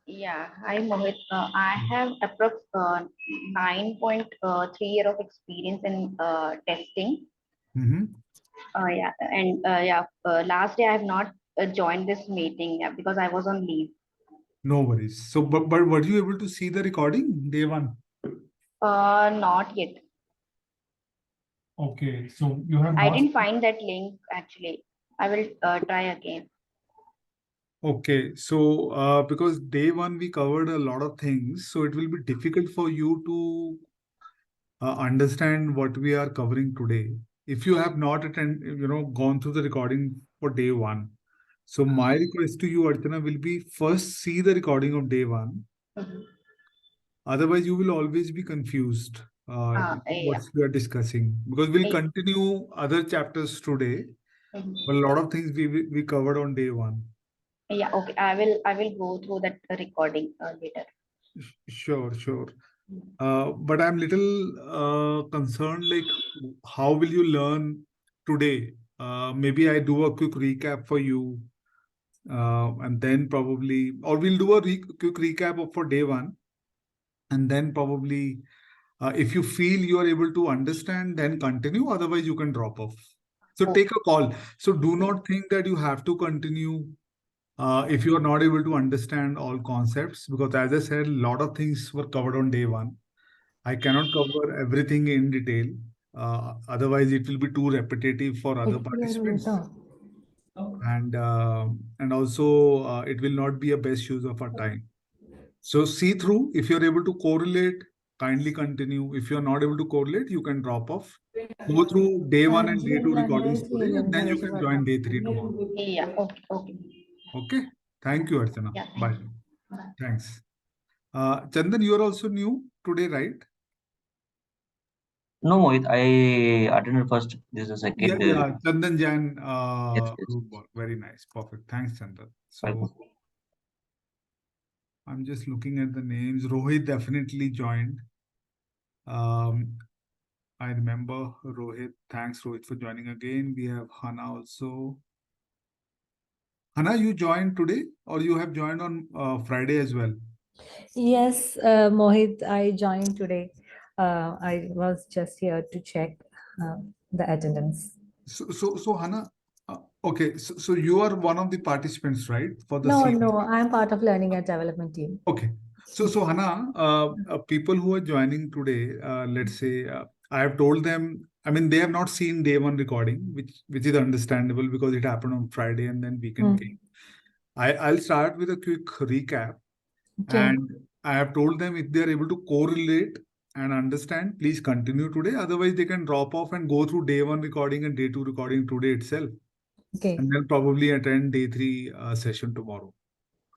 Yeah, hi Mohit. I have approx 9.3 year of experience in testing. Mm-hmm. Yeah, and last day I have not joined this meeting because I was on leave. No worries. So, but were you able to see the recording day one? Not yet. Okay, so you have I not. didn't find that link actually. I will try again. Okay, so because day one we covered a lot of things, so it will be difficult for you to understand what we are covering today if you have not gone through the recording for day one. So my request to you, Archana, will be first see the recording of day one. Mhm. Otherwise, you will always be confused what Yeah. we are discussing, because we'll Eh, continue other chapters today, mhm. but a lot of things we covered on day one. Yeah. Okay. I will go through that recording later. Sure, sure. Mhm. But I'm little concerned, like, how will you learn today? Maybe I do a quick recap for you, and then probably, or we'll do a quick recap for day one, and then probably, if you feel you are able to understand, then continue. Otherwise, you can drop off. So Okay. take a call. So do not think that you have to continue if you are not able to understand all concepts, because as I said, a lot of things were covered on day one. I cannot cover everything in detail. Otherwise, it will be too repetitive for other participants, and also it will not be a best use of our time. So see through. If you're able to correlate, kindly continue. If you're not able to correlate, you can drop off. Go through day one and day two recordings today, and then you can join day three tomorrow. Yeah. Okay. Okay. Okay. Thank you, Archana. Yeah. Thank Bye. you. Bye. Thanks. Chandan, you are also new today, right? No, Mohit, I attended first. This is the Yeah, second. yeah. Chandan Jain, Yes, yes. group work. Very nice. Perfect. Thanks, Chandan. So Welcome. I'm just looking at the names. Rohit definitely joined. Um, I remember Rohit. Thanks, Rohit, for joining again. We have Hana also. Hana, you joined today, or you have joined on Friday as well? Yes, Mohit, I joined today. I was just here to check the attendance. So Hana, okay. So you are one of the participants, right, for the No, C. no, I'm part of learning and development team. Okay. So Hana, people who are joining today, let's say, I have told them, I mean, they have not seen day one recording, which is understandable because it happened on Friday and then weekend came. I'll start with a quick recap. Okay. And I have told them if they are able to correlate and understand, please continue today. Otherwise, they can drop off and go through day one recording and day two recording today itself. Okay. And then probably attend day three session tomorrow.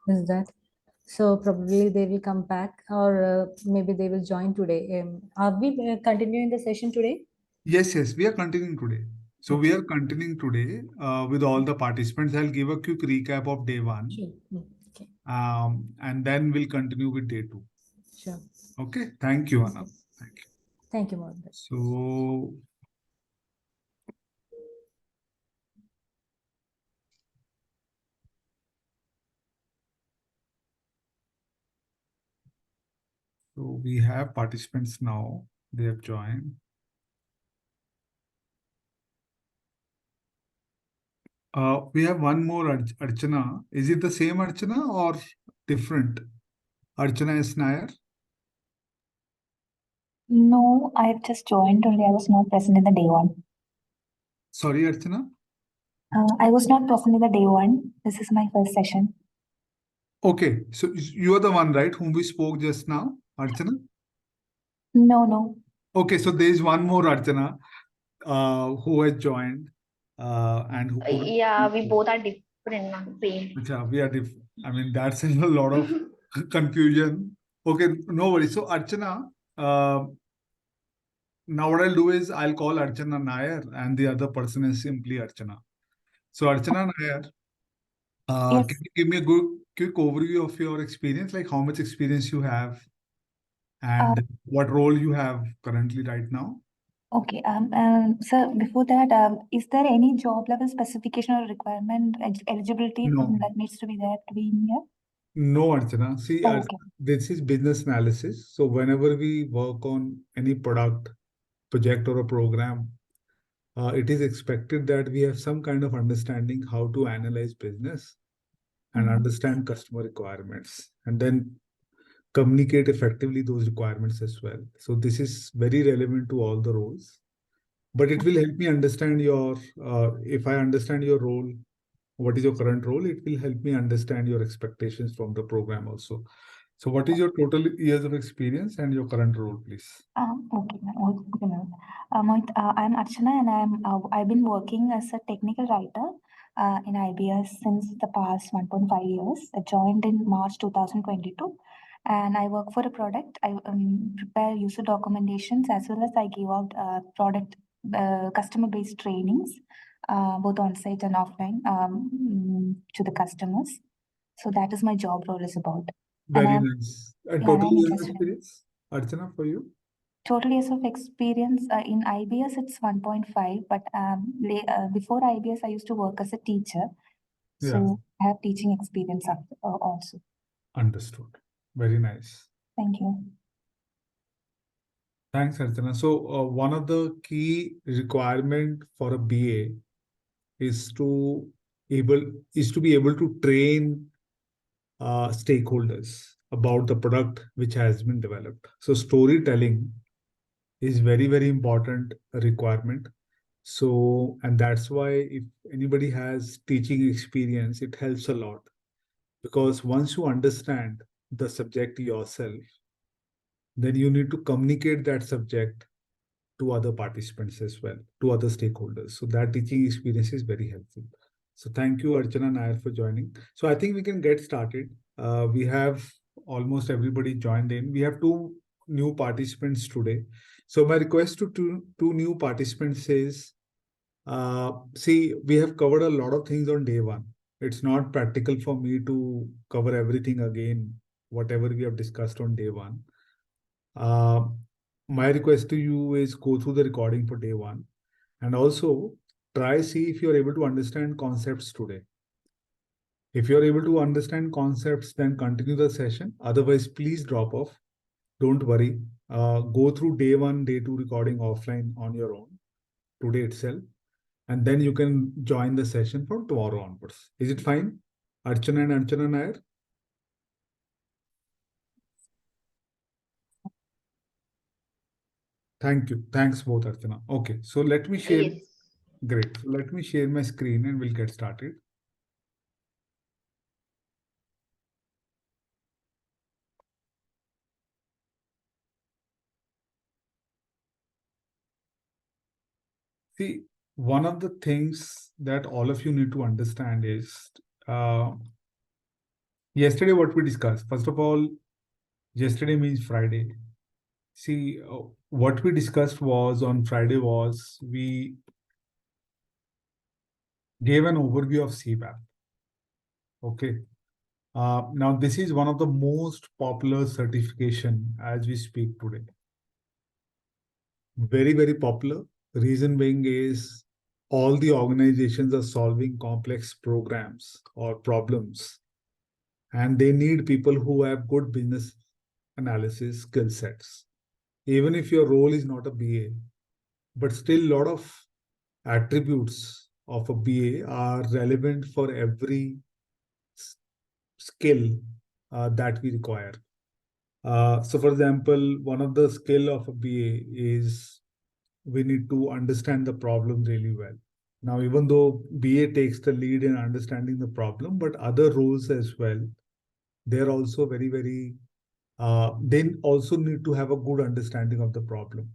Is that? So probably they will come back, or maybe they will join today. Are we continuing the session today? Yes, we are continuing today. So we are continuing today with all the participants. I'll give a quick recap of day one. Sure. Okay. And then we'll continue with day two. Sure. Okay. Thank you, Anna. Thank you. Thank you, Mohit. So we have participants now. They have joined. We have one more Archana. Is it the same Archana or different? Archana S. Nair? No, I've just joined only. I was not present in the day one. Sorry, Archana? I was not present in the day one. This is my first session. Okay, so you are the one, right, whom we spoke just now, Archana? No. Okay, so there is one more Archana who has joined and who could. Yeah, we both are different, not same. We are different. I mean, that's a lot of confusion. Okay, no worries. So Archana, now what I'll do is I'll call Archana Nair and the other person is simply Archana. So Archana Nair, Yes. can you give me a quick overview of your experience, like how much experience you have and what role you have currently right now? Okay. Sir, before that, is there any job level specification or requirement eligibility No. that needs to be there to be in here? No, Archana. See, Okay. this is business analysis. So whenever we work on any product, project, or a program, it is expected that we have some kind of understanding how to analyze business and understand customer requirements, and then communicate effectively those requirements as well. So this is very relevant to all the roles. But it will help me understand if I understand your role, what is your current role, it will help me understand your expectations from the program also. So what is your total years of experience and your current role, please? Okay, ma'am. Okay, ma'am. Mohit, I'm Archana, and I've been working as a technical writer in IBS since the past 1.5 years. I joined in March 2022, and I work for a product. I prepare user documentations as well as I give out product customer-based trainings, both on-site and offline, to the customers. So that is my job role is about. Very I'm nice. And yeah, and total I'm years of interested in experience, Archana, for you? total years of experience in IBS, it's 1.5. But before IBS, I used to work as a teacher. Yeah, So I have teaching experience also. understood. Very nice. Thank you. Thanks, Archana. So one of the key requirement for a BA is to be able to train stakeholders about the product which has been developed. So storytelling is very, very important requirement. So, and that's why if anybody has teaching experience, it helps a lot, because once you understand the subject yourself, then you need to communicate that subject to other participants as well, to other stakeholders. So that teaching experience is very helpful. So thank you, Archana Nair, for joining. So I think we can get started. We have almost everybody joined in. We have two new participants today. So my request to two new participants is, see, we have covered a lot of things on day one. It's not practical for me to cover everything again, whatever we have discussed on day one. My request to you is go through the recording for day one, and also try see if you're able to understand concepts today. If you're able to understand concepts, then continue the session. Otherwise, please drop off. Don't worry. Go through day one, day two recording offline on your own today itself, and then you can join the session from tomorrow onwards. Is it fine? Archana and Archana Nair? Thank you. Thanks both, Archana. Okay, so let me share. Yes. Great. So let me share my screen and we'll get started. See, one of the things that all of you need to understand is yesterday what we discussed. First of all, yesterday means Friday. See, what we discussed was on Friday was we gave an overview of CBAP. Okay. Now this is one of the most popular certification as we speak today. Very, very popular. Reason being is all the organizations are solving complex programs or problems, and they need people who have good business analysis skill sets. Even if your role is not a BA, but still a lot of attributes of a BA are relevant for every skill that we require. So for example, one of the skill of a BA is we need to understand the problem really well. Now, even though BA takes the lead in understanding the problem, but other roles as well, they're also very, very, they also need to have a good understanding of the problem.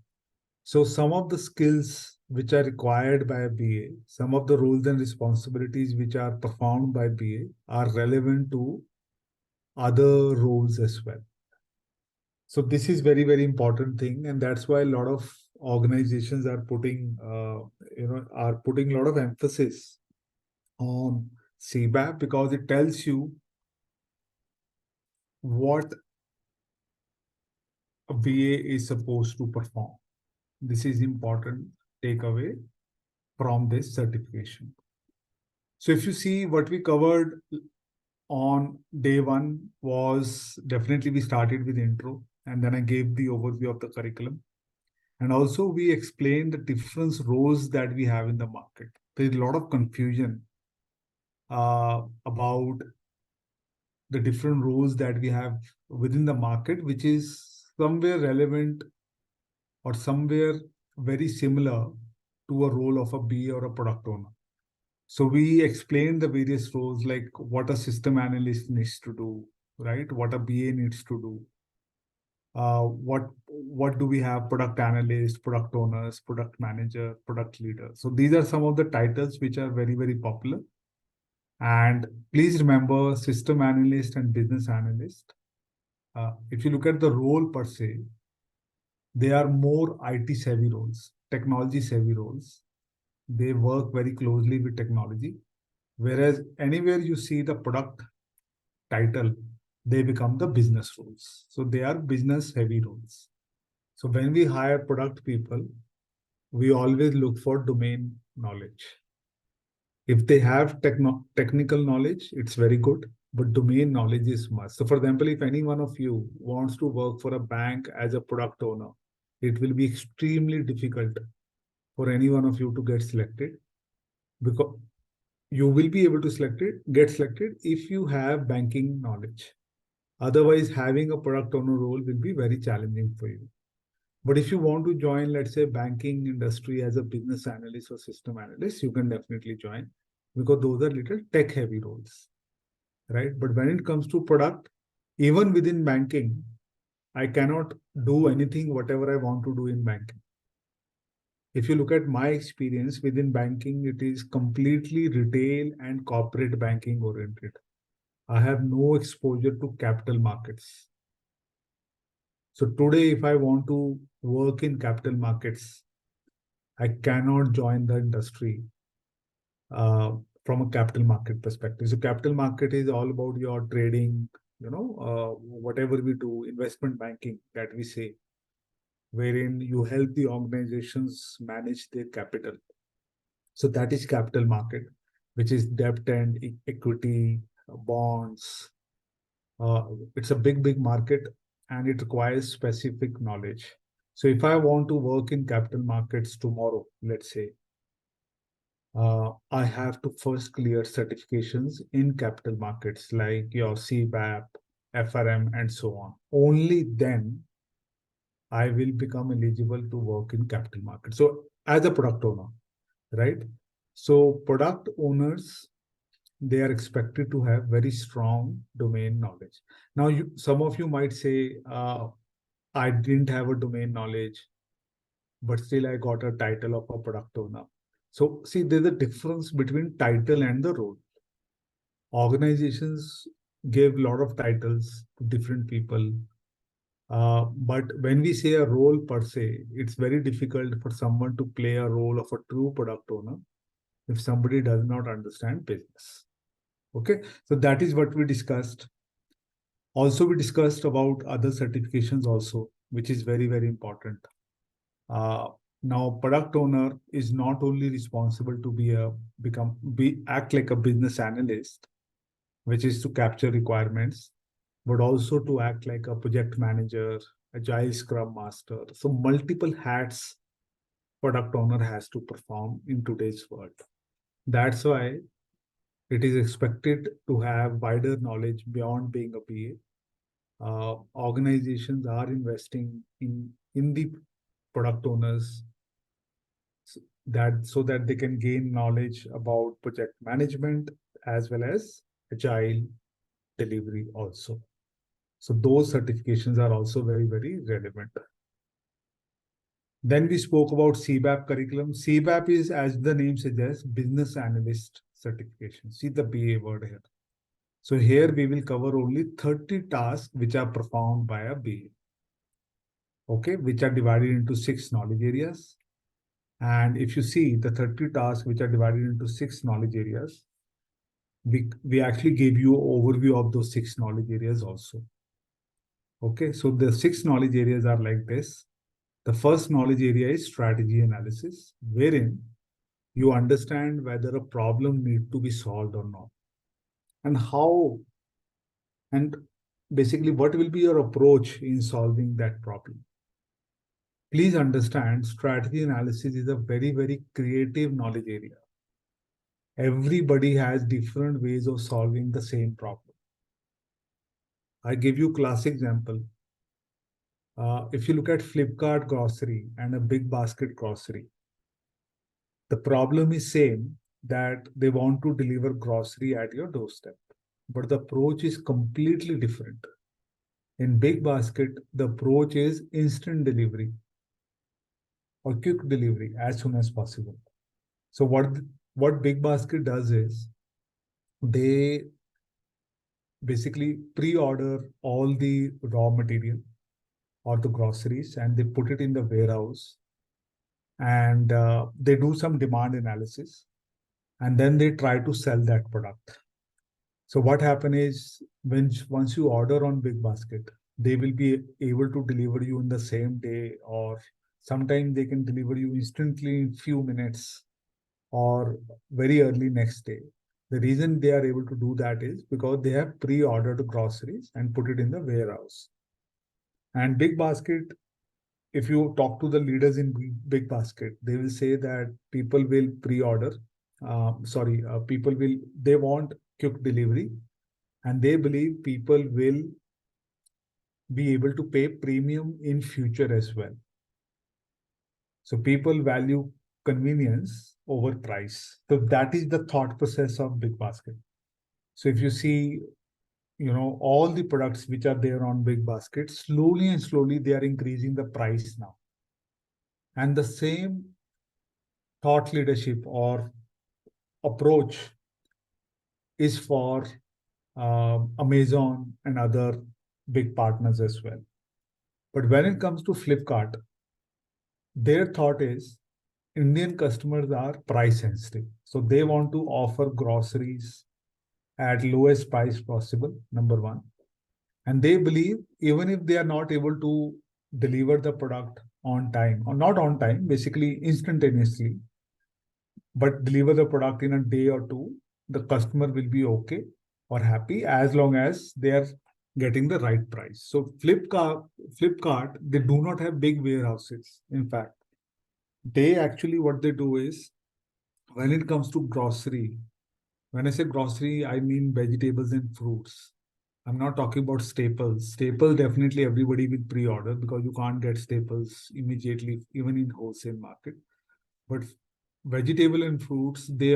So some of the skills which are required by a BA, some of the roles and responsibilities which are performed by BA are relevant to other roles as well. So this is very, very important thing. And that's why a lot of organizations are putting, putting a lot of emphasis on CBAP, because it tells you what a BA is supposed to perform. This is important takeaway from this certification. So if you see what we covered on day one was definitely we started with intro, and then I gave the overview of the curriculum. And also we explained the different roles that we have in the market. There's a lot of confusion about the different roles that we have within the market, which is somewhere relevant or somewhere very similar to a role of a BA or a product owner. So we explained the various roles, like what a system analyst needs to do, right? What a BA needs to do. What do we have? Product analyst, product owners, product manager, product leader. So these are some of the titles which are very, very popular. And please remember system analyst and business analyst. If you look at the role per se, they are more IT savvy roles, technology savvy roles. They work very closely with technology. Whereas anywhere you see the product title, they become the business roles. So they are business heavy roles. So when we hire product people, we always look for domain knowledge. If they have technical knowledge, it's very good, but domain knowledge is must. So for example, if any one of you wants to work for a bank as a product owner, it will be extremely difficult for any one of you to get selected, because you will be able to get selected if you have banking knowledge. Otherwise, having a product owner role will be very challenging for you. But if you want to join, let's say, banking industry as a business analyst or system analyst, you can definitely join, because those are little tech heavy roles, right? But when it comes to product, even within banking, I cannot do anything whatever I want to do in banking. If you look at my experience within banking, it is completely retail and corporate banking oriented. I have no exposure to capital markets. So today, if I want to work in capital markets, I cannot join the industry from a capital market perspective. So capital market is all about your trading, whatever we do, investment banking that we say, wherein you help the organizations manage their capital. So that is capital market, which is debt and equity, bonds. It's a big market, and it requires specific knowledge. So if I want to work in capital markets tomorrow, let's say, I have to first clear certifications in capital markets like your CBAP, FRM, and so on. Only then I will become eligible to work in capital markets. So as a product owner, right? So product owners, they are expected to have very strong domain knowledge. Now, some of you might say, I didn't have a domain knowledge, but still I got a title of a product owner. So see, there's a difference between title and the role. Organizations give a lot of titles to different people. But when we say a role per se, it's very difficult for someone to play a role of a true product owner if somebody does not understand business. Okay, so that is what we discussed. Also, we discussed about other certifications also, which is very, very important. Now, product owner is not only responsible to act like a business analyst, which is to capture requirements, but also to act like a project manager, agile scrum master. So multiple hats product owner has to perform in today's world. That's why it is expected to have wider knowledge beyond being a BA. Organizations are investing in the product owners so that they can gain knowledge about project management as well as agile delivery also. So those certifications are also very, very relevant. Then we spoke about CBAP curriculum. CBAP is, as the name suggests, business analyst certification. See the BA word here. So here we will cover only 30 tasks which are performed by a BA. Okay, which are divided into 6 knowledge areas. And if you see the 30 tasks which are divided into 6 knowledge areas, we actually gave you an overview of those 6 knowledge areas also. Okay, so the 6 knowledge areas are like this. The first knowledge area is strategy analysis, wherein you understand whether a problem needs to be solved or not, and how And basically, what will be your approach in solving that problem? Please understand, strategy analysis is a very, very creative knowledge area. Everybody has different ways of solving the same problem. I give you classic example. If you look at Flipkart grocery and a big basket grocery, the problem is same, that they want to deliver grocery at your doorstep, but the approach is completely different. In big basket, the approach is instant delivery or quick delivery as soon as possible. So what big basket does is they basically pre-order all the raw material or the groceries and they put it in the warehouse, and they do some demand analysis, and then they try to sell that product. So what happens is, once you order on big basket, they will be able to deliver you in the same day, or sometimes they can deliver you instantly in few minutes or very early next day. The reason they are able to do that is because they have pre-ordered groceries and put it in the warehouse. And big basket, if you talk to the leaders in big basket, they will say that people will pre-order. They want quick delivery, and they believe people will be able to pay premium in future as well. So people value convenience over price. So that is the thought process of big basket. So if you see, all the products which are there on big basket, slowly and slowly they are increasing the price now. And the same thought leadership or approach is for Amazon and other big partners as well. But when it comes to Flipkart, their thought is Indian customers are price sensitive. So they want to offer groceries at lowest price possible, number one. And they believe even if they are not able to deliver the product on time, or not on time, basically instantaneously, but deliver the product in a day or two, the customer will be okay or happy as long as they are getting the right price. So Flipkart, they do not have big warehouses. In fact, they actually, what they do is, when it comes to grocery, when I say grocery, I mean vegetables and fruits. I'm not talking about staples. Staples, definitely everybody will pre-order because you can't get staples immediately, even in wholesale market. But vegetable and fruits, they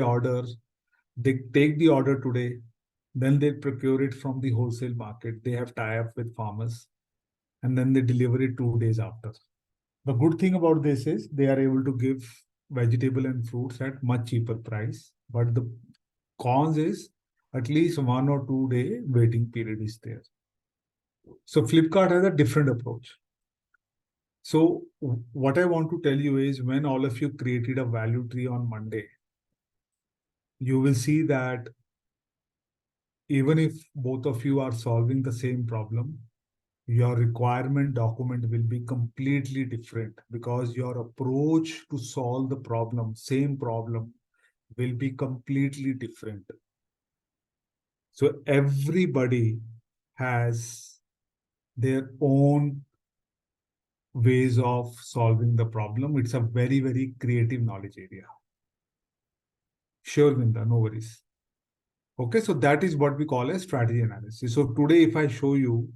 take the order today, then they procure it from the wholesale market. They have tie-up with farmers, and then they deliver it 2 days after. The good thing about this is they are able to give vegetable and fruits at much cheaper price. But the cons is at least 1 or 2 day waiting period is there. So Flipkart has a different approach. So what I want to tell you is, when all of you created a value tree on Monday, you will see that even if both of you are solving the same problem, your requirement document will be completely different, because your approach to solve the problem, same problem, will be completely different. So everybody has their own ways of solving the problem. It's a very, very creative knowledge area. Sure, Vinda, no worries. Okay, so that is what we call a strategy analysis. So today, if I show you,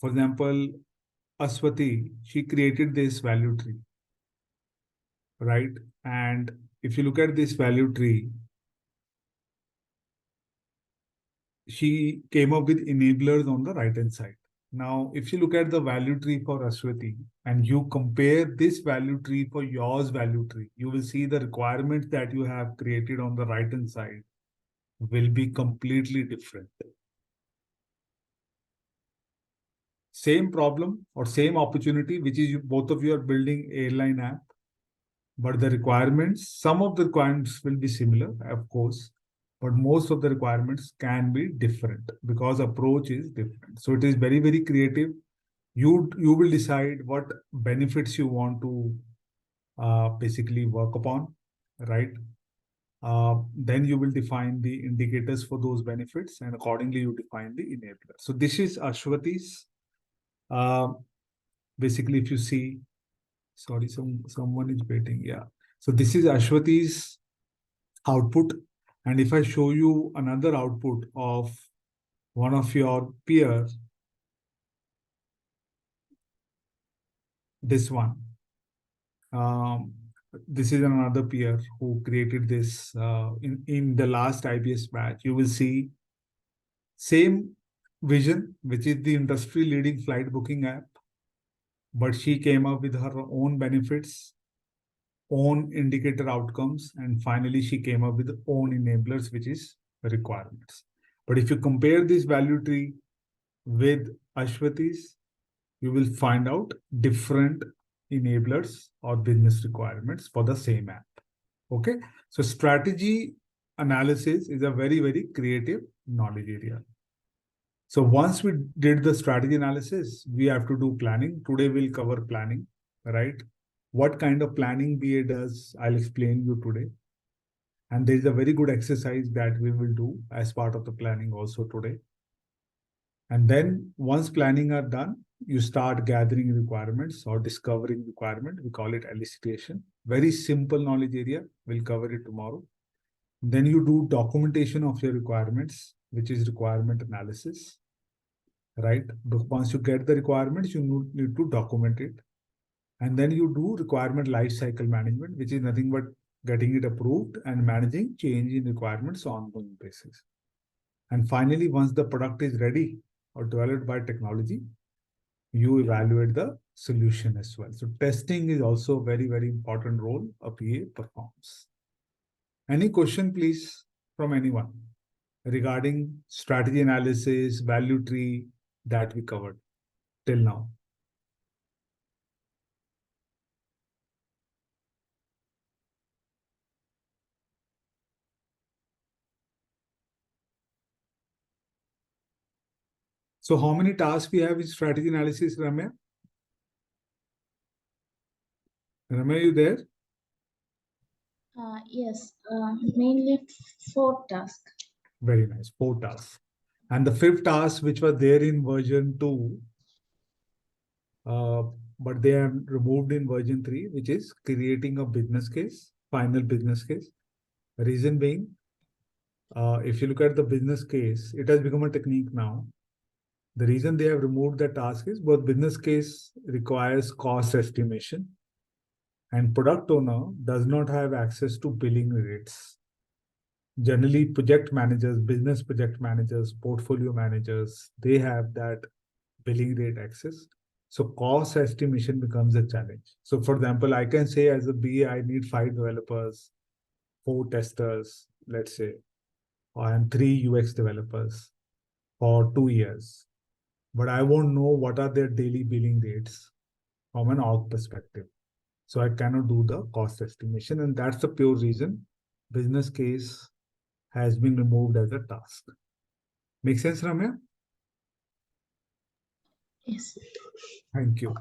for example, Aswati, she created this value tree, right? And if you look at this value tree, she came up with enablers on the right-hand side. Now, if you look at the value tree for Aswati and you compare this value tree for yours value tree, you will see the requirements that you have created on the right-hand side will be completely different. Same problem or same opportunity, which is both of you are building airline app, but the requirements, some of the requirements will be similar, of course, but most of the requirements can be different because approach is different. So it is very, very creative. You will decide what benefits you want to basically work upon, right? Then you will define the indicators for those benefits, and accordingly you define the enabler. So this is Ashwati's. Basically, if you see, sorry, someone is waiting. Yeah. So this is Ashwati's output. And if I show you another output of one of your peers, this one. This is another peer who created this in the last IBS batch. You will see same vision, which is the industry leading flight booking app, but she came up with her own benefits, own indicator outcomes, and finally she came up with own enablers, which is requirements. But if you compare this value tree with Ashwati's, you will find out different enablers or business requirements for the same app. Okay, so strategy analysis is a very, very creative knowledge area. So once we did the strategy analysis, we have to do planning. Today we'll cover planning, right? What kind of planning BA does, I'll explain you today. And there is a very good exercise that we will do as part of the planning also today. And then once planning are done, you start gathering requirements or discovering requirement. We call it elicitation. Very simple knowledge area. We'll cover it tomorrow. Then you do documentation of your requirements, which is requirement analysis, right? Once you get the requirements, you need to document it. And then you do requirement lifecycle management, which is nothing but getting it approved and managing change in requirements on an ongoing basis. And finally, once the product is ready or developed by technology, you evaluate the solution as well. So testing is also a very, very important role a PA performs. Any question, please, from anyone regarding strategy analysis, value tree that we covered till now? So how many tasks we have in strategy analysis, Ramya? Ramya, you there? Yes, mainly 4 tasks. Very nice, 4 tasks. And the 5th task, which was there in version 2, but they have removed in version 3, which is creating a business case, final business case. The reason being, if you look at the business case, it has become a technique now. The reason they have removed the task is both business case requires cost estimation and product owner does not have access to billing rates. Generally, project managers, business project managers, portfolio managers, they have that billing rate access. So cost estimation becomes a challenge. So for example, I can say as a BA, I need 5 developers, 4 testers, let's say, and 3 UX developers for 2 years. But I won't know what are their daily billing rates from an org perspective. So I cannot do the cost estimation. And that's the pure reason business case has been removed as a task. Make sense, Ramya? Yes. Thank you.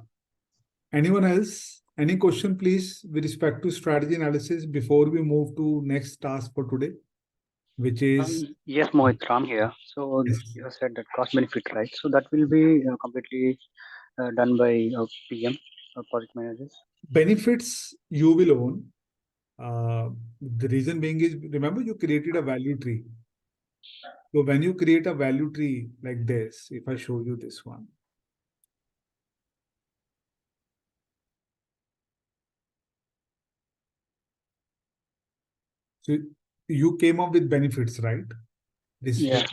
Anyone else? Any question, please, with respect to strategy analysis before we move to next task for today, which is... Yes, Mohit, Ram here. So Yes. you said that cost benefit, right? So that will be completely done by PM, project managers. Benefits you will own. The reason being is, remember, you created a value tree. So when you create a value tree like this, if I show you this one, so you came up with benefits, right? This Yeah.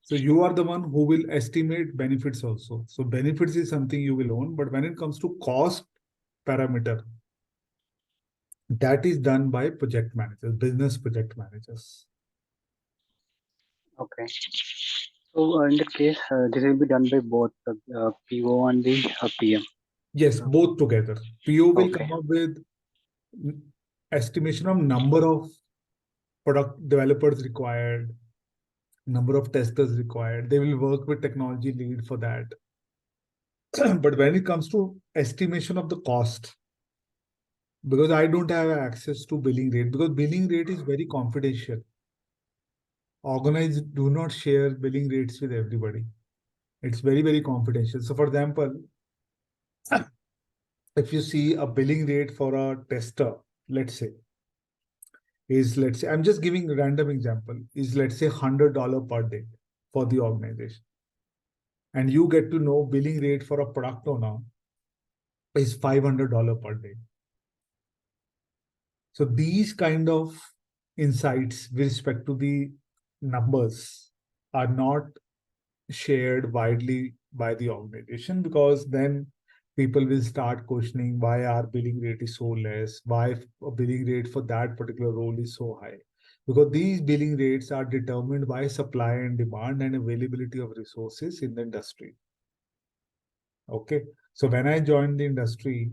So you are the one who will estimate benefits also. So benefits is something you will own, but when it comes to cost parameter, that is done by project managers, business project managers. Okay. So in that case, this will be done by both PO and the PM. Yes, both together. PO will Okay. come up with estimation of number of product developers required, number of testers required. They will work with technology lead for that. But when it comes to estimation of the cost, because I don't have access to billing rate, because billing rate is very confidential. Organizers do not share billing rates with everybody. It's very, very confidential. So for example, if you see a billing rate for a tester, let's say, I'm just giving a random example, is let's say $100 per day for the organization. And you get to know billing rate for a product owner is $500 per day. So these kind of insights with respect to the numbers are not shared widely by the organization, because then people will start questioning why our billing rate is so less, why a billing rate for that particular role is so high. Because these billing rates are determined by supply and demand and availability of resources in the industry. Okay. So when I joined the industry,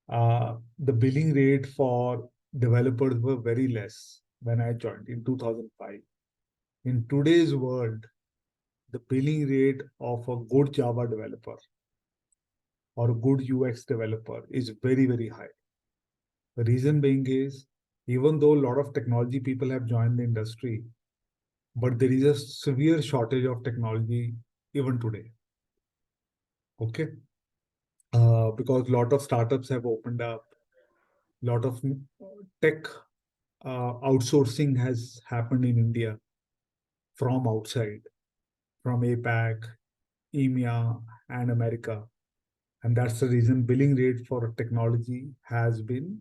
the billing rate for developers were very less when I joined in 2005. In today's world, the billing rate of a good Java developer or a good UX developer is very, very high. The reason being is, even though a lot of technology people have joined the industry, but there is a severe shortage of technology even today. Okay. Because a lot of startups have opened up, a lot of tech outsourcing has happened in India from outside, from APAC, EMEA, and America. And that's the reason billing rate for technology has been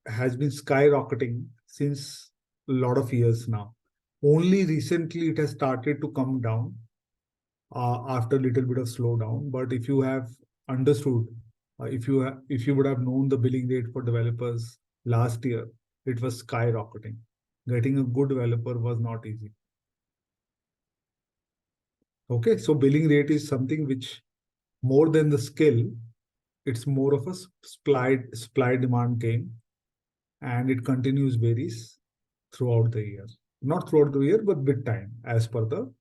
skyrocketing since a lot of years now. Only recently it has started to come down after a little bit of slowdown. But if you have understood, if you would have known the billing rate for developers last year, it was skyrocketing. Getting a good developer was not easy. Okay, so billing rate is something which, more than the skill, it's more of a supply demand game, and it continues varies throughout the year. Not throughout the year, but with time, as per the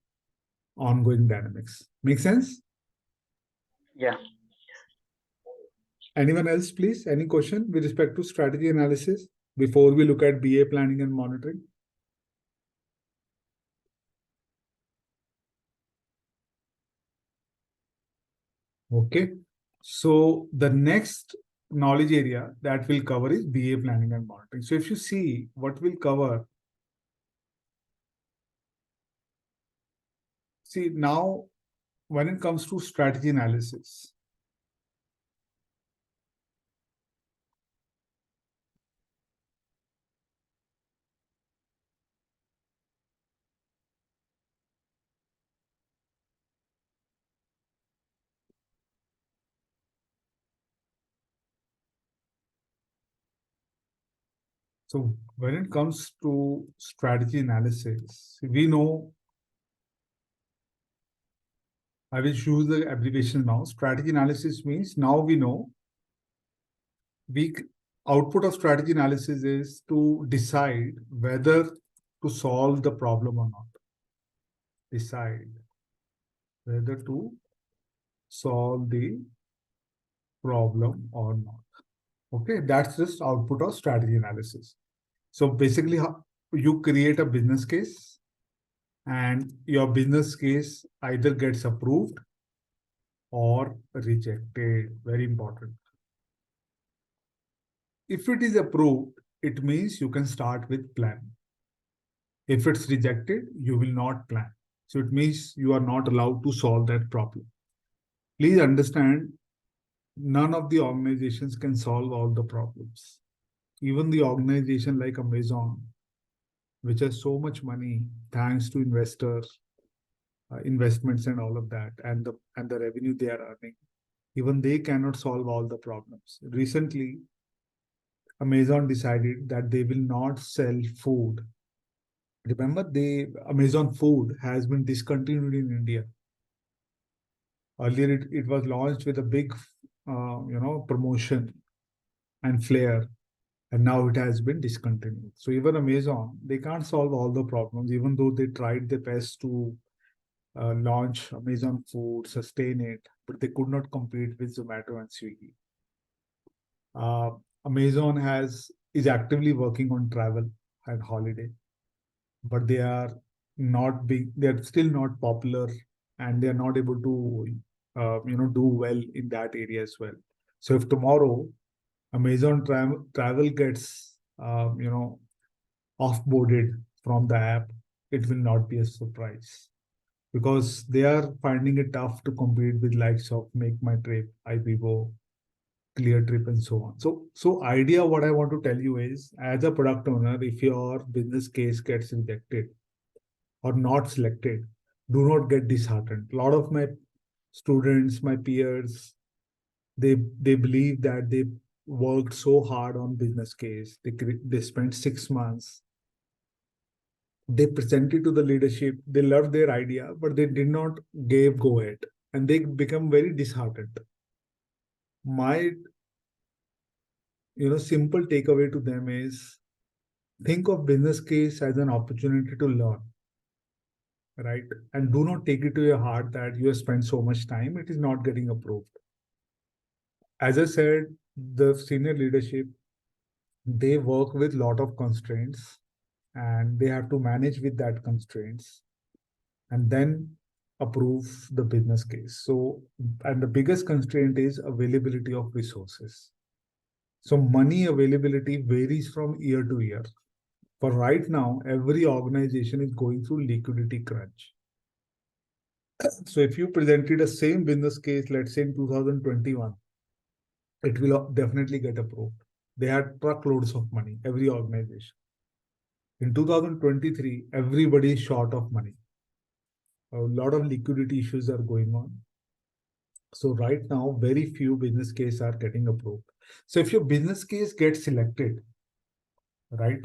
ongoing dynamics. Make sense? Yeah. Anyone else, please? Any question with respect to strategy analysis before we look at BA planning and monitoring? Okay. So the next knowledge area that we'll cover is BA planning and monitoring. So if you see what we'll cover, see now when it comes to strategy analysis, so when it comes to strategy analysis, we know, I will choose the abbreviation now. Strategy analysis means now we know, output of strategy analysis is to decide whether to solve the problem or not. Decide whether to solve the problem or not. Okay, that's just output of strategy analysis. So basically, you create a business case, and your business case either gets approved or rejected. Very important. If it is approved, it means you can start with plan. If it's rejected, you will not plan. So it means you are not allowed to solve that problem. Please understand, none of the organizations can solve all the problems. Even the organization like Amazon, which has so much money thanks to investors, investments and all of that, and the revenue they are earning, even they cannot solve all the problems. Recently, Amazon decided that they will not sell food. Remember, Amazon Food has been discontinued in India. Earlier, it was launched with a big, promotion and flair, and now it has been discontinued. So even Amazon, they can't solve all the problems, even though they tried their best to launch Amazon Food, sustain it, but they could not compete with Zomato and Swiggy. Amazon is actively working on travel and holiday, but they're still not popular, and they're not able to do well in that area as well. So if tomorrow Amazon travel gets offboarded from the app, it will not be a surprise, because they are finding it tough to compete with likes of Make My Trip, iBibo, Clear Trip, and so on. So idea what I want to tell you is, as a product owner, if your business case gets rejected or not selected, do not get disheartened. A lot of my students, my peers, they believe that they worked so hard on business case. They spent 6 months. They presented to the leadership. They loved their idea, but they did not give go ahead, and they become very disheartened. My simple takeaway to them is, think of business case as an opportunity to learn, right? And do not take it to your heart that you have spent so much time, it is not getting approved. As I said, the senior leadership, they work with lot of constraints, and they have to manage with that constraints and then approve the business case. So, and the biggest constraint is availability of resources. So money availability varies from year to year. For right now, every organization is going through liquidity crunch. So if you presented a same business case, let's say in 2021, it will definitely get approved. They had truckloads of money, every organization. In 2023, everybody is short of money. A lot of liquidity issues are going on. So right now, very few business cases are getting approved. So if your business case gets selected, right?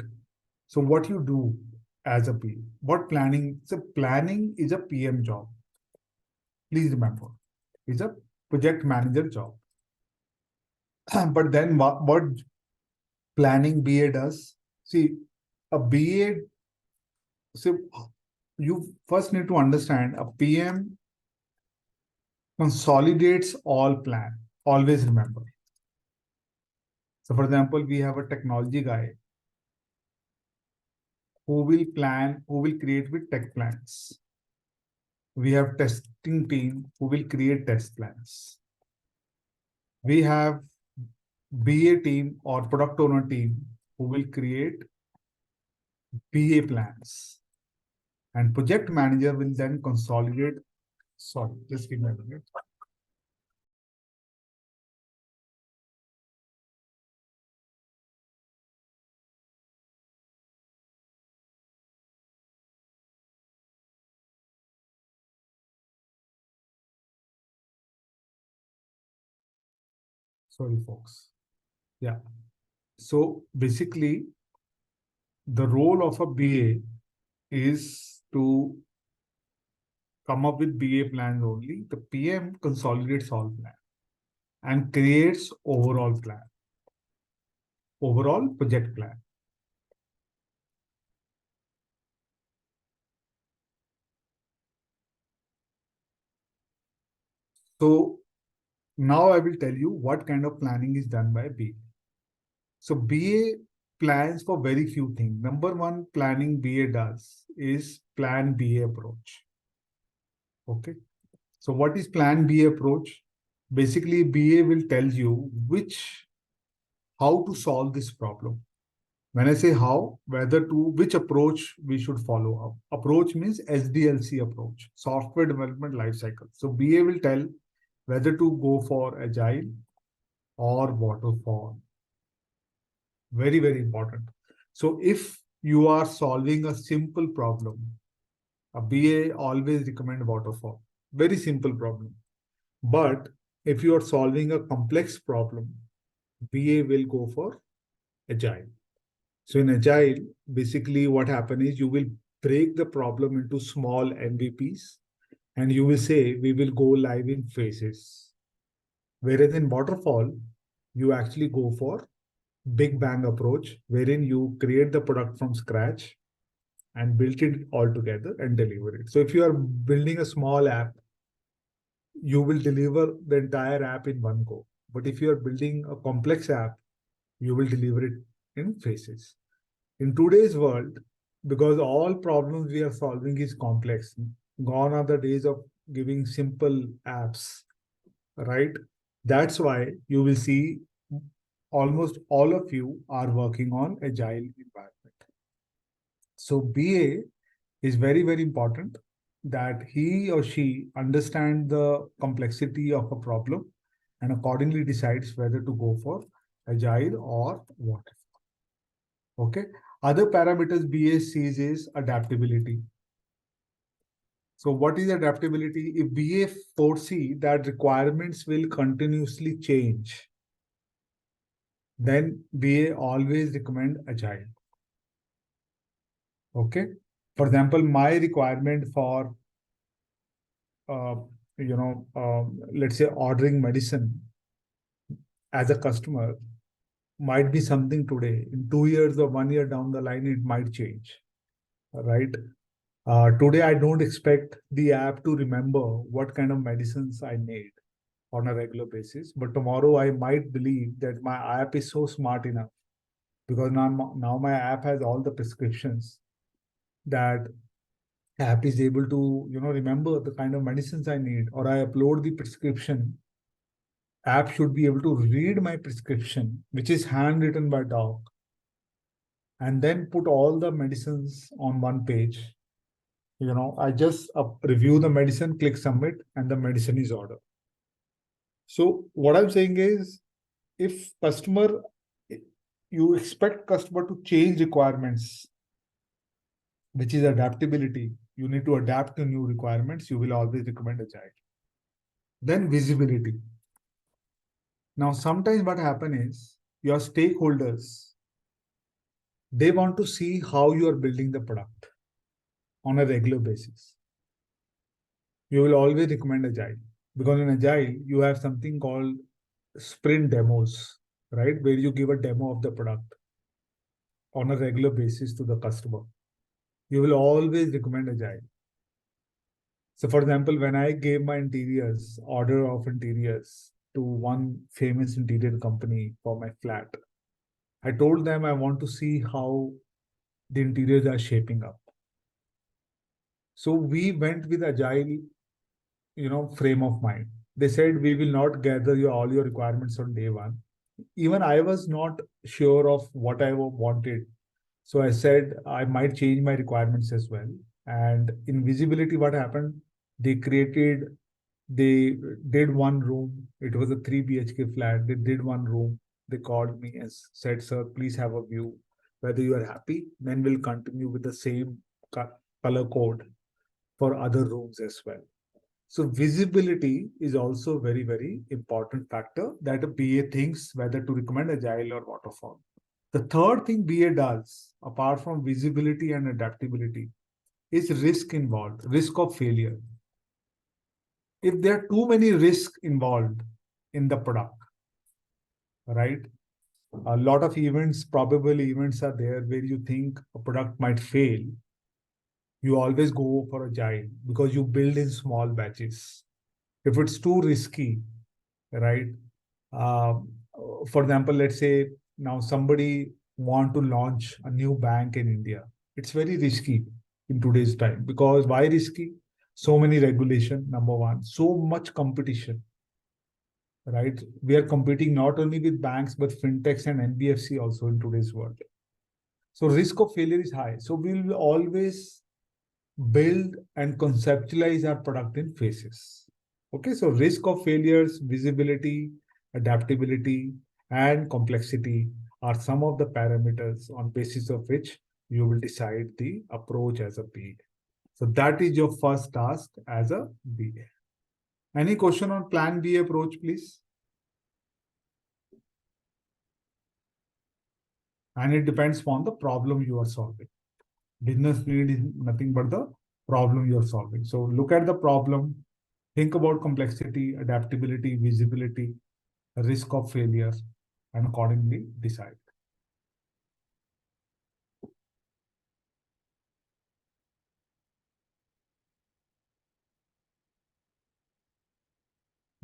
So what you do as a PM, what planning? So planning is a PM job. Please remember, it's a project manager job. But then what planning BA does? See, a BA, so you first need to understand a PM consolidates all plan. Always remember. So for example, we have a technology guy who will create with tech plans. We have testing team who will create test plans. We have BA team or product owner team who will create BA plans. And project manager will then consolidate. Sorry, just give me a minute. Sorry, folks. Yeah. So basically, the role of a BA is to come up with BA plans only. The PM consolidates all plans and creates overall plan, overall project plan. So now I will tell you what kind of planning is done by BA. So BA plans for very few things. Number one planning BA does is plan BA approach. Okay. So what is plan BA approach? Basically, BA will tell you how to solve this problem. When I say how, which approach we should follow. Approach means SDLC approach, software development lifecycle. So BA will tell whether to go for agile or waterfall. Very, very important. So if you are solving a simple problem, a BA always recommend waterfall. Very simple problem. But if you are solving a complex problem, BA will go for agile. So in agile, basically what happens is you will break the problem into small MVPs, and you will say we will go live in phases. Whereas in waterfall, you actually go for big bang approach, wherein you create the product from scratch and build it all together and deliver it. So if you are building a small app, you will deliver the entire app in one go. But if you are building a complex app, You will deliver it in phases. In today's world, because all problems we are solving is complex, gone are the days of giving simple apps, right? That's why you will see almost all of you are working on agile environment. So BA is very, very important that he or she understand the complexity of a problem and accordingly decides whether to go for agile or what. Okay. Other parameters BA sees is adaptability. So what is adaptability? If BA foresee that requirements will continuously change, then BA always recommend agile. Okay. For example, my requirement for let's say ordering medicine as a customer might be something today. In 2 years or 1 year down the line, it might change, right? Today, I don't expect the app to remember what kind of medicines I need on a regular basis. But tomorrow, I might believe that my app is so smart enough because now my app has all the prescriptions that app is able to remember the kind of medicines I need, or I upload the prescription. App should be able to read my prescription, which is handwritten by doc, and then put all the medicines on one page. I just review the medicine, click submit, and the medicine is ordered. So what I'm saying is, if you expect customer to change requirements, which is adaptability, you need to adapt to new requirements, you will always recommend agile. Then visibility. Now, sometimes what happens is your stakeholders, they want to see how you are building the product on a regular basis. You will always recommend agile because in agile, you have something called sprint demos, right? Where you give a demo of the product on a regular basis to the customer. You will always recommend agile. So for example, when I gave my order of interiors to one famous interior company for my flat, I told them I want to see how the interiors are shaping up. So we went with agile, frame of mind. They said we will not gather all your requirements on day one. Even I was not sure of what I wanted. So I said I might change my requirements as well. And in visibility, what happened? They did one room. It was a 3 BHK flat. They did one room. They called me and said, sir, please have a view. Whether you are happy, then we'll continue with the same color code for other rooms as well. So visibility is also a very, very important factor that a BA thinks whether to recommend agile or waterfall. The third thing BA does, apart from visibility and adaptability, is risk involved, risk of failure. If there are too many risks involved in the product, right? A lot of probable events are there where you think a product might fail. You always go for agile because you build in small batches. If it's too risky, right? For example, let's say now somebody want to launch a new bank in India. It's very risky in today's time because why risky? So many regulation, number one, so much competition, right? We are competing not only with banks, but fintechs and NBFC also in today's world. So risk of failure is high. So we will always build and conceptualize our product in phases. Okay, so risk of failures, visibility, adaptability, and complexity are some of the parameters on basis of which you will decide the approach as a BA. So that is your first task as a BA. Any question on plan B approach, please? And it depends upon the problem you are solving. Business need is nothing but the problem you're solving. So look at the problem, think about complexity, adaptability, visibility, risk of failure, and accordingly decide.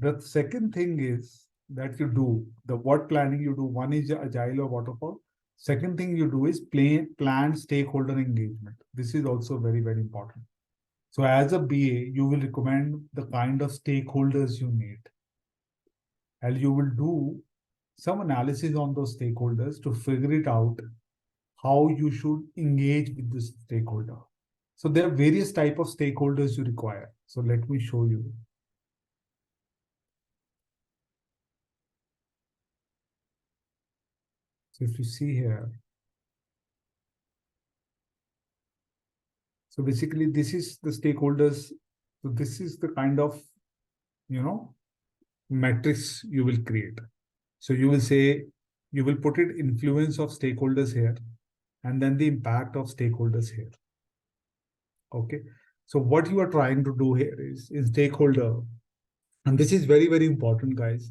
The second thing is that you do, the what planning you do, one is agile or waterfall. Second thing you do is plan stakeholder engagement. This is also very, very important. So as a BA, you will recommend the kind of stakeholders you need. And you will do some analysis on those stakeholders to figure it out how you should engage with the stakeholder. So there are various type of stakeholders you require. So let me show you. So if you see here, so basically this is the stakeholders. So this is the kind of, matrix you will create. So you will say, you will put it influence of stakeholders here, and then the impact of stakeholders here. Okay. So what you are trying to do here is stakeholder, and this is very, very important, guys.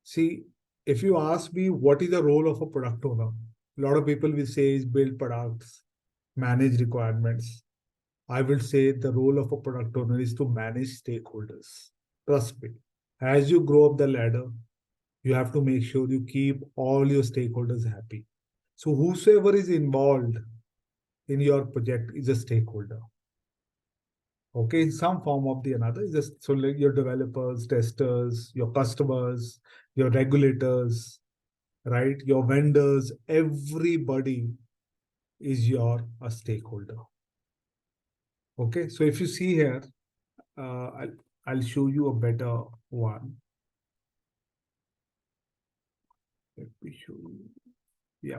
See, if you ask me what is the role of a product owner, a lot of people will say is build products, manage requirements. I will say the role of a product owner is to manage stakeholders. Trust me. As you grow up the ladder, you have to make sure you keep all your stakeholders happy. So whosoever is involved in your project is a stakeholder. Okay, in some form of the another, is just so like your developers, testers, your customers, your regulators, right? Your vendors, everybody is a stakeholder. Okay, so if you see here, I'll show you a better one. Let me show you. Yeah.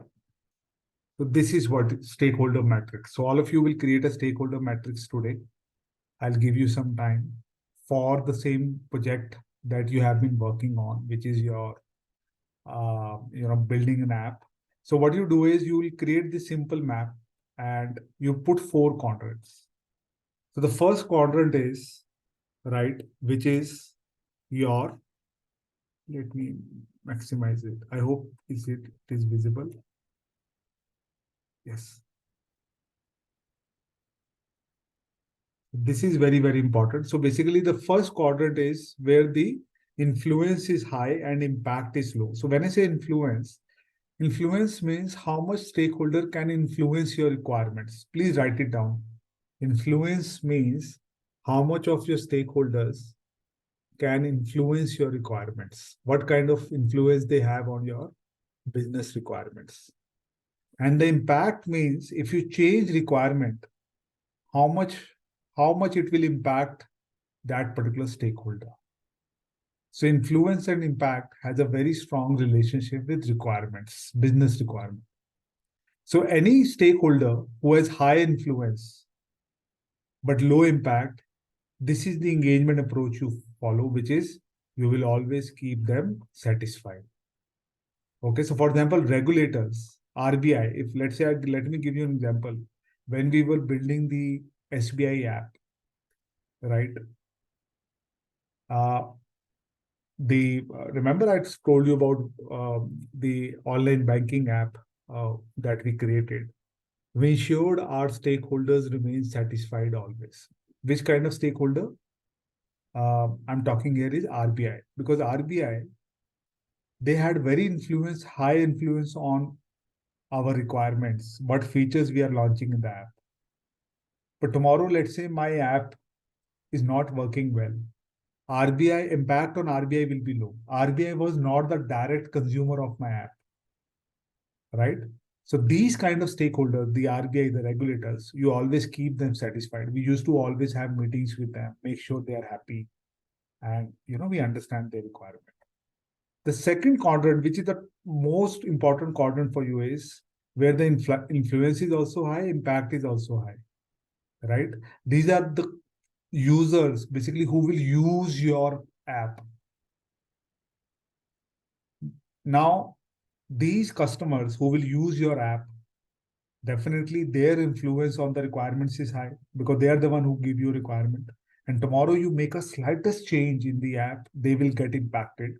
So this is what stakeholder matrix. So all of you will create a stakeholder matrix today. I'll give you some time for the same project that you have been working on, which is your, building an app. So what you do is you will create this simple map and you put 4 quadrants. So the first quadrant is, right, which is your, let me maximize it. I hope it is visible. Yes. This is very, very important. So basically the first quadrant is where the influence is high and impact is low. So when I say influence means how much stakeholder can influence your requirements. Please write it down. Influence means how much of your stakeholders can influence your requirements. What kind of influence they have on your business requirements. And the impact means if you change requirement, how much it will impact that particular stakeholder. So influence and impact has a very strong relationship with requirements, business requirement. So any stakeholder who has high influence but low impact, this is the engagement approach you follow, which is you will always keep them satisfied. Okay, so for example, regulators, RBI, if let's say, let me give you an example. When we were building the SBI app, right? Remember I told you about the online banking app that we created. We ensured our stakeholders remain satisfied always. Which kind of stakeholder? I'm talking here is RBI, because RBI, they had high influence on our requirements, what features we are launching in the app. But tomorrow, let's say my app is not working well. Impact on RBI will be low. RBI was not the direct consumer of my app, right? So these kind of stakeholders, the RBI, the regulators, you always keep them satisfied. We used to always have meetings with them, make sure they are happy, and we understand their requirement. The second quadrant, which is the most important quadrant for you, is where the influence is also high, impact is also high, right? These are the users basically who will use your app. Now, these customers who will use your app, definitely their influence on the requirements is high because they are the one who give you requirement. And tomorrow you make a slightest change in the app, they will get impacted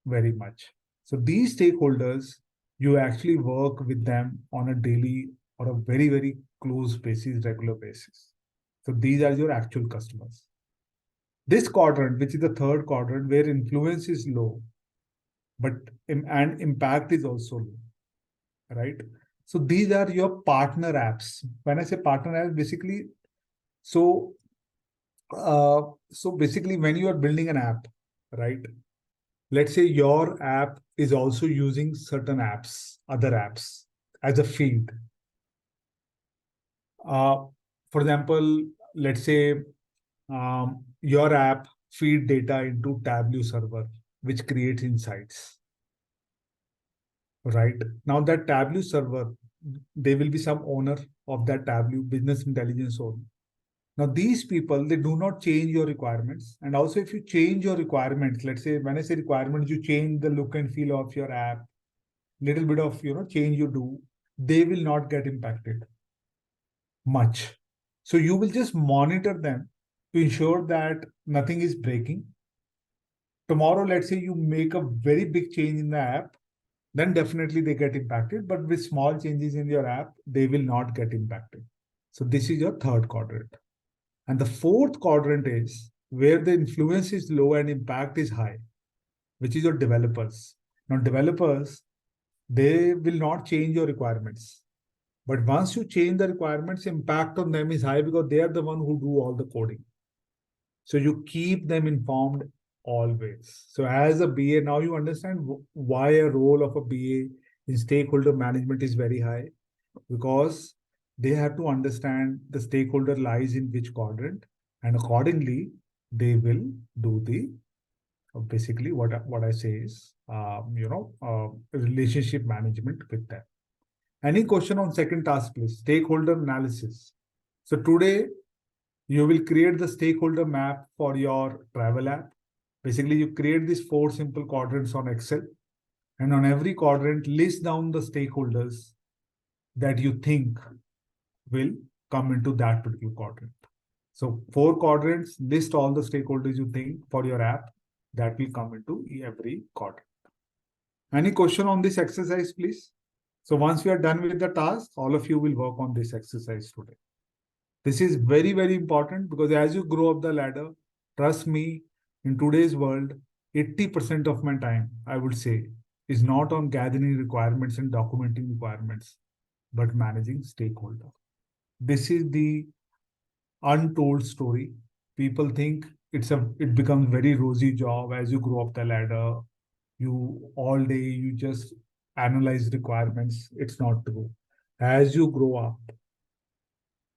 very much. So these stakeholders, you actually work with them on a daily or a very, very close basis, regular basis. So these are your actual customers. This quadrant, which is the third quadrant, where influence is low, but and impact is also low, right? So these are your partner apps. When I say partner apps, basically, so basically when you are building an app, right? Let's say your app is also using certain apps, other apps as a feed. For example, let's say your app feed data into Tableau server, which creates insights. Right now, that Tableau server, there will be some owner of that Tableau, business intelligence owner. Now, these people, they do not change your requirements. And also, if you change your requirements, let's say when I say requirements, you change the look and feel of your app, little bit of change you do, they will not get impacted much. So you will just monitor them to ensure that nothing is breaking. Tomorrow, let's say you make a very big change in the app, then definitely they get impacted. But with small changes in your app, they will not get impacted. So this is your third quadrant. And the fourth quadrant is where the influence is low and impact is high, which is your developers. Now, developers, they will not change your requirements. But once you change the requirements, impact on them is high because they are the one who do all the coding. So you keep them informed always. So as a BA, now you understand why a role of a BA in stakeholder management is very high, because they have to understand the stakeholder lies in which quadrant, and accordingly, they will do the basically what I say is relationship management with them. Any question on second task, please? Stakeholder analysis. So today you will create the stakeholder map for your travel app. Basically, you create these 4 simple quadrants on Excel, and on every quadrant, list down the stakeholders that you think will come into that particular quadrant. So 4 quadrants, list all the stakeholders you think for your app that will come into every quadrant. Any question on this exercise, please? So once we are done with the task, all of you will work on this exercise today. This is very, very important because as you grow up the ladder, trust me, in today's world, 80% of my time, I would say, is not on gathering requirements and documenting requirements, but managing stakeholder. This is the untold story. People think it becomes very rosy job as you grow up the ladder. You all day, you just analyze requirements. It's not true. As you grow up,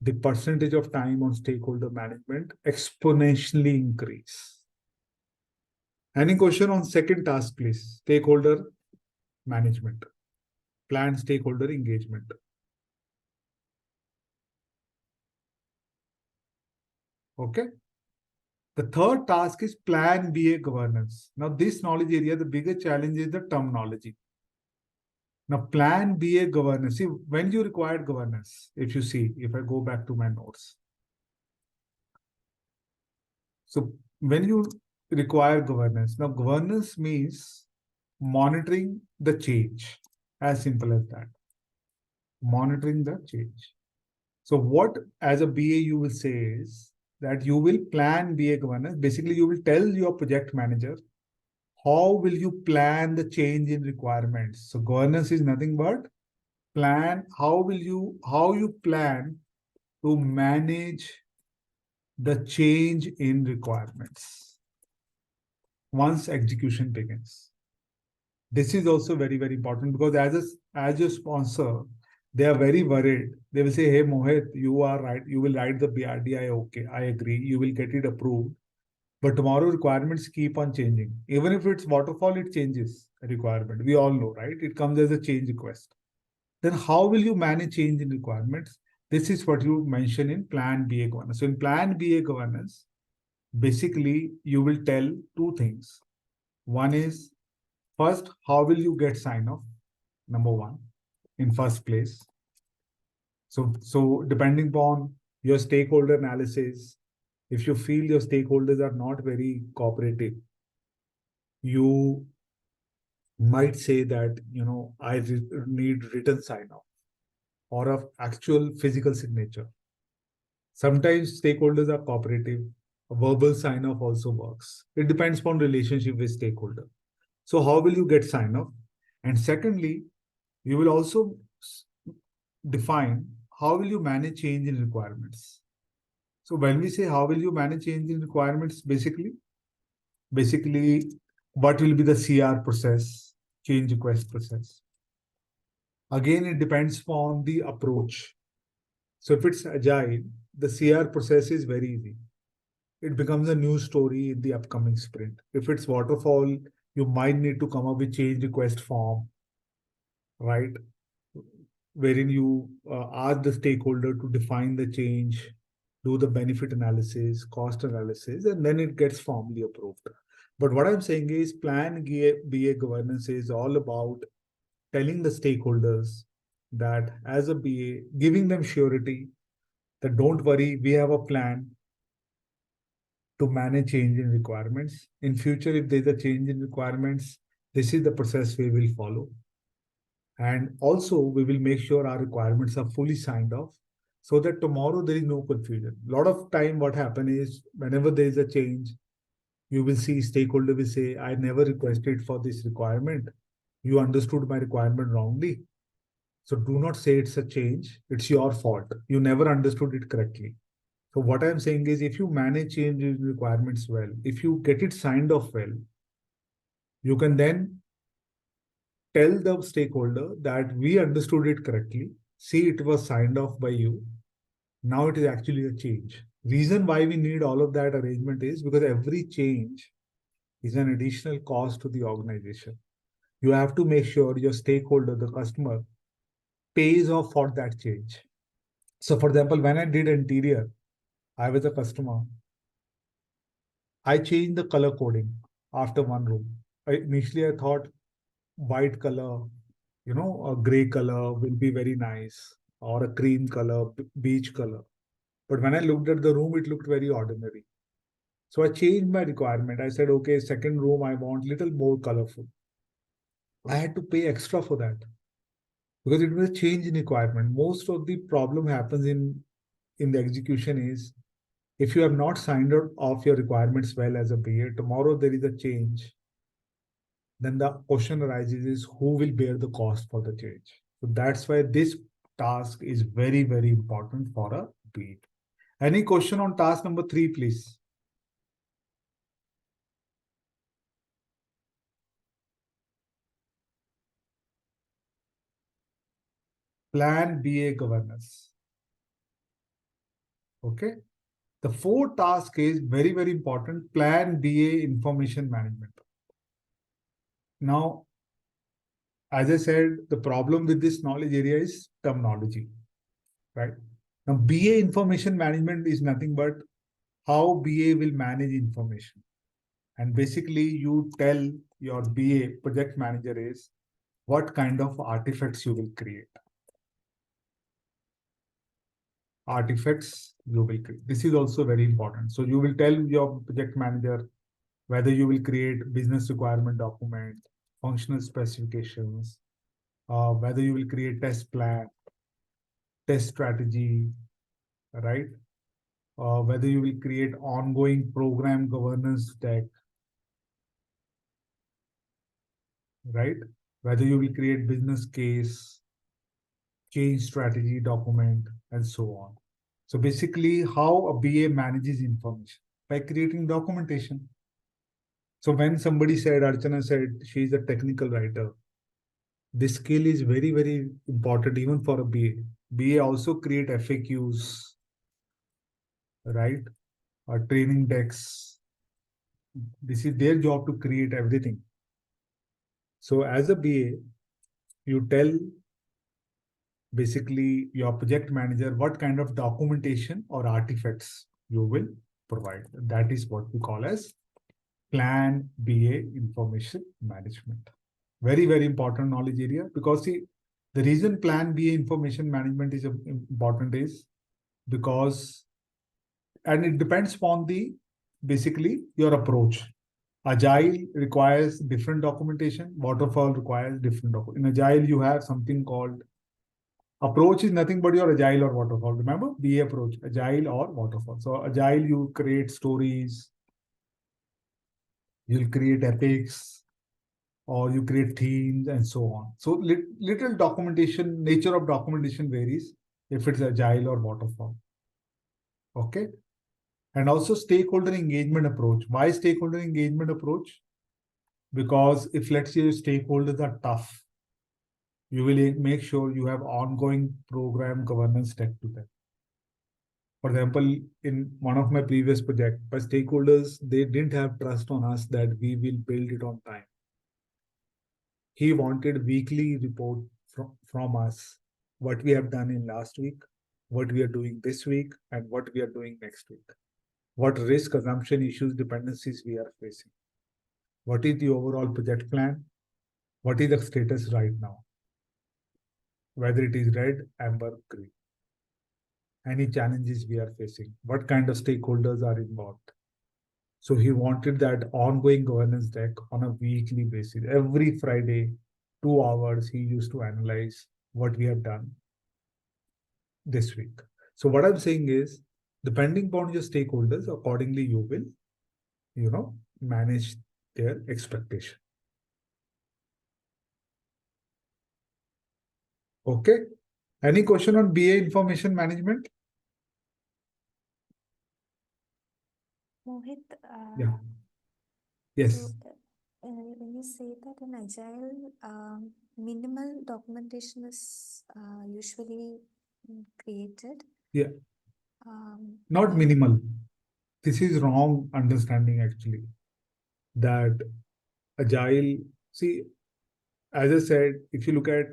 the percentage of time on stakeholder management exponentially increase. Any question on second task, please? Stakeholder management, planned stakeholder engagement. Okay. The third task is plan BA governance. Now, this knowledge area, the bigger challenge is the terminology. Now, plan BA governance. See, when you required governance, if you see, if I go back to my notes. So when you require governance, now governance means monitoring the change, as simple as that. Monitoring the change. So what as a BA you will say is that you will plan BA governance. Basically, you will tell your project manager how will you plan the change in requirements. So governance is nothing but plan. How you plan to manage the change in requirements once execution begins. This is also very, very important because as your sponsor, they are very worried. They will say, hey, Mohit, you are right. You will write the BRDI. Okay, I agree. You will get it approved. But tomorrow requirements keep on changing. Even if it's waterfall, it changes a requirement. We all know, right? It comes as a change request. Then how will you manage change in requirements? This is what you mention in plan BA governance. So in plan BA governance, basically you will tell 2 things. One is, first, how will you get sign off? Number 1, in first place. So depending upon your stakeholder analysis, if you feel your stakeholders are not very cooperative, you might say that, I need written sign off or of actual physical signature. Sometimes stakeholders are cooperative. A verbal sign off also works. It depends upon relationship with stakeholder. So how will you get sign off? And secondly, you will also define how will you manage change in requirements. So when we say how will you manage change in requirements, basically what will be the CR process, change request process. Again, it depends on the approach. So if it's agile, the CR process is very easy. It becomes a new story in the upcoming sprint. If it's waterfall, you might need to come up with change request form, right? Wherein you ask the stakeholder to define the change, do the benefit analysis, cost analysis, and then it gets formally approved. But what I'm saying is plan BA governance is all about telling the stakeholders that as a BA, giving them surety that don't worry, we have a plan to manage change in requirements. In future, if there's a change in requirements, this is the process we will follow. And also, we will make sure our requirements are fully signed off so that tomorrow there is no confusion. A lot of time what happens is whenever there is a change, you will see stakeholder will say, I never requested for this requirement. You understood my requirement wrongly. So do not say it's a change. It's your fault. You never understood it correctly. So what I'm saying is if you manage change in requirements well, if you get it signed off well, you can then tell the stakeholder that we understood it correctly. See, it was signed off by you. Now it is actually a change. Reason why we need all of that arrangement is because every change is an additional cost to the organization. You have to make sure your stakeholder, the customer, pays off for that change. So for example, when I did interior, I was a customer. I changed the color coding after one room. Initially, I thought white color, a gray color will be very nice, or a cream color, beige color. But when I looked at the room, it looked very ordinary. So I changed my requirement. I said, okay, second room, I want little more colorful. I had to pay extra for that because it was a change in requirement. Most of the problem happens in the execution is if you have not signed off your requirements well as a BA, tomorrow there is a change. Then the question arises is who will bear the cost for the change? So that's why this task is very, very important for a BA. Any question on task number 3, please? Plan BA governance. Okay. The 4th task is very, very important. Plan BA information management. Now, as I said, the problem with this knowledge area is terminology, right? Now, BA information management is nothing but how BA will manage information. And basically, you tell your BA project manager is what kind of artifacts you will create. Artifacts you will create. This is also very important. So you will tell your project manager whether you will create business requirement document, functional specifications, whether you will create test plan, test strategy, right? Whether you will create ongoing program governance deck, right? Whether you will create business case, change strategy document, and so on. So basically, how a BA manages information by creating documentation. So when somebody said, Archana said, she's a technical writer, this skill is very, very important even for a BA. BA also create FAQs, right? Or training decks. This is their job to create everything. So as a BA, you tell basically your project manager what kind of documentation or artifacts you will provide. That is what we call as Plan BA information management. Very, very important knowledge area because see, the reason Plan BA information management is important is because, and it depends upon the basically your approach. Agile requires different documentation. Waterfall requires different documentation. In Agile, you have something called approach is nothing but your Agile or Waterfall. Remember, BA approach, Agile or Waterfall. So Agile, you create stories, you'll create epics, or you create themes and so on. So little documentation, nature of documentation varies if it's agile or waterfall. Okay. And also stakeholder engagement approach. Why stakeholder engagement approach? Because if let's say your stakeholders are tough, you will make sure you have ongoing program governance tech to them. For example, in one of my previous projects, my stakeholders, they didn't have trust on us that we will build it on time. He wanted weekly report from us, what we have done in last week, what we are doing this week, and what we are doing next week. What risk assumption issues, dependencies we are facing. What is the overall project plan? What is the status right now? Whether it is red, amber, green. Any challenges we are facing, what kind of stakeholders are involved. So he wanted that ongoing governance deck on a weekly basis. Every Friday, 2 hours, he used to analyze what we have done this week. So what I'm saying is, depending upon your stakeholders, accordingly you will, manage their expectation. Okay. Any question on BA information management? Mohit, Yeah. Yes. so when you say that in Agile, minimal documentation is usually created. Yeah. Not minimal. This is wrong understanding actually. That Agile, see, as I said, if you look at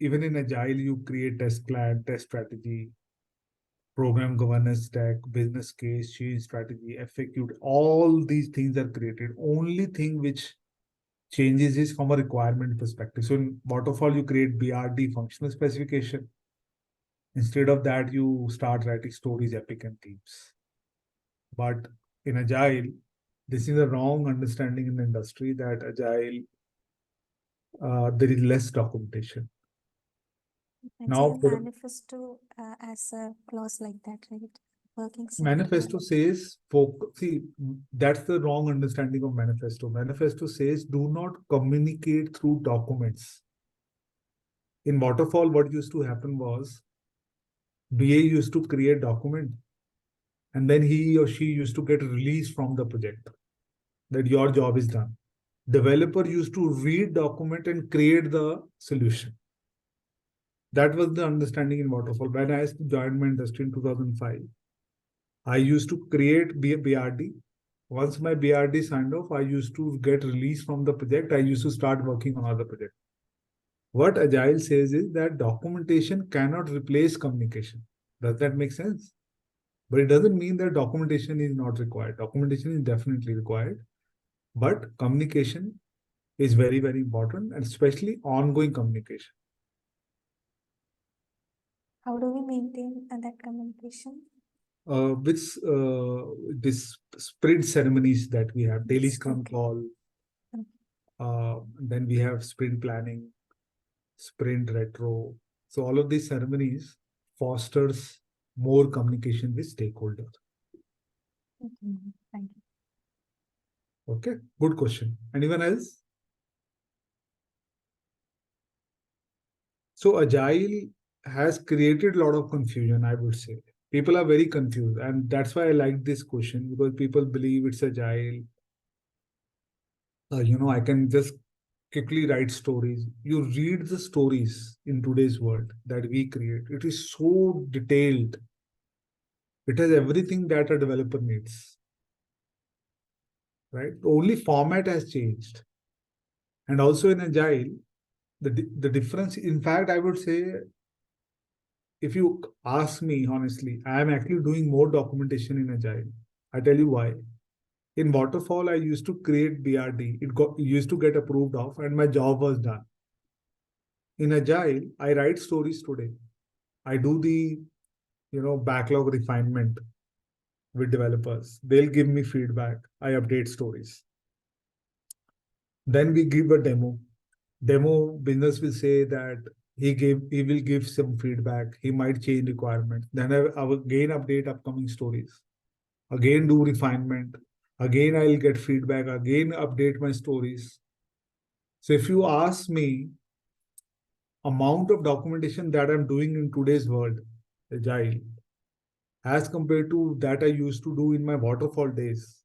even in Agile, you create test plan, test strategy, program governance stack, business case, change strategy, FAQ, all these things are created. Only thing which changes is from a requirement perspective. So in waterfall, you create BRD, functional specification. Instead of that, you start writing stories, epic, and themes. But in Agile, this is a wrong understanding in the industry that Agile, there is less documentation. Now, Agile manifesto as a clause like that, right? Working manifesto says, see, that's the wrong understanding of manifesto. Manifesto says, do not communicate through documents. In waterfall, what used to happen was, BA used to create document, and then he or she used to get released from the project, that your job is done. Developer used to read document and create the solution. That was the understanding in waterfall. When I joined my industry in 2005, I used to create BRD. Once my BRD signed off, I used to get released from the project. I used to start working on other project. What Agile says is that documentation cannot replace communication. Does that make sense? But it doesn't mean that documentation is not required. Documentation is definitely required. But communication is very, very important, and especially ongoing communication. How do we maintain that communication? With this sprint ceremonies that we have, daily scrum call, then we have sprint planning, sprint retro. So all of these ceremonies fosters more communication with stakeholders. Thank you. Okay, good question. Anyone else? So Agile has created a lot of confusion, I would say. People are very confused, and that's why I like this question, because people believe it's Agile. I can just quickly write stories. You read the stories in today's world that we create. It is so detailed. It has everything that a developer needs. Right? Only format has changed. And also in Agile, the difference, in fact, I would say, if you ask me honestly, I am actually doing more documentation in Agile. I tell you why. In waterfall, I used to create BRD. It used to get approved of, and my job was done. In Agile, I write stories today. I do the backlog refinement with developers. They'll give me feedback. I update stories. Then we give a demo. Demo business will say that he will give some feedback. He might change requirements. Then I will again update upcoming stories. Again do refinement. Again I'll get feedback. Again update my stories. So if you ask me, amount of documentation that I'm doing in today's world, agile, as compared to that I used to do in my waterfall days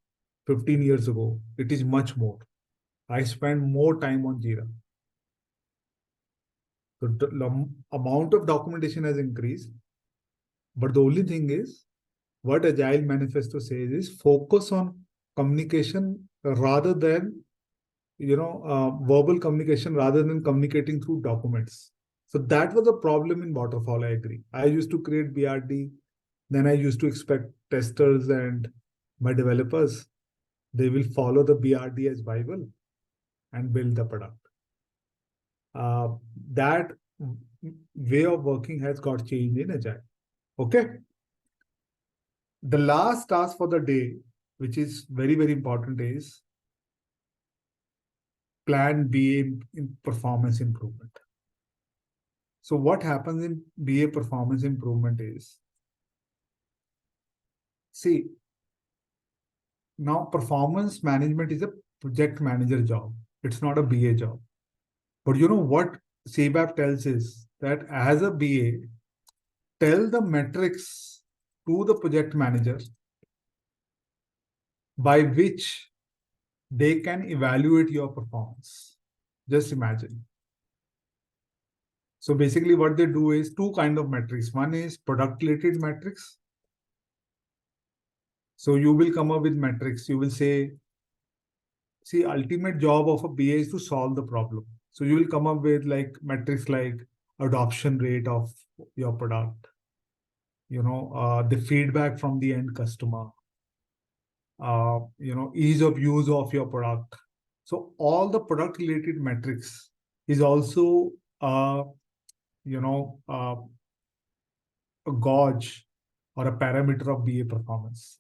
15 years ago, it is much more. I spend more time on Jira. So the amount of documentation has increased. But the only thing is, what Agile Manifesto says is focus on communication rather than, verbal communication rather than communicating through documents. So that was a problem in waterfall. I agree. I used to create BRD, then I used to expect testers and my developers, they will follow the BRD as Bible and build the product. That way of working has got changed in Agile. Okay. The last task for the day, which is very, very important, is plan BA in performance improvement. So what happens in BA performance improvement is, see, now performance management is a project manager job. It's not a BA job. But you know what CBAP tells is that as a BA, tell the metrics to the project manager by which they can evaluate your performance. Just imagine. So basically what they do is two kind of metrics. One is product related metrics. So you will come up with metrics. You will say, see, ultimate job of a BA is to solve the problem. So you will come up with like metrics like adoption rate of your product, the feedback from the end customer, ease of use of your product. So all the product related metrics is also, a gauge or a parameter of BA performance.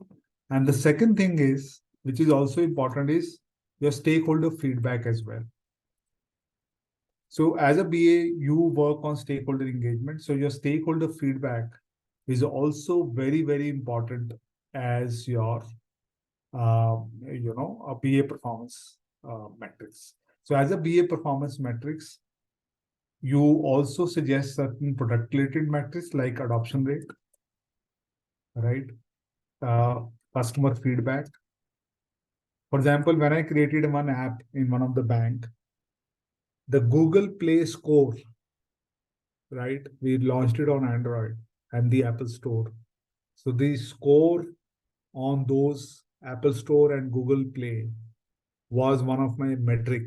And the second thing is, which is also important, is your stakeholder feedback as well. So as a BA, you work on stakeholder engagement. So your stakeholder feedback is also very, very important as your, a BA performance metrics. So as a BA performance metrics, you also suggest certain product related metrics like adoption rate, right? Customer feedback. For example, when I created one app in one of the bank, the Google Play Store, right? We launched it on Android and the Apple Store. So the score on those Apple Store and Google Play was one of my metric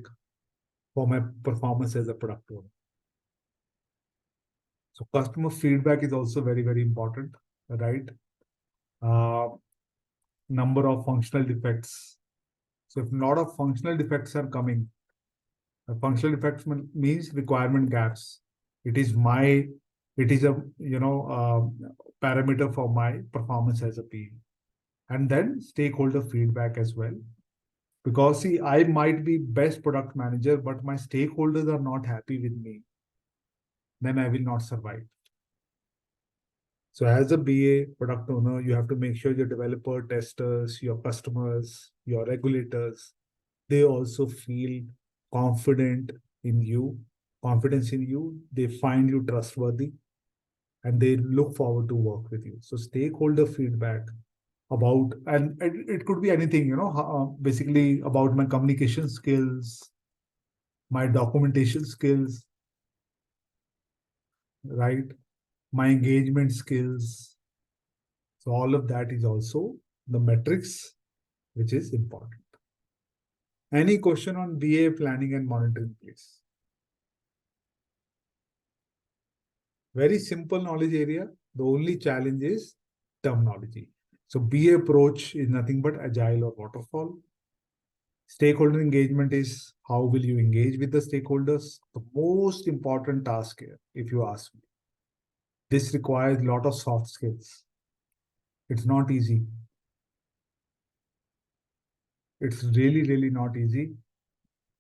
for my performance as a product owner. So customer feedback is also very, very important, right? Number of functional defects. So if a lot of functional defects are coming, functional defects means requirement gaps. It is a parameter for my performance as a PE. And then stakeholder feedback as well. Because see, I might be best product manager, but my stakeholders are not happy with me. Then I will not survive. So as a BA product owner, you have to make sure your developer, testers, your customers, your regulators, they also feel confidence in you, they find you trustworthy, and they look forward to work with you. So stakeholder feedback about, and it could be anything, basically about my communication skills, my documentation skills, right? My engagement skills. So all of that is also the metrics, which is important. Any question on BA planning and monitoring, please? Very simple knowledge area. The only challenge is terminology. So BA approach is nothing but agile or waterfall. Stakeholder engagement is how will you engage with the stakeholders? The most important task here, if you ask me. This requires a lot of soft skills. It's not easy. It's really, really not easy.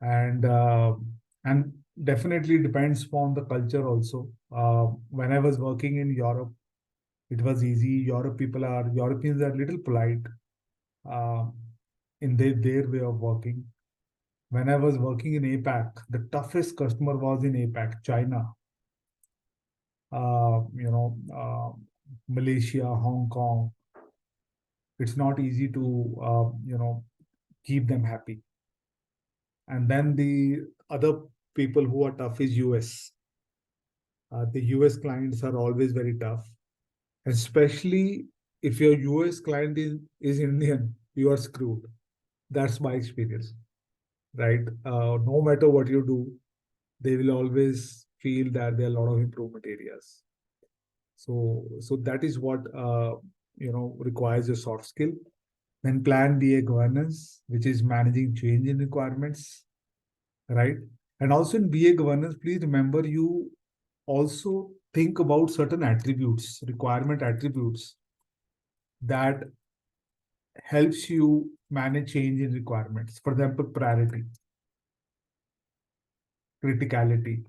And definitely depends upon the culture also. When I was working in Europe, it was easy. Europeans are little polite in their way of working. When I was working in APAC, the toughest customer was in APAC, China, Malaysia, Hong Kong. It's not easy to, keep them happy. And then the other people who are tough is US. The US clients are always very tough, especially if your US client is Indian, you are screwed. That's my experience, right? No matter what you do, they will always feel that there are a lot of improvement areas. So that is what requires a soft skill. Then plan BA governance, which is managing change in requirements, right? And also in BA governance, please remember you also think about certain attributes, requirement attributes that helps you manage change in requirements. For example, priority, criticality,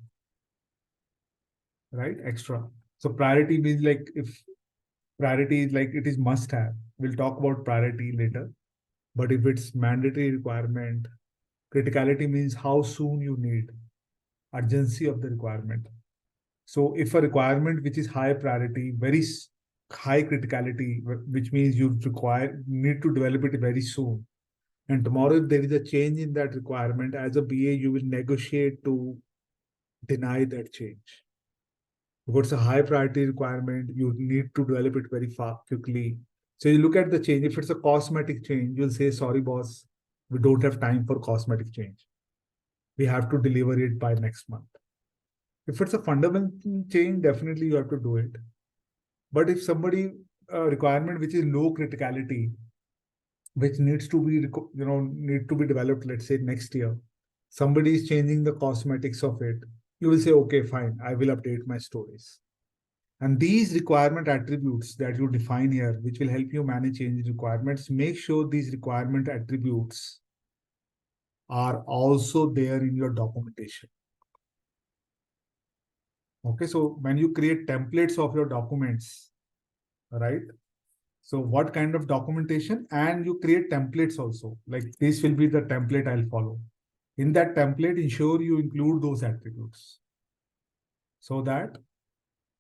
right? Extra. So priority means like if priority is like it is must have. We'll talk about priority later. But if it's mandatory requirement, criticality means how soon you need, urgency of the requirement. So if a requirement which is high priority, very high criticality, which means you need to develop it very soon. And tomorrow, if there is a change in that requirement, as a BA, you will negotiate to deny that change. If it's a high priority requirement, you need to develop it very fast, quickly. So you look at the change. If it's a cosmetic change, you'll say, sorry, boss, we don't have time for cosmetic change. We have to deliver it by next month. If it's a fundamental change, definitely you have to do it. But if somebody requirement which is low criticality, which needs to be developed, let's say next year, somebody is changing the cosmetics of it, you will say, okay, fine, I will update my stories. And these requirement attributes that you define here, which will help you manage change requirements, make sure these requirement attributes are also there in your documentation. Okay, so when you create templates of your documents, right? So what kind of documentation? And you create templates also. Like this will be the template I'll follow. In that template, ensure you include those attributes so that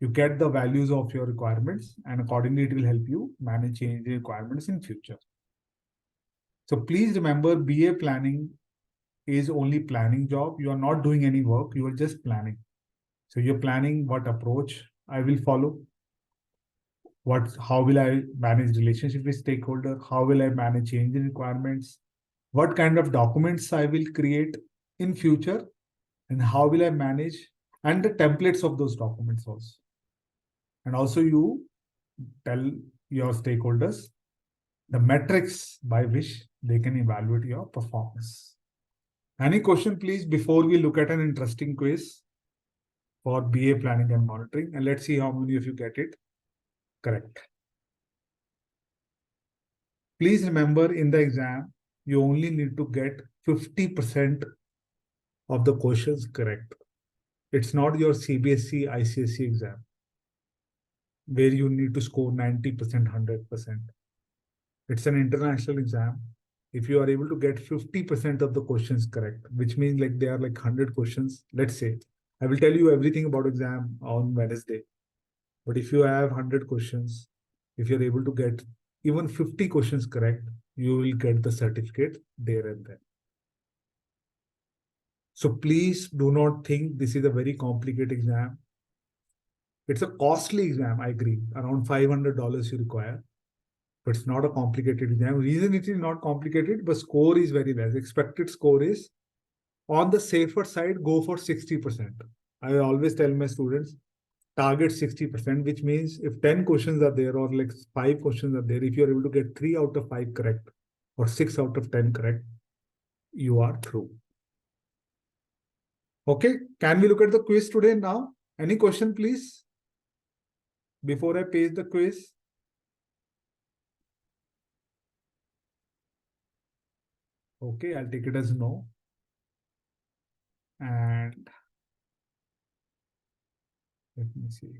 you get the values of your requirements, and accordingly it will help you manage change requirements in future. So please remember, BA planning is only planning job. You are not doing any work. You are just planning. So you're planning what approach I will follow. How will I manage relationship with stakeholder? How will I manage change in requirements? What kind of documents I will create in future, and how will I manage, and the templates of those documents also. And also you tell your stakeholders the metrics by which they can evaluate your performance. Any question, please, before we look at an interesting quiz for BA planning and monitoring, and let's see how many of you get it correct. Please remember, in the exam, you only need to get 50% of the questions correct. It's not your CBSE, ICSE exam where you need to score 90%, 100%. It's an international exam. If you are able to get 50% of the questions correct, which means like they are like 100 questions, let's say, I will tell you everything about exam on Wednesday. But if you have 100 questions, if you're able to get even 50 questions correct, you will get the certificate there and then. So please do not think this is a very complicated exam. It's a costly exam, I agree. Around $500 you require. But it's not a complicated exam. Reason it is not complicated, but score is very less. Expected score is on the safer side, go for 60%. I always tell my students, target 60%, which means if 10 questions are there or like 5 questions are there, if you're able to get 3 out of 5 correct or 6 out of 10 correct, you are through. Okay, can we look at the quiz today now? Any question, please? Before I page the quiz. Okay, I'll take it as no. And let me see.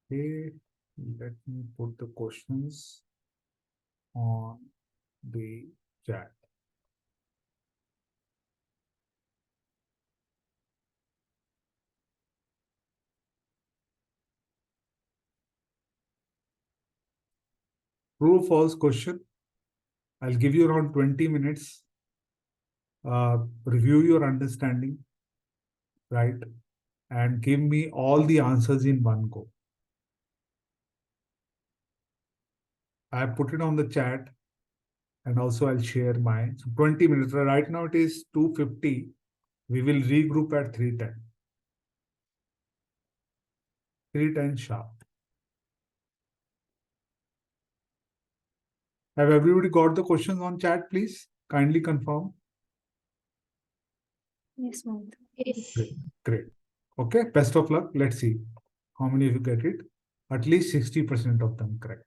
Okay, let me put the questions on the chat. True or false question. I'll give you around 20 minutes. Review your understanding, right? And give me all the answers in one go. I put it on the chat and also I'll share mine. So 20 minutes. Right now it is 2:50. We will regroup at 3:10. 3:10 sharp. Have everybody got the questions on chat, please? Kindly confirm. Yes, Mohit. Yes. Great. Great. Okay, best of luck. Let's see how many of you get it. At least 60% of them correct.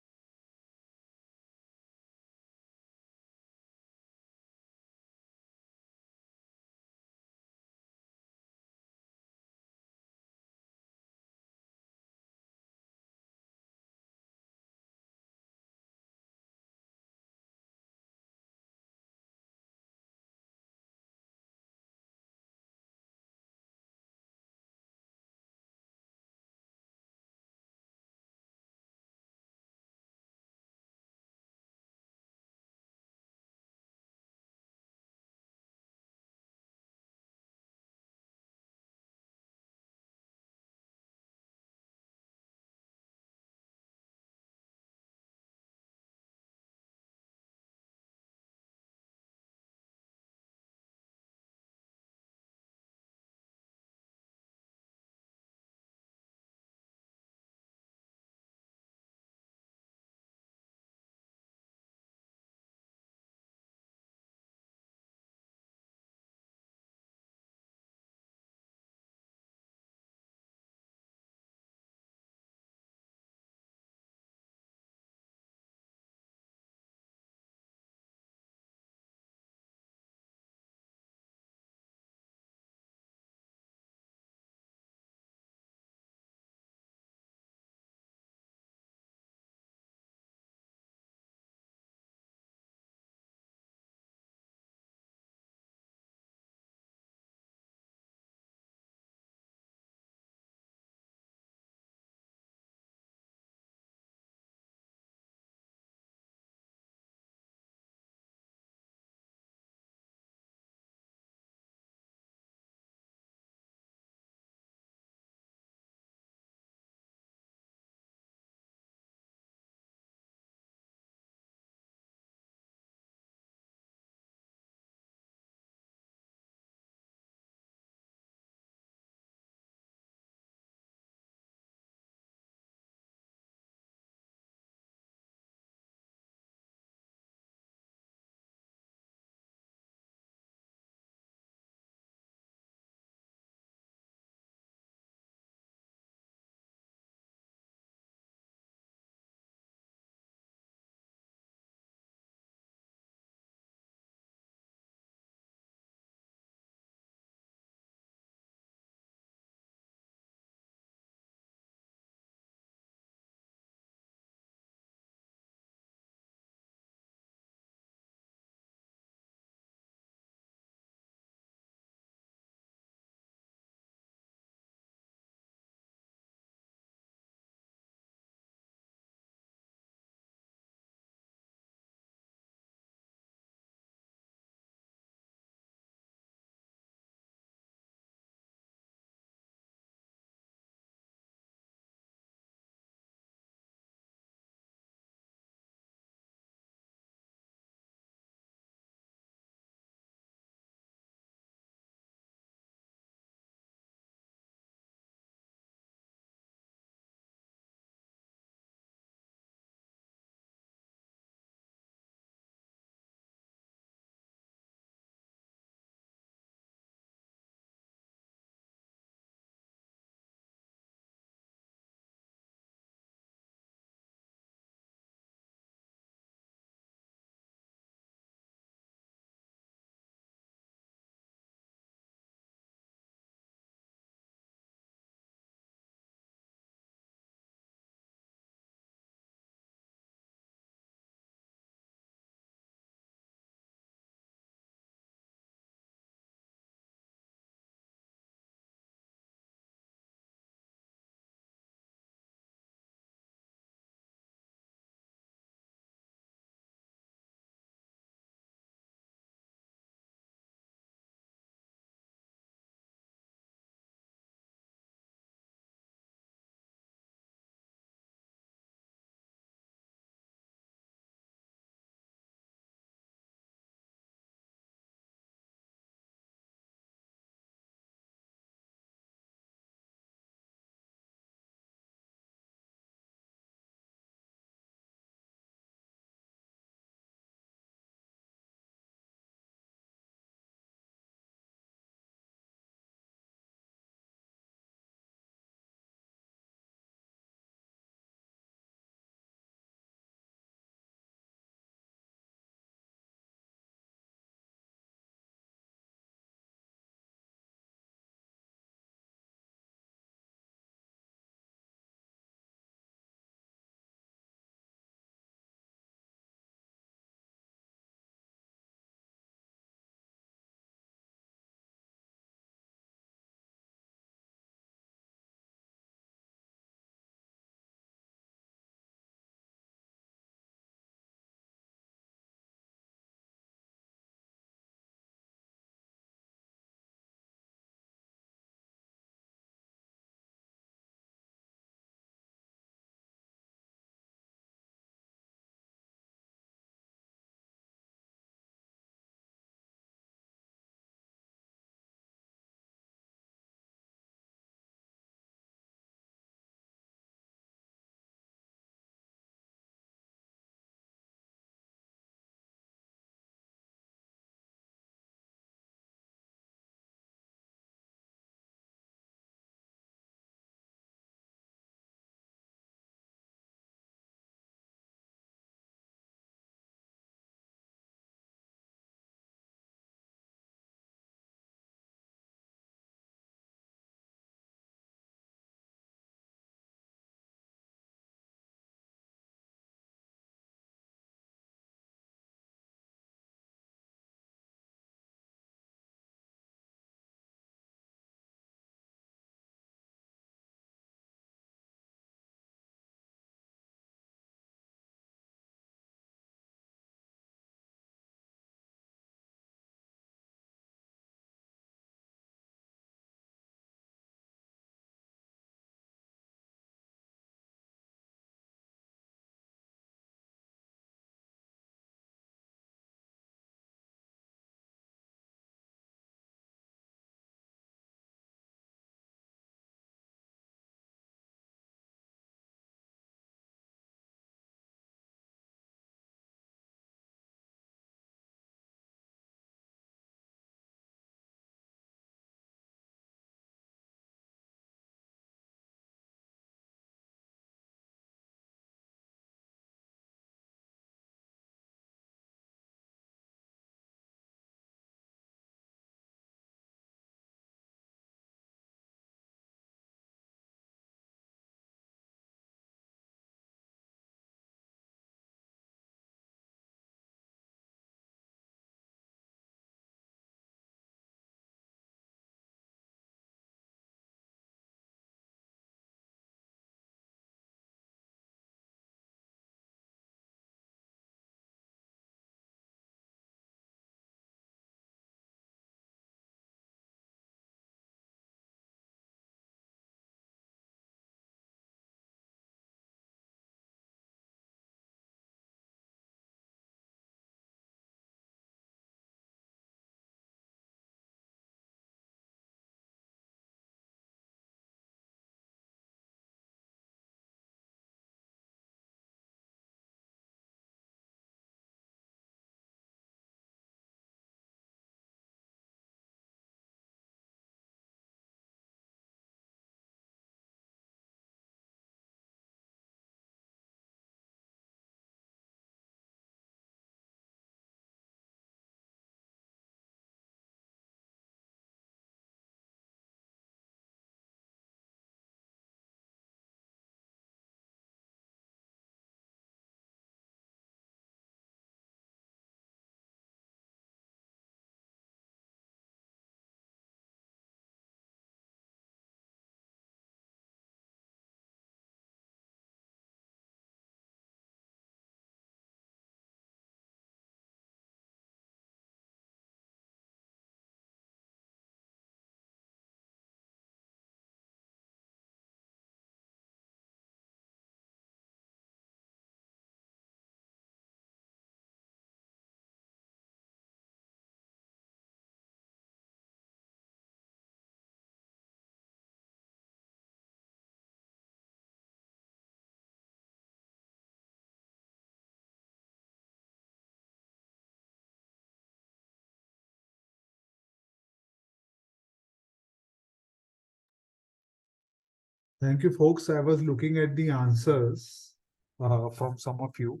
Thank you, folks. I was looking at the answers from some of you.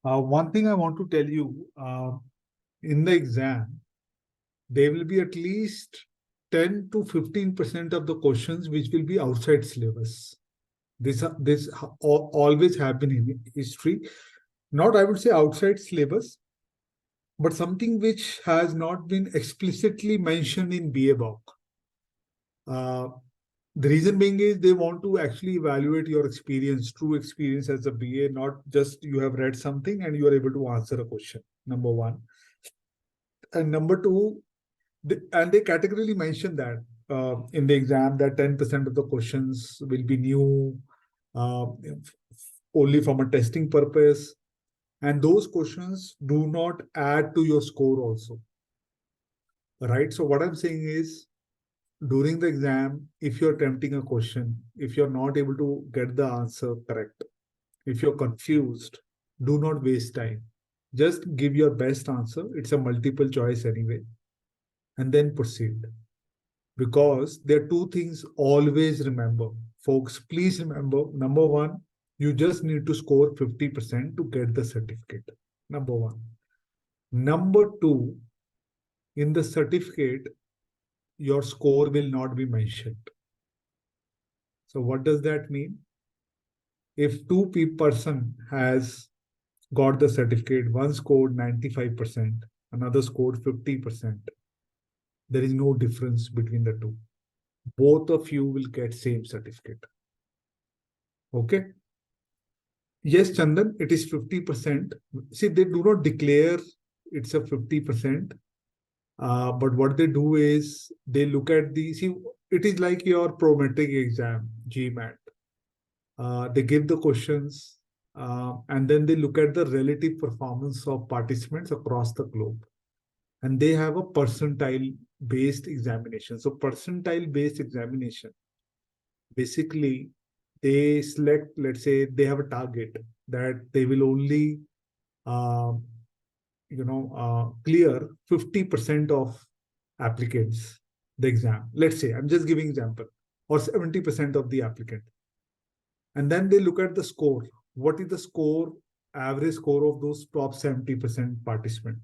One thing I want to tell you, in the exam, there will be at least 10 to 15% of the questions which will be outside syllabus. This always happen in history. Not, I would say, outside syllabus, but something which has not been explicitly mentioned in BABOK. The reason being is they want to actually evaluate your experience, true experience as a BA, not just you have read something and you are able to answer a question, number one. And number two, they categorically mention that in the exam that 10% of the questions will be new, only from a testing purpose. And those questions do not add to your score also. Right? So what I'm saying is, during the exam, if you're attempting a question, if you're not able to get the answer correct, if you're confused, do not waste time. Just give your best answer. It's a multiple choice anyway. And then proceed. Because there are two things always remember. Folks, please remember, number one, you just need to score 50% to get the certificate. Number one. Number two, in the certificate, your score will not be mentioned. So what does that mean? If two person has got the certificate, one scored 95%, another scored 50%, there is no difference between the two. Both of you will get same certificate. Okay? Yes, Chandan, it is 50%. See, they do not declare it's a 50%. But what they do is they look at it is like your prometric exam, GMAT. They give the questions and then they look at the relative performance of participants across the globe. And they have a percentile-based examination. So percentile-based examination, basically, they select, let's say, they have a target that they will only clear 50% of applicants the exam. Let's say, I'm just giving example, or 70% of the applicant. And then they look at the score. What is the score, average score of those top 70% participant?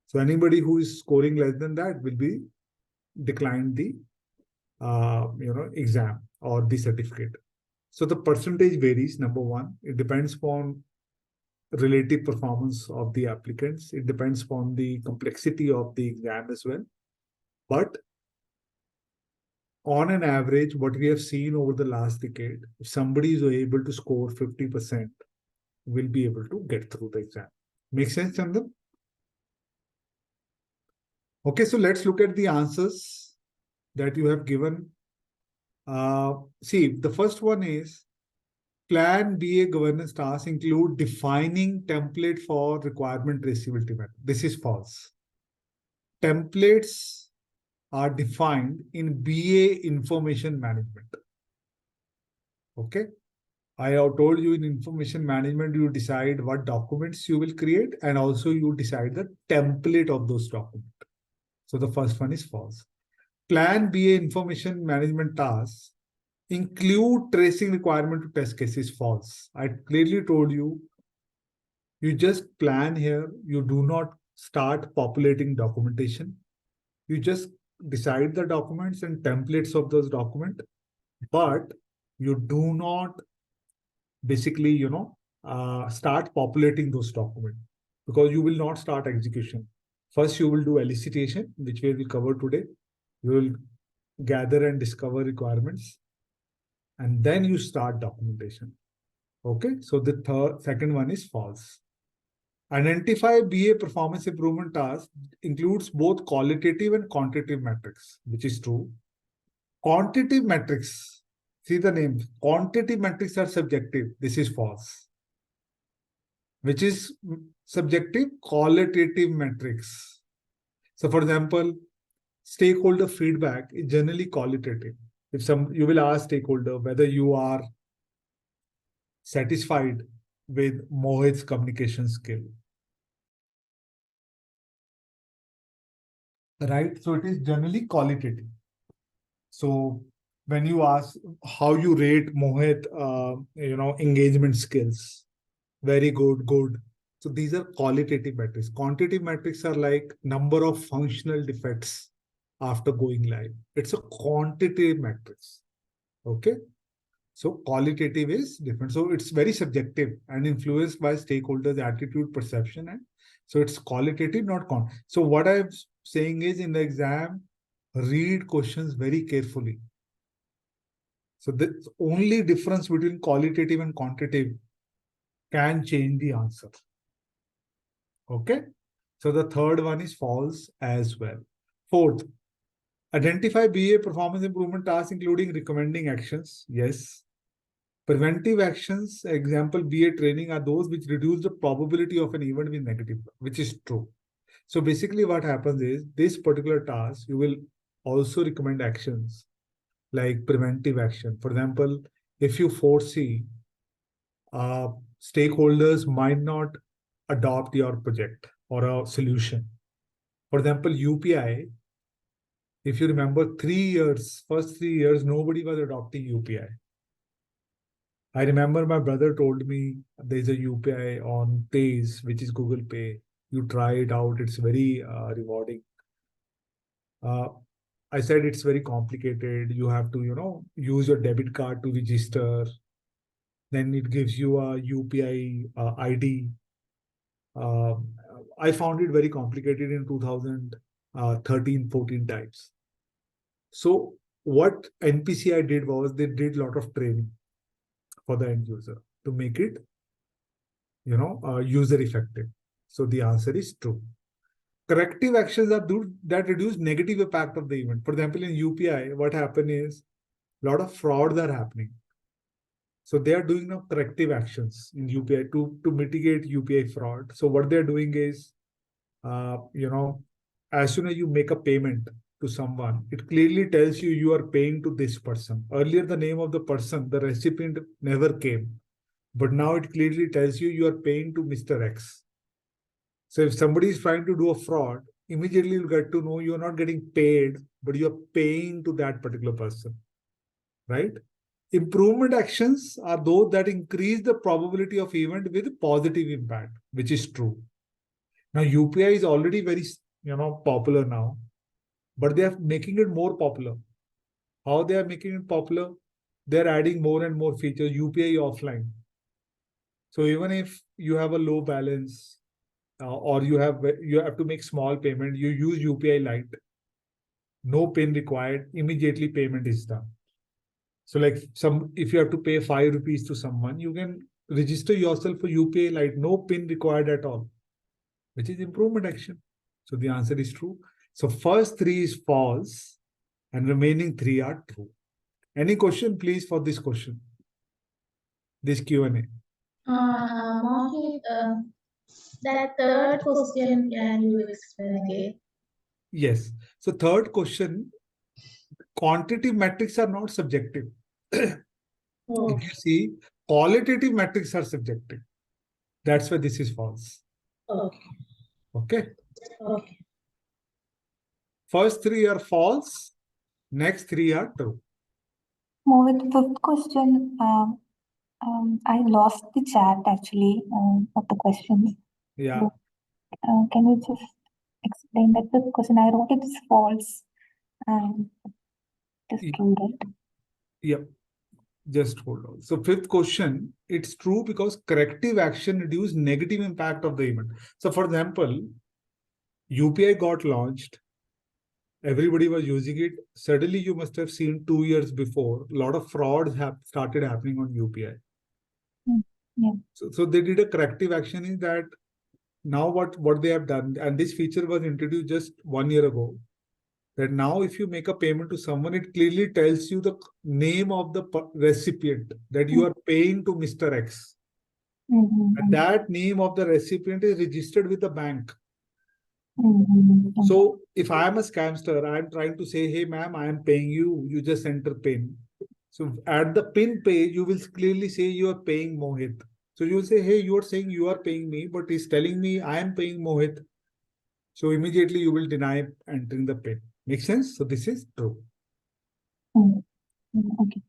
So anybody who is scoring less than that will be declined the exam or the certificate. So the percentage varies, number one. It depends upon relative performance of the applicants. It depends upon the complexity of the exam as well. But on an average, what we have seen over the last decade, if somebody is able to score 50%, will be able to get through the exam. Make sense, Chandan? Okay, so let's look at the answers that you have given. See, the first one is, Plan BA governance tasks include defining template for requirement traceability method. This is false. Templates are defined in BA information management. Okay. I have told you in information management, you decide what documents you will create and also you decide the template of those documents. So the first one is false. Plan BA information management tasks include tracing requirement to test cases. False. I clearly told you, you just plan here. You do not start populating documentation. You just decide the documents and templates of those documents, but you do not basically, start populating those documents because you will not start execution. First, you will do elicitation, which we will cover today. You will gather and discover requirements, and then you start documentation. Okay, so the second one is false. Identify BA performance improvement task includes both qualitative and quantitative metrics, which is true. Quantitative metrics, see the name, quantitative metrics are subjective. This is false. Which is subjective? Qualitative metrics. So for example, stakeholder feedback is generally qualitative. If you will ask stakeholder whether you are satisfied with Mohit's communication skill. Right? So it is generally qualitative. So when you ask how you rate Mohit, engagement skills, very good, good. So these are qualitative metrics. Quantitative metrics are like number of functional defects after going live. It's a quantitative metrics. Okay. So qualitative is different. So it's very subjective and influenced by stakeholders' attitude, perception, and so it's qualitative, not quant. So what I'm saying is in the exam, read questions very carefully. So the only difference between qualitative and quantitative can change the answer. Okay. So the third one is false as well. Fourth, identify BA performance improvement tasks, including recommending actions. Yes. Preventive actions, example, BA training are those which reduce the probability of an event with negative, which is true. So basically what happens is this particular task, you will also recommend actions like preventive action. For example, if you foresee stakeholders might not adopt your project or a solution. For example, UPI, if you remember first 3 years, nobody was adopting UPI. I remember my brother told me there's a UPI on Pays, which is Google Pay. You try it out. It's very rewarding. I said it's very complicated. You have to, use your debit card to register. Then it gives you a UPI ID. I found it very complicated in 2013-14 times. So what NPCI did was they did a lot of training for the end user to make it, user effective. So the answer is true. Corrective actions are that reduce negative impact of the event. For example, in UPI, what happened is a lot of frauds are happening. So they are doing now corrective actions in UPI to mitigate UPI fraud. So what they're doing is, as soon as you make a payment to someone, it clearly tells you are paying to this person. Earlier, the name of the person, the recipient never came. But now it clearly tells you are paying to Mr. X. So if somebody is trying to do a fraud, immediately you'll get to know you're not getting paid, but you're paying to that particular person, right? Improvement actions are those that increase the probability of event with positive impact, which is true. Now, UPI is already very, popular now, but they are making it more popular. How they are making it popular? They're adding more and more features, UPI offline. So even if you have a low balance or you have to make small payment, you use UPI Lite, no PIN required, immediately payment is done. So like if you have to pay 5 rupees to someone, you can register yourself for UPI Lite, no PIN required at all, which is improvement action. So the answer is true. So first 3 is false and remaining 3 are true. Any question, please, for this question? This Q&A. Mohit, that third question, can you explain again? Yes. So third question, quantitative metrics are not subjective. If you see, qualitative metrics are subjective. That's why this is false. Okay. Okay. Okay. First 3 are false. Next 3 are true. Mohit, fifth question. I lost the chat actually of the questions. Yeah. So, can you just explain that fifth question? I wrote it is false. It is true, right? Yep. Just hold on. So fifth question, it's true because corrective action reduce negative impact of the event. So for example, UPI got launched. Everybody was using it. Suddenly you must have seen 2 years before, a lot of frauds have started happening on UPI. Yeah. So they did a corrective action in that now what they have done, and this feature was introduced just 1 year ago, that now if you make a payment to someone, it clearly tells you the name of the recipient, that you are paying to Mr. X. And that name of the recipient is registered with the bank. So if I am a scamster, I am trying to say, hey, ma'am, I am paying you. You just enter PIN. So at the PIN page, you will clearly say you are paying Mohit. So you will say, hey, you are saying you are paying me, but he's telling me I am paying Mohit. So immediately you will deny entering the PIN. Make sense? So this is true. Okay.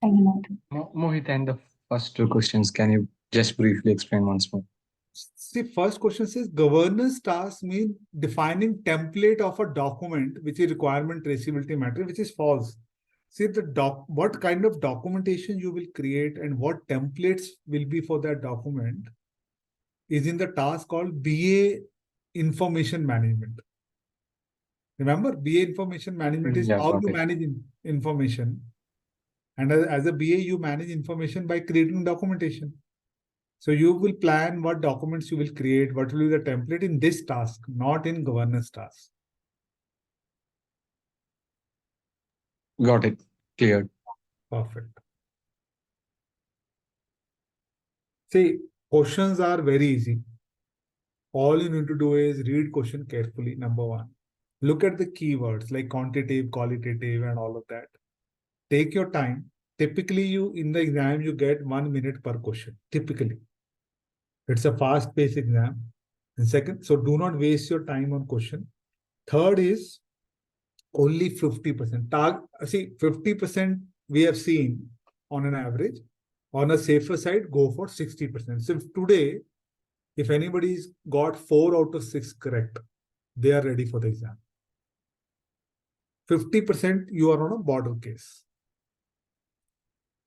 Thank you, Mohit. Mohit, and the first two questions, can you just briefly explain once more? See, first question says governance task mean defining template of a document, which is requirement traceability matrix, which is false. See what kind of documentation you will create and what templates will be for that document is in the task called BA information management. Remember, BA information management is Yeah, how got you it. manage information. And as a BA, you manage information by creating documentation. So you will plan what documents you will create, what will be the template in this task, not in governance task. Got it. Cleared. Perfect. See, questions are very easy. All you need to do is read question carefully, number one. Look at the keywords like quantitative, qualitative, and all of that. Take your time. Typically, you in the exam, you get 1 minute per question. Typically. It's a fast-paced exam. And second, so do not waste your time on question. Third is only 50%. See, 50% we have seen on an average. On a safer side, go for 60%. So today, if anybody's got 4 out of 6 correct, they are ready for the exam. 50% you are on a border case.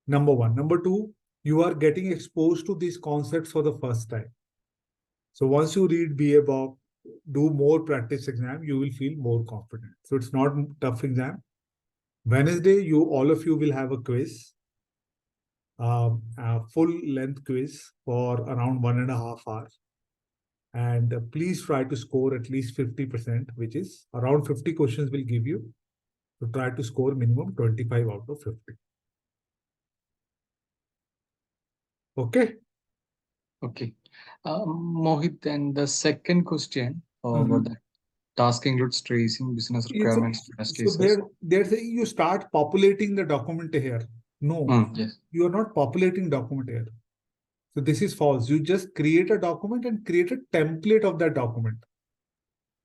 Number one. Number two, you are getting exposed to these concepts for the first time. So once you read BABOK, do more practice exam, you will feel more confident. So it's not a tough exam. Wednesday, all of you will have a quiz, a full length quiz for around 1.5 hours. And please try to score at least 50%, which is around 50 questions will give you. So try to score minimum 25 out of 50. Okay. Okay. Mohit, then the second question about the task includes tracing business requirements to test cases. There's you start populating the document here. No, Yes. you are not populating document here. So this is false. You just create a document and create a template of that document.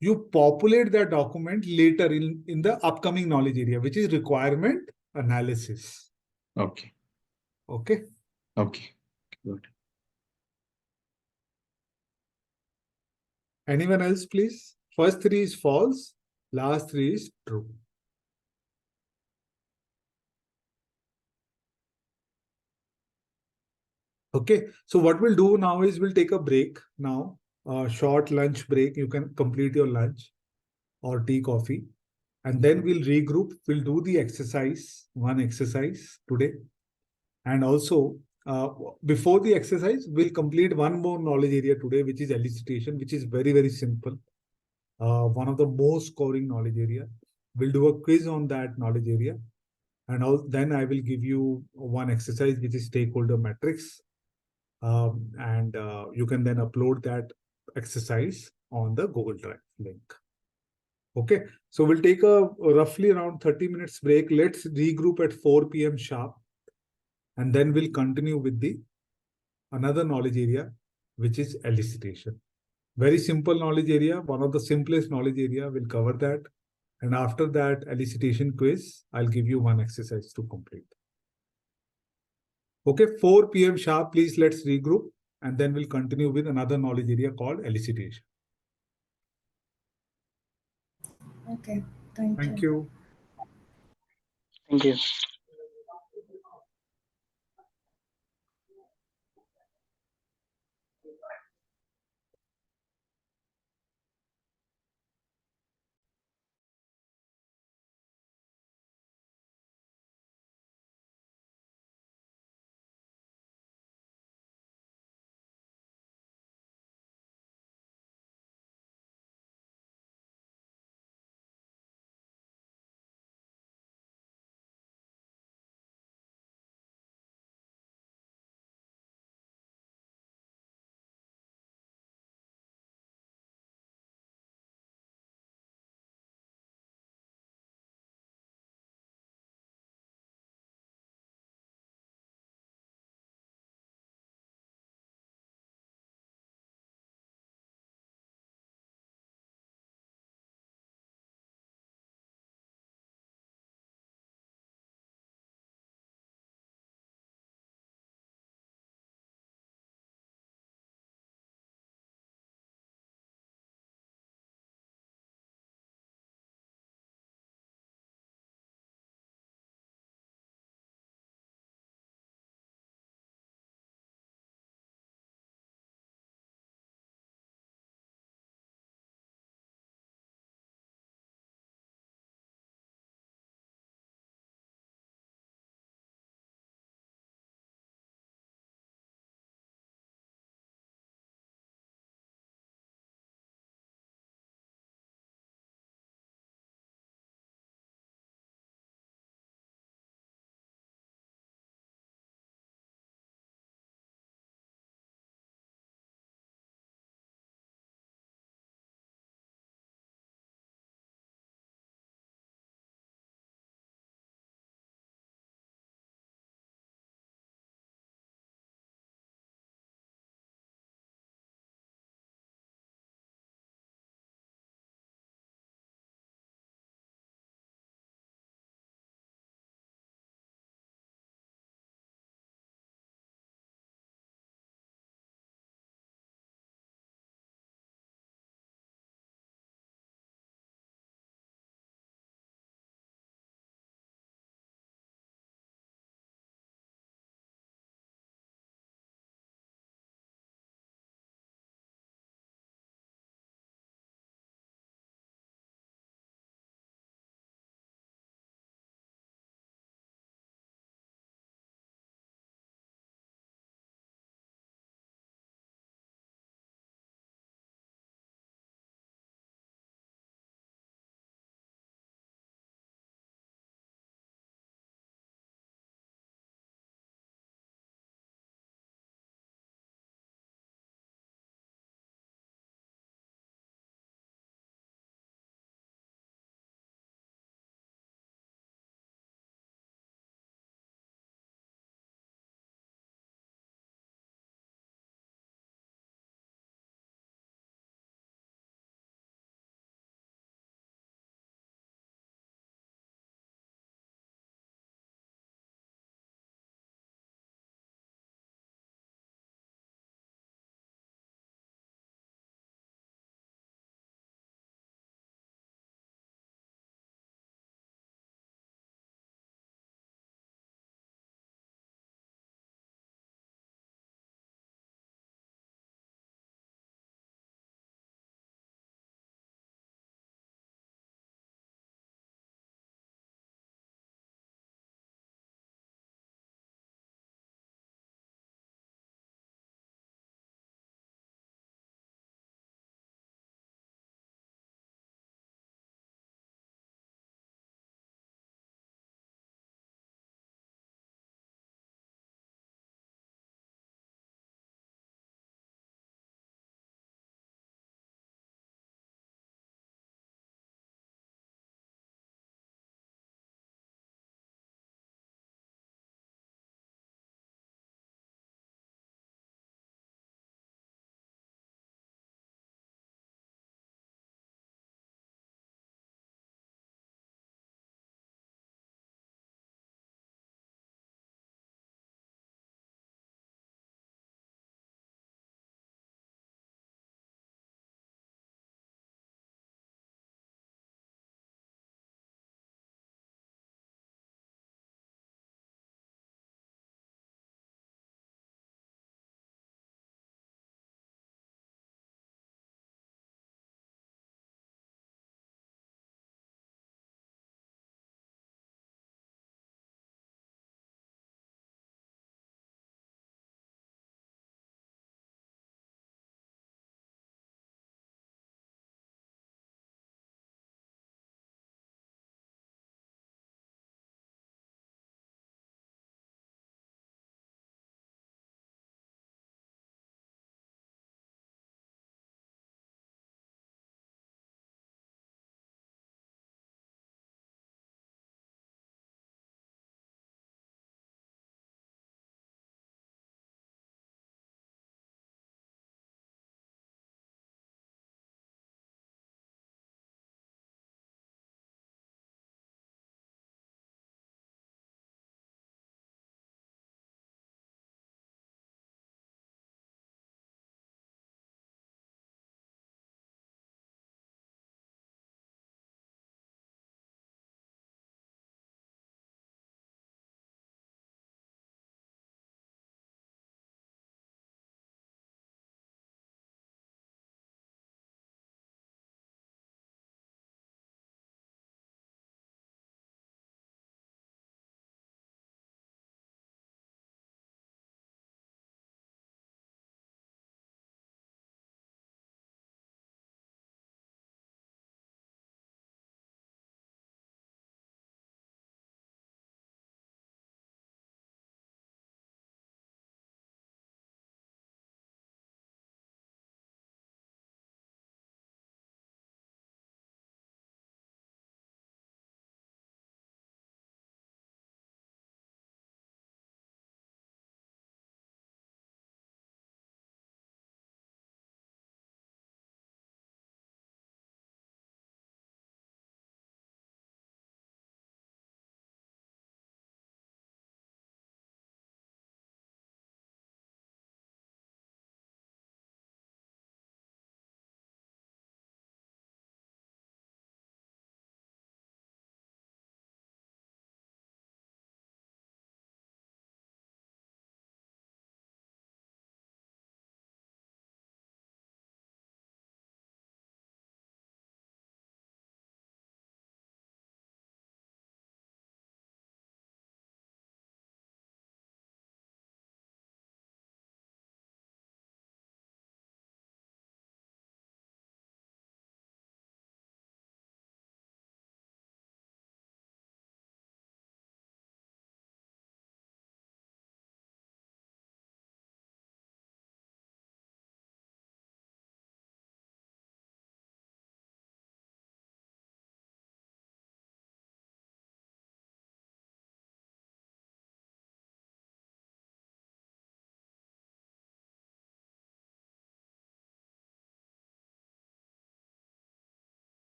You populate that document later in the upcoming knowledge area, which is requirement analysis. Okay. Okay. Okay. Good. Anyone else, please? First 3 is false. Last 3 is true. Okay. So what we'll do now is we'll take a break now. A short lunch break. You can complete your lunch or tea, coffee. And then we'll regroup. We'll do the exercise, one exercise today. And also, before the exercise, we'll complete one more knowledge area today, which is elicitation, which is very, very simple. One of the most scoring knowledge area. We'll do a quiz on that knowledge area. And then I will give you one exercise, which is stakeholder matrix. You can then upload that exercise on the Google Drive link. Okay, so we'll take a roughly around 30 minutes break. Let's regroup at 4 p.m. sharp. And then we'll continue with another knowledge area, which is elicitation. Very simple knowledge area, one of the simplest knowledge area. We'll cover that. And after that elicitation quiz, I'll give you one exercise to complete. Okay, 4 p.m. sharp, please let's regroup. And then we'll continue with another knowledge area called elicitation. Okay, thank Thank you. you. Thank you.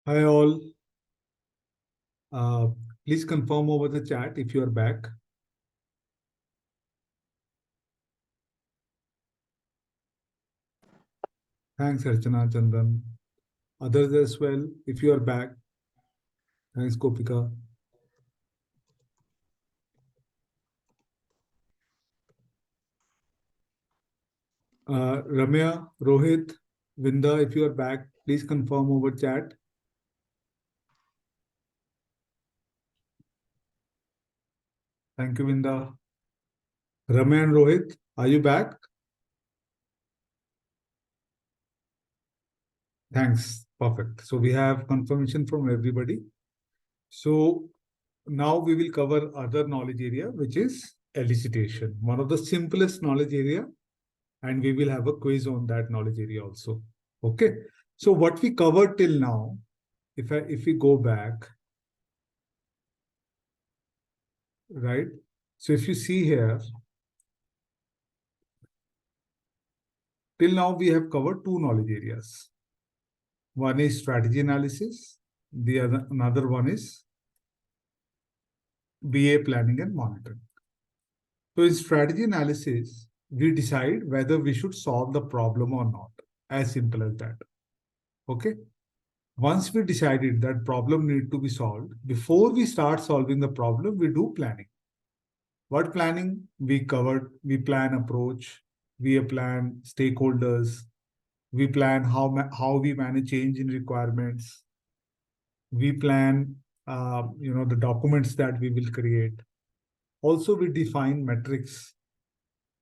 Hi all. Please confirm over the chat if you are back. Thanks, Archana, Chandan. Others as well, if you are back. Thanks, Kopika. Ramya, Rohit, Vinda, if you are back, please confirm over chat. Thank you, Vinda. Ramya and Rohit, are you back? Thanks. Perfect. So we have confirmation from everybody. So now we will cover other knowledge area, which is elicitation, one of the simplest knowledge area, and we will have a quiz on that knowledge area also. Okay. So what we covered till now, if we go back, right? So if you see here, till now we have covered two knowledge areas. One is strategy analysis. Another one is BA planning and monitoring. So in strategy analysis, we decide whether we should solve the problem or not. As simple as that. Okay. Once we decided that problem need to be solved, before we start solving the problem, we do planning. What planning? We covered, we plan approach, we plan stakeholders, we plan how we manage change in requirements, we plan the documents that we will create. Also, we define metrics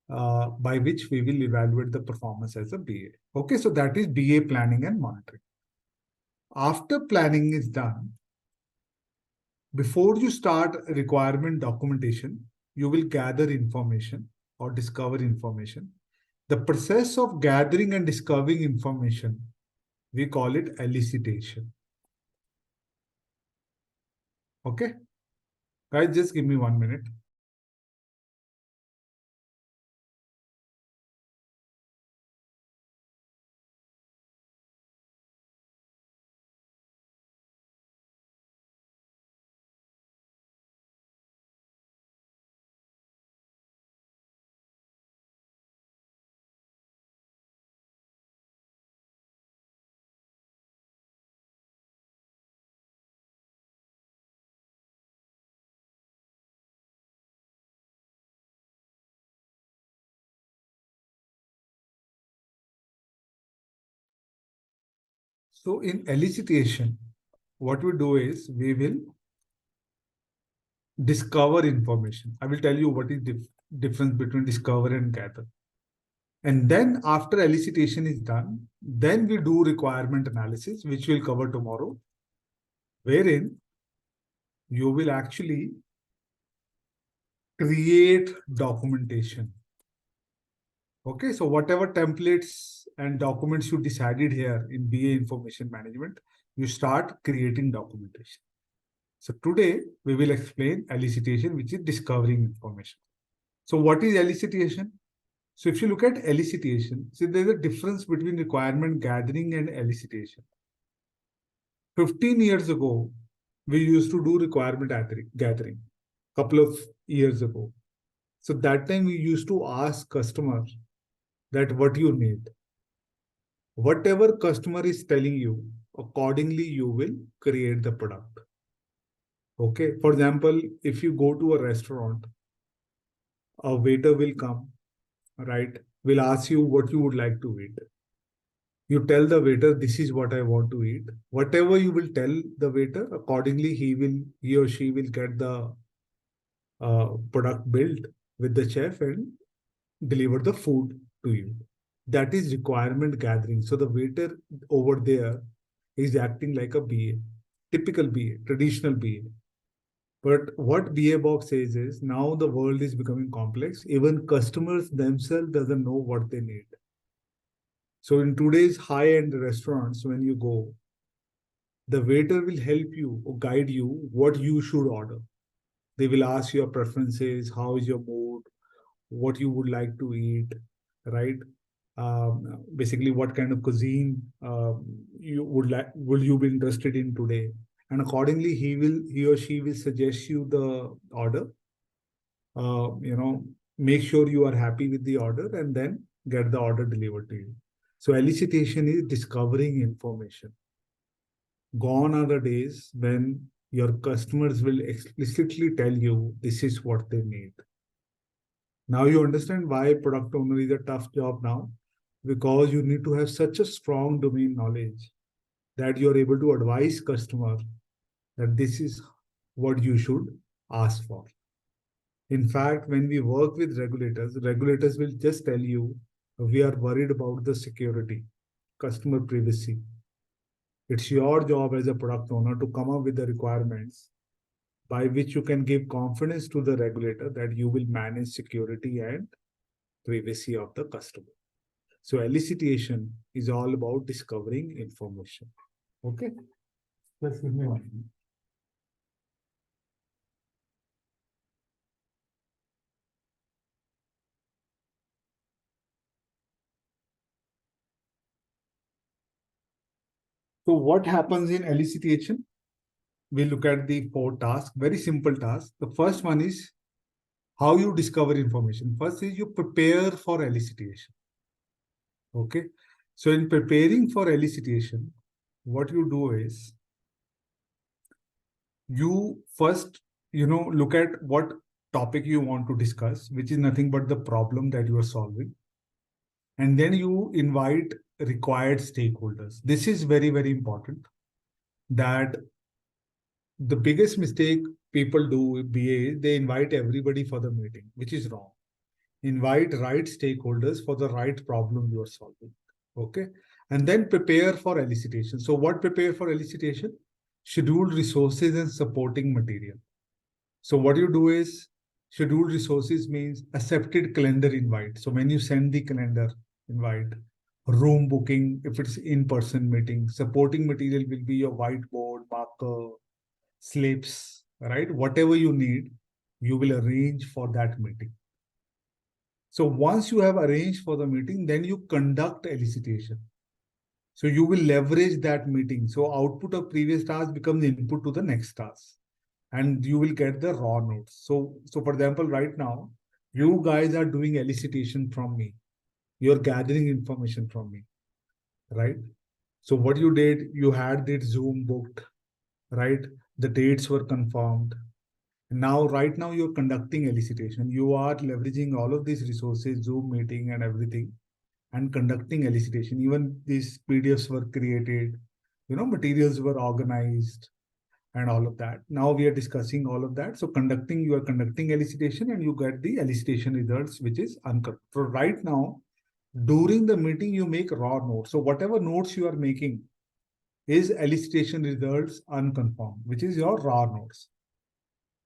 by which we will evaluate the performance as a BA. Okay, so that is BA planning and monitoring. After planning is done, before you start requirement documentation, you will gather information or discover information. The process of gathering and discovering information, we call it elicitation. Okay? Guys, just give me 1 minute. So in elicitation, what we do is we will discover information. I will tell you what is the difference between discover and gather. And then after elicitation is done, then we do requirement analysis, which we'll cover tomorrow, wherein you will actually create documentation. Okay, so whatever templates and documents you decided here in BA information management, you start creating documentation. So today we will explain elicitation, which is discovering information. So what is elicitation? So if you look at elicitation, see there's a difference between requirement gathering and elicitation. 15 years ago, we used to do requirement gathering, couple of years ago. So that time we used to ask customers that what you need. Whatever customer is telling you, accordingly you will create the product. Okay. For example, if you go to a restaurant, a waiter will come, right? Will ask you what you would like to eat. You tell the waiter, this is what I want to eat. Whatever you will tell the waiter, accordingly he or she will get the product built with the chef and deliver the food to you. That is requirement gathering. So the waiter over there is acting like a BA, typical BA, traditional BA. But what BABOK says is now the world is becoming complex. Even customers themselves doesn't know what they need. So in today's high-end restaurants, when you go, the waiter will help you or guide you what you should order. They will ask your preferences, how is your mood, what you would like to eat, right? basically what kind of cuisine you would you be interested in today, and accordingly he or she will suggest you the order. Make sure you are happy with the order and then get the order delivered to you. So elicitation is discovering information. Gone are the days when your customers will explicitly tell you this is what they need. Now you understand why product owner is a tough job now, because you need to have such a strong domain knowledge that you are able to advise customer that this is what you should ask for. In fact, when we work with regulators will just tell you, we are worried about the security, customer privacy. It's your job as a product owner to come up with the requirements by which you can give confidence to the regulator that you will manage security and privacy of the customer. So elicitation is all about discovering information. Okay. Just give me 1 minute. So what happens in elicitation? We look at the 4 tasks, very simple tasks. The first one is how you discover information. First is you prepare for elicitation. Okay. So in preparing for elicitation, what you do is you first, look at what topic you want to discuss, which is nothing but the problem that you are solving. And then you invite required stakeholders. This is very, very important. That the biggest mistake people do, BA, they invite everybody for the meeting, which is wrong. Invite right stakeholders for the right problem you are solving. Okay. And then prepare for elicitation. So what prepare for elicitation? Scheduled resources and supporting material. So what you do is scheduled resources means accepted calendar invite. So when you send the calendar invite, room booking, if it's in-person meeting, supporting material will be your whiteboard, marker, slips, right? Whatever you need, you will arrange for that meeting. So once you have arranged for the meeting, then you conduct elicitation. So you will leverage that meeting. So output of previous task becomes input to the next task. And you will get the raw notes. So for example, right now, you guys are doing elicitation from me. You're gathering information from me, right? So what you did, you had that Zoom booked, right? The dates were confirmed. Now, right now, you're conducting elicitation. You are leveraging all of these resources, Zoom meeting and everything, and conducting elicitation. Even these PDFs were created, materials were organized and all of that. Now we are discussing all of that. So you are conducting elicitation and you get the elicitation results, which is unconfirmed. So right now, during the meeting, you make raw notes. So whatever notes you are making is elicitation results unconfirmed, which is your raw notes.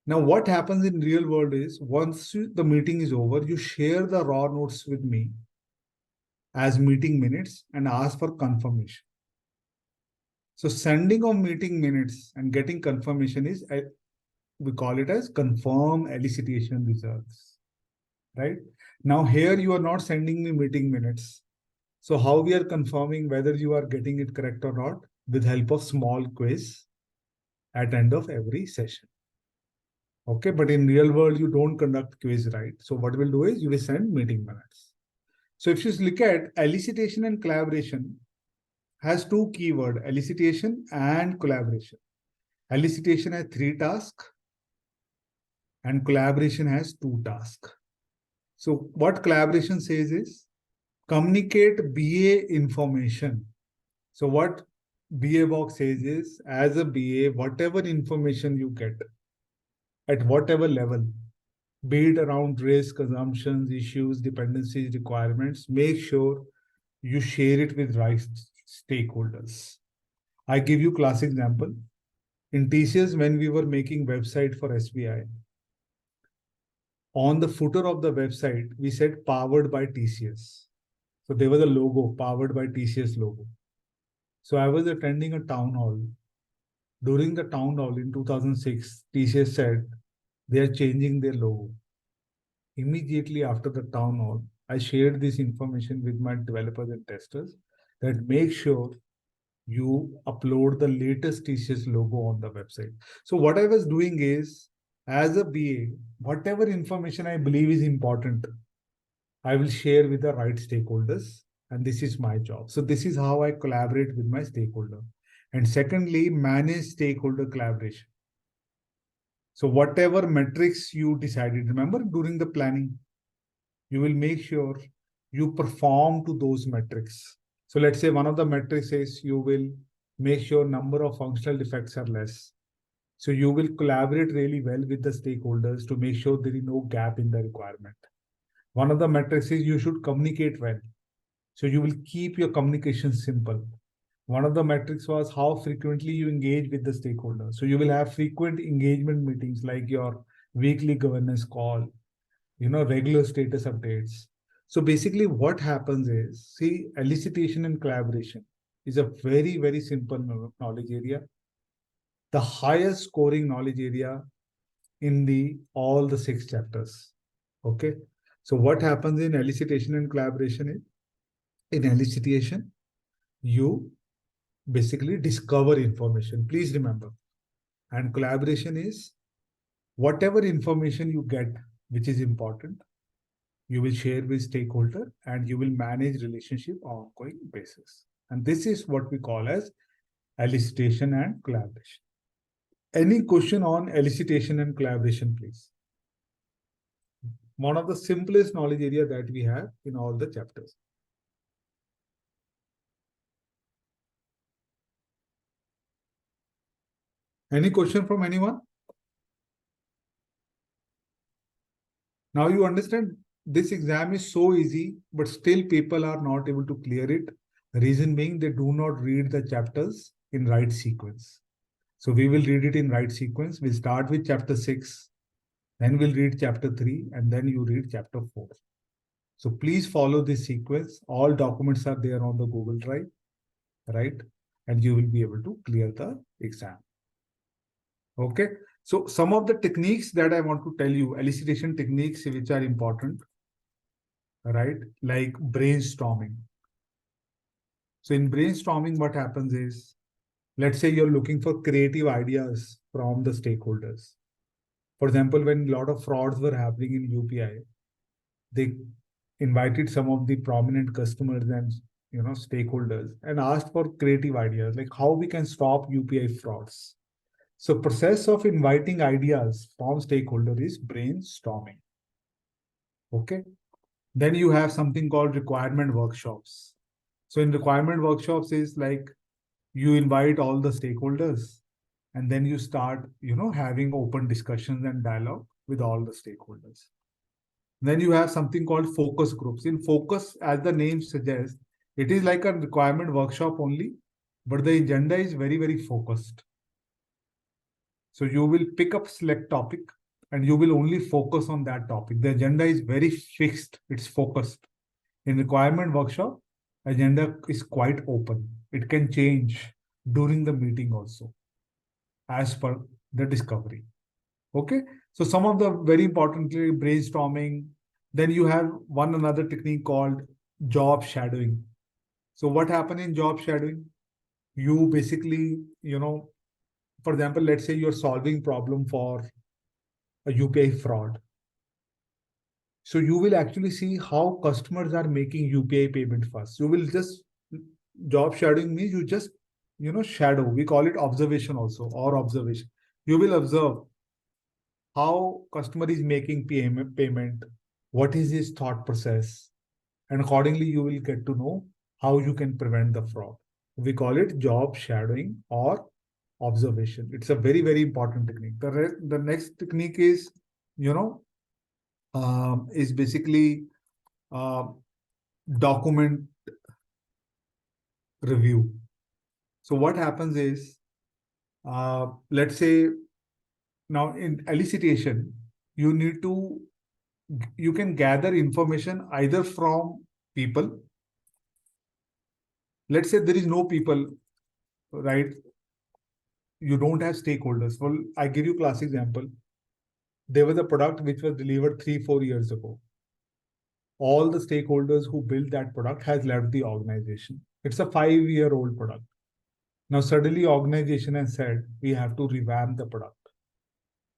Now, what happens in real world is once the meeting is over, you share the raw notes with me as meeting minutes and ask for confirmation. So sending of meeting minutes and getting confirmation is, we call it as confirm elicitation results, right? Now here you are not sending me meeting minutes. So how we are confirming whether you are getting it correct or not? With help of small quiz at end of every session. Okay, but in real world, you don't conduct quiz, right? So what we'll do is you will send meeting minutes. So if you look at elicitation and collaboration, has 2 keywords, elicitation and collaboration. Elicitation has 3 tasks and collaboration has 2 tasks. So what collaboration says is communicate BA information. So what BABOK says is, as a BA, whatever information you get at whatever level, be it around risk, assumptions, issues, dependencies, requirements, make sure you share it with right stakeholders. I give you class example. In TCS, when we were making website for SBI, on the footer of the website, we said powered by TCS. So there was a logo, powered by TCS logo. So I was attending a town hall. During the town hall in 2006, TCS said they are changing their logo. Immediately after the town hall, I shared this information with my developers and testers that make sure you upload the latest TCS logo on the website. So what I was doing is, as a BA, whatever information I believe is important, I will share with the right stakeholders, and this is my job. So this is how I collaborate with my stakeholder. And secondly, manage stakeholder collaboration. So whatever metrics you decided, remember during the planning, you will make sure you perform to those metrics. So let's say one of the metrics is you will make sure number of functional defects are less. So you will collaborate really well with the stakeholders to make sure there is no gap in the requirement. One of the metrics is you should communicate well. So you will keep your communication simple. One of the metrics was how frequently you engage with the stakeholders. So you will have frequent engagement meetings like your weekly governance call, regular status updates. So basically what happens is, see, elicitation and collaboration is a very, very simple knowledge area. The highest scoring knowledge area in all the 6 chapters. Okay. So what happens in elicitation and collaboration is, in elicitation, you basically discover information. Please remember. And collaboration is whatever information you get, which is important, you will share with stakeholder and you will manage relationship on ongoing basis. And this is what we call as elicitation and collaboration. Any question on elicitation and collaboration, please? One of the simplest knowledge area that we have in all the chapters. Any question from anyone? Now you understand this exam is so easy, but still people are not able to clear it. The reason being they do not read the chapters in right sequence. So we will read it in right sequence. We'll start with chapter 6, then we'll read chapter 3, and then you read chapter 4. So please follow this sequence. All documents are there on the Google Drive, right? And you will be able to clear the exam. Okay. So some of the techniques that I want to tell you, elicitation techniques which are important, right? Like brainstorming. So in brainstorming, what happens is, let's say you're looking for creative ideas from the stakeholders. For example, when a lot of frauds were happening in UPI, they invited some of the prominent customers and stakeholders and asked for creative ideas, like how we can stop UPI frauds. So process of inviting ideas from stakeholder is brainstorming. Okay. Then you have something called requirement workshops. So in requirement workshops is like you invite all the stakeholders and then you start, having open discussions and dialogue with all the stakeholders. Then you have something called focus groups. In focus, as the name suggests, it is like a requirement workshop only, but the agenda is very, very focused. So you will pick up select topic and you will only focus on that topic. The agenda is very fixed. It's focused. In requirement workshop, agenda is quite open. It can change during the meeting also, as per the discovery. Okay. So some of the very importantly brainstorming. Then you have one another technique called job shadowing. So what happened in job shadowing? You basically, for example, let's say you're solving problem for a UPI fraud. So you will actually see how customers are making UPI payment first. You will just, job shadowing means you just, shadow. We call it observation also, or observation. You will observe how customer is making payment, what is his thought process, and accordingly you will get to know how you can prevent the fraud. We call it job shadowing or observation. It's a very, very important technique. The next technique is, is basically document review. So what happens is, let's say now in elicitation, you can gather information either from people. Let's say there is no people, right? You don't have stakeholders. Well, I give you class example. There was a product which was delivered 3-4 years ago. all the stakeholders who built that product has left the organization. It's a 5-year-old product. Now suddenly organization has said, we have to revamp the product.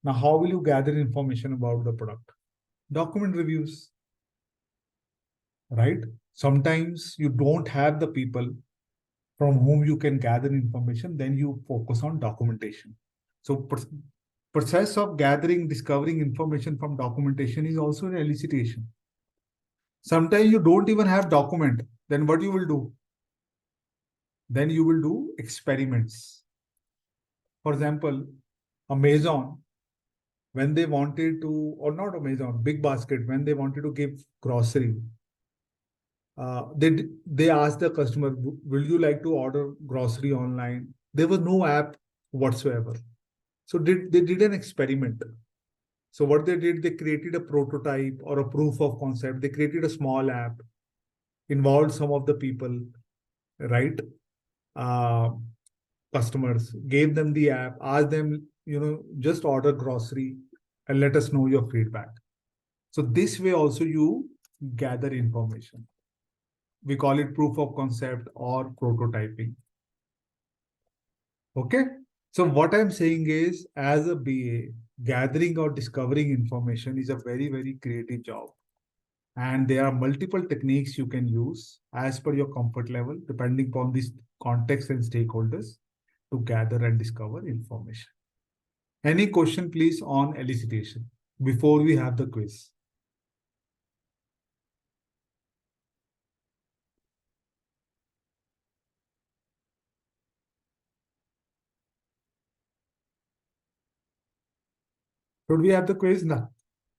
Now, how will you gather information about the product? Document reviews, right? Sometimes you don't have the people from whom you can gather information, then you focus on documentation. So process of gathering, discovering information from documentation is also an elicitation. Sometimes you don't even have document, then what you will do? Then you will do experiments. For example, Amazon, when they wanted to, or not Amazon, Big Basket, when they wanted to give grocery, they asked the customer, will you like to order grocery online? There was no app whatsoever. So they did an experiment. So what they did, they created a prototype or a proof of concept. They created a small app, involved some of the people, right? Customers, gave them the app, asked them, just order grocery and let us know your feedback. So this way also you gather information. We call it proof of concept or prototyping. Okay. So what I'm saying is, as a BA, gathering or discovering information is a very, very creative job. And there are multiple techniques you can use as per your comfort level, depending upon this context and stakeholders, to gather and discover information. Any question, please, on elicitation before we have the quiz? Should we have the quiz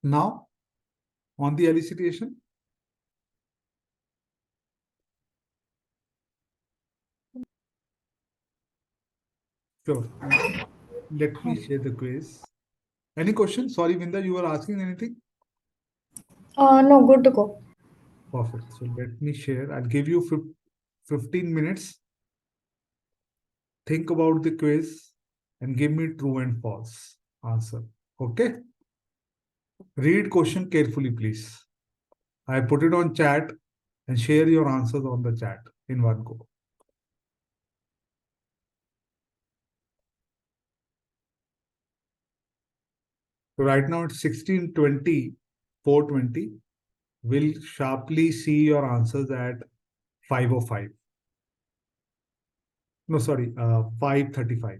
now on the elicitation? Sure. Let me share the quiz. Any questions? Sorry, Vinda, you were asking anything? No, good to go. Perfect. So let me share. I'll give you 15 minutes. Think about the quiz and give me true and false answer. Okay? Read question carefully, please. I put it on chat and share your answers on the chat in one go. So right now it's 16:20, 4:20. We'll sharply see your answers at 5:05. No, sorry, 5:35.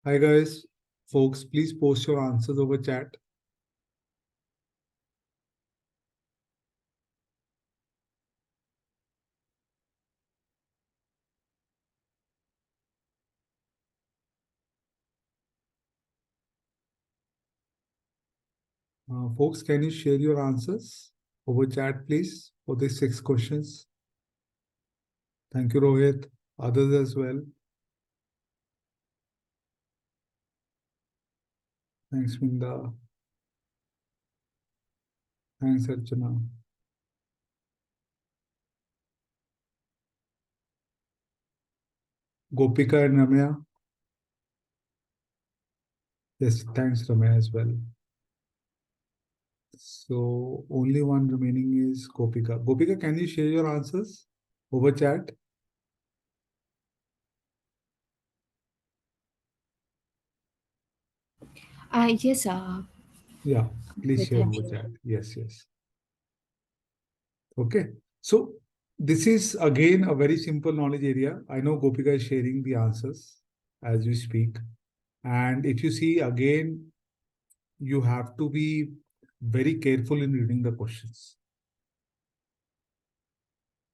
Hi guys, folks, please post your answers over chat. Folks, can you share your answers over chat, please, for these 6 questions? Thank you, Rohit. Others as well. Thanks, Minda. Thanks, Archana. Gopika and Ramya. Yes, thanks, Ramya, as well. So only one remaining is Gopika. Gopika, can you share your answers over chat? Yes, Yeah, please with share him. over chat. Yes, yes. Okay. So this is again a very simple knowledge area. I know Gopika is sharing the answers as we speak. And if you see again, you have to be very careful in reading the questions.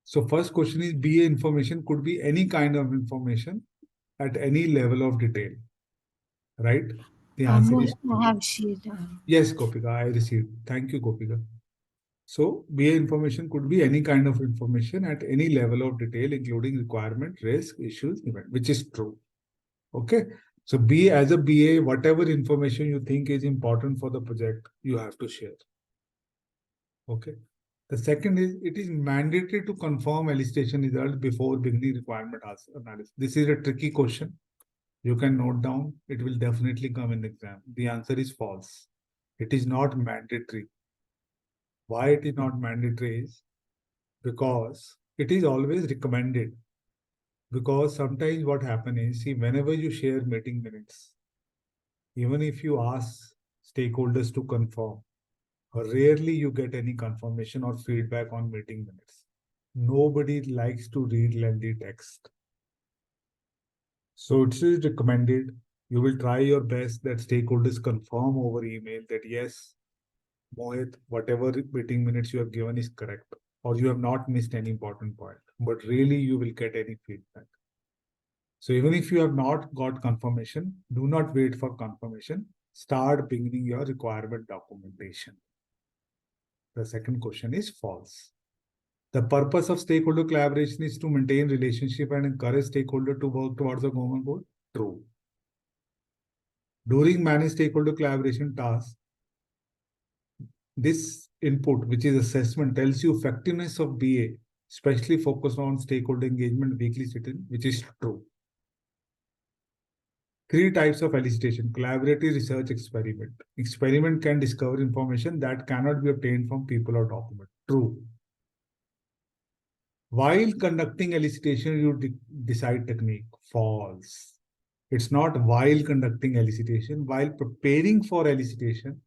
So first question is BA information could be any kind of information at any level of detail, right? The answer is I true. have shared. Yes, Gopika, I received. Thank you, Gopika. So BA information could be any kind of information at any level of detail, including requirement, risk, issues, event, which is true. Okay. So BA, as a BA, whatever information you think is important for the project, you have to share. Okay. The second is it is mandatory to confirm elicitation results before beginning requirement analysis. This is a tricky question. You can note down. It will definitely come in the exam. The answer is false. It is not mandatory. Why it is not mandatory is because it is always recommended. Because sometimes what happens is, see, whenever you share meeting minutes, even if you ask stakeholders to confirm, rarely you get any confirmation or feedback on meeting minutes. Nobody likes to read lengthy text. So it is recommended. You will try your best that stakeholders confirm over email that yes, Mohit, whatever meeting minutes you have given is correct, or you have not missed any important point, but really you will get any feedback. So even if you have not got confirmation, do not wait for confirmation. Start beginning your requirement documentation. The second question is false. The purpose of stakeholder collaboration is to maintain relationship and encourage stakeholder to work towards a common goal. True. During managed stakeholder collaboration tasks, this input, which is assessment, tells you effectiveness of BA, especially focused on stakeholder engagement, weekly sit-in, which is true. 3 types of elicitation: collaborative, research, experiment. Experiment can discover information that cannot be obtained from people or document. True. While conducting elicitation, you decide technique. False. It's not while conducting elicitation. While preparing for elicitation,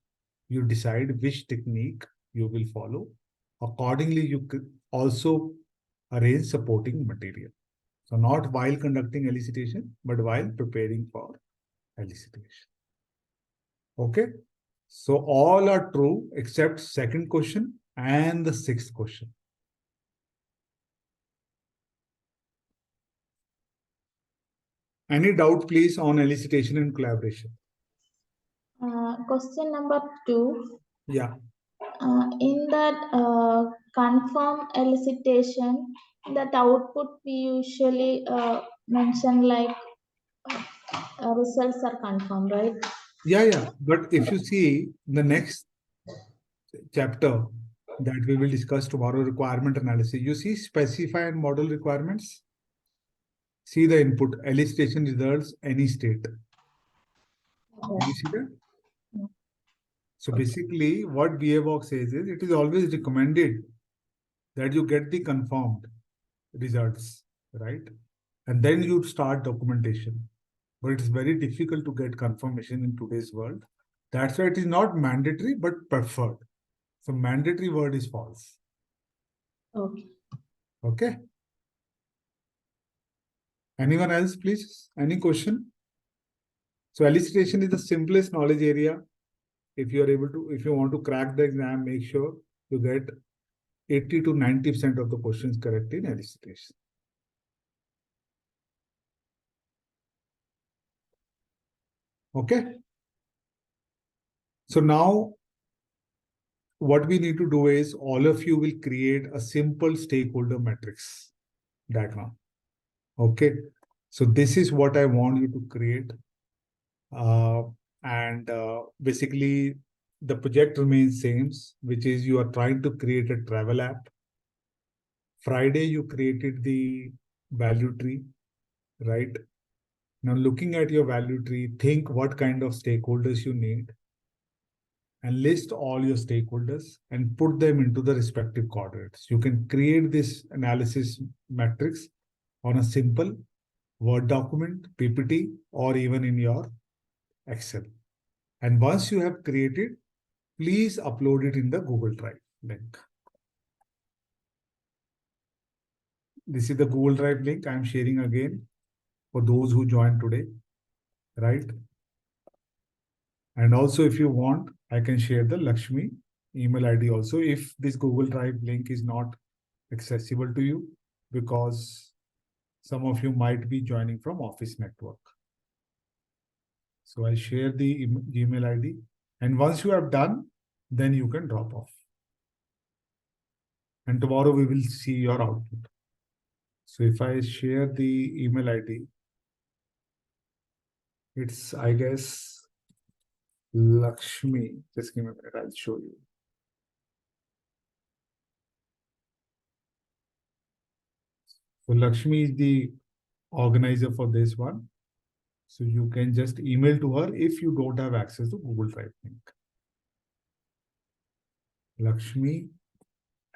you decide which technique you will follow. Accordingly, you could also arrange supporting material. So not while conducting elicitation, but while preparing for elicitation. Okay. So all are true except second question and the 6th question. Any doubt, please, on elicitation and collaboration? Question number 2. Yeah. In that confirm elicitation, that output we usually mention like results are confirmed, right? Yeah. But if you see the next chapter that we will discuss tomorrow, requirement analysis, you see specify and model requirements. See the input, elicitation results, any state. Okay. Can you see that? So basically what BABOK says is it is always recommended that you get the confirmed results, right? And then you start documentation. But it's very difficult to get confirmation in today's world. That's why it is not mandatory, but preferred. So mandatory word is false. Okay. Okay. Anyone else, please? Any question? So elicitation is the simplest knowledge area. If you want to crack the exam, make sure you get 80 to 90% of the questions correct in elicitation. Okay. So now what we need to do is all of you will create a simple stakeholder matrix diagram. Okay. So this is what I want you to create. Basically the project remains same, which is you are trying to create a travel app. Friday, you created the value tree, right? Now looking at your value tree, think what kind of stakeholders you need and list all your stakeholders and put them into the respective quadrants. You can create this analysis matrix on a simple Word document, PPT, or even in your Excel. And once you have created, please upload it in the Google Drive link. This is the Google Drive link I'm sharing again for those who joined today, right? And also, if you want, I can share the Lakshmi email ID also if this Google Drive link is not accessible to you, because some of you might be joining from Office Network. So I share the Gmail ID. And once you have done, then you can drop off. And tomorrow we will see your output. So if I share the email ID, it's, I guess, Lakshmi. Just give me a minute, I'll show you. So Lakshmi is the organizer for this one. So you can just email to her if you don't have access to Google Drive link. Lakshmi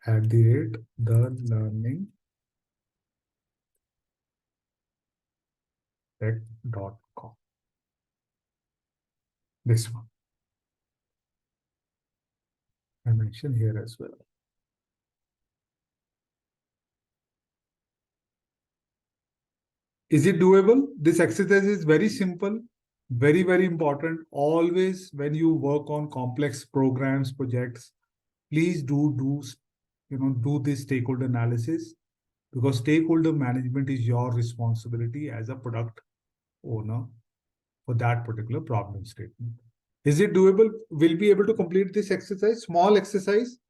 @thelearningtech.com. This one. I mentioned here as well. Is it doable? This exercise is very simple, very, very important. Always when you work on complex programs, projects, please do this stakeholder analysis, because stakeholder management is your responsibility as a product owner for that particular problem statement. Is it doable? We'll be able to complete this exercise, small exercise.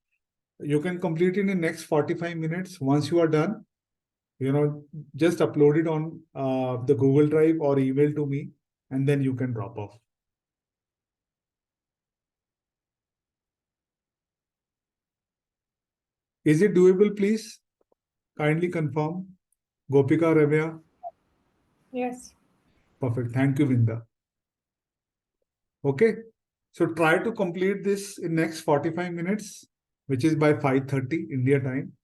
You can complete it in the next 45 minutes. Once you are done, just upload it on the Google Drive or email to me, and then you can drop off. Is it doable, please? Kindly confirm. Gopika, Ramya? Yes. Perfect. Thank you, Vinda. Okay. So try to complete this in next 45 minutes, which is by 5:30 India time.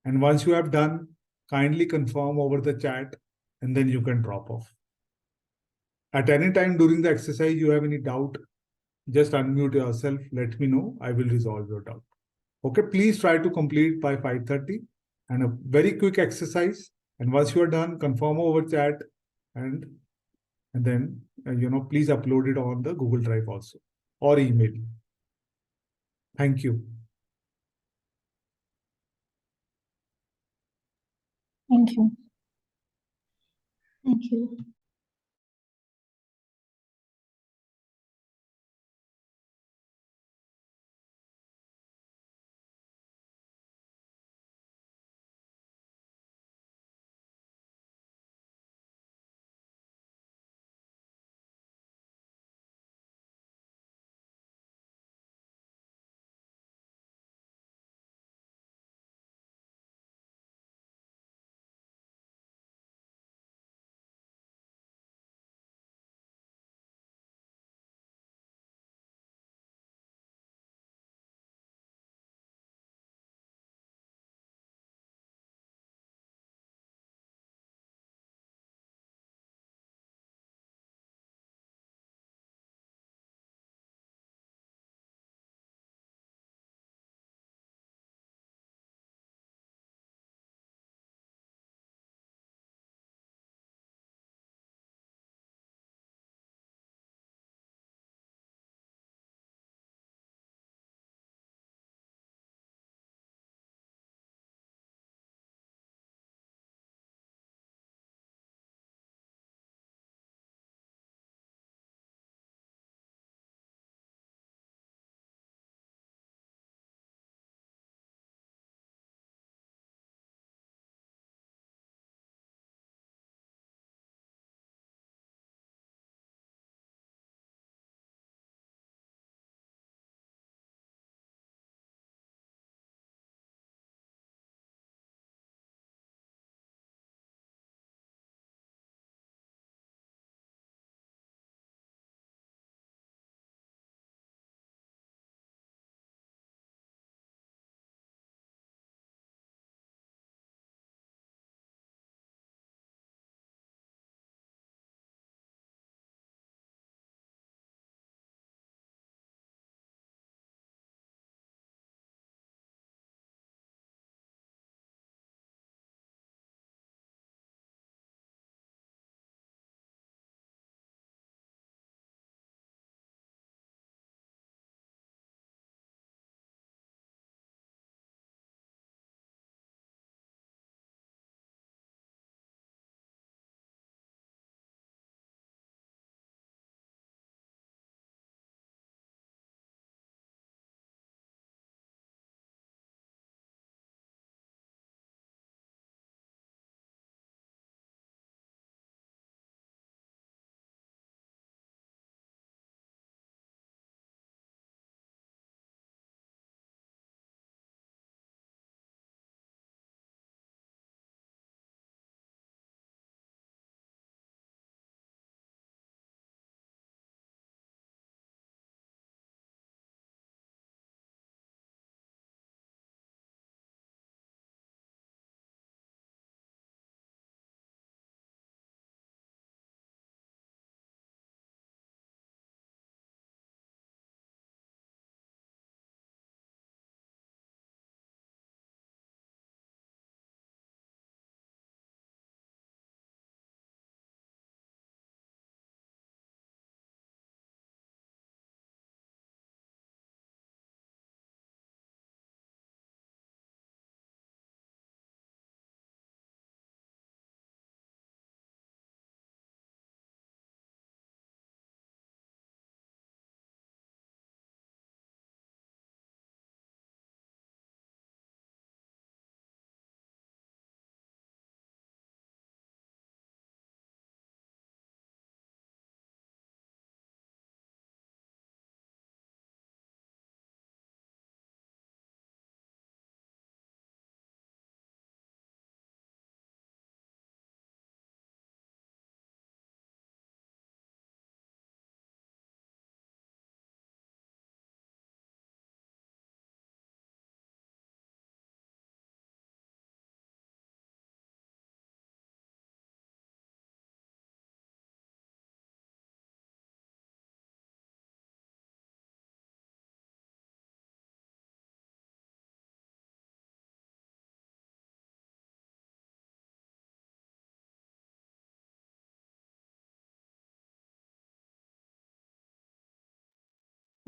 And once you have done, kindly confirm over the chat, and then you can drop off. At any time during the exercise, you have any doubt, just unmute yourself. Let me know. I will resolve your doubt. Okay, please try to complete by 5:30 and a very quick exercise. And once you are done, confirm over chat and then, please upload it on the Google Drive also or email. Thank you. Thank you. Thank you.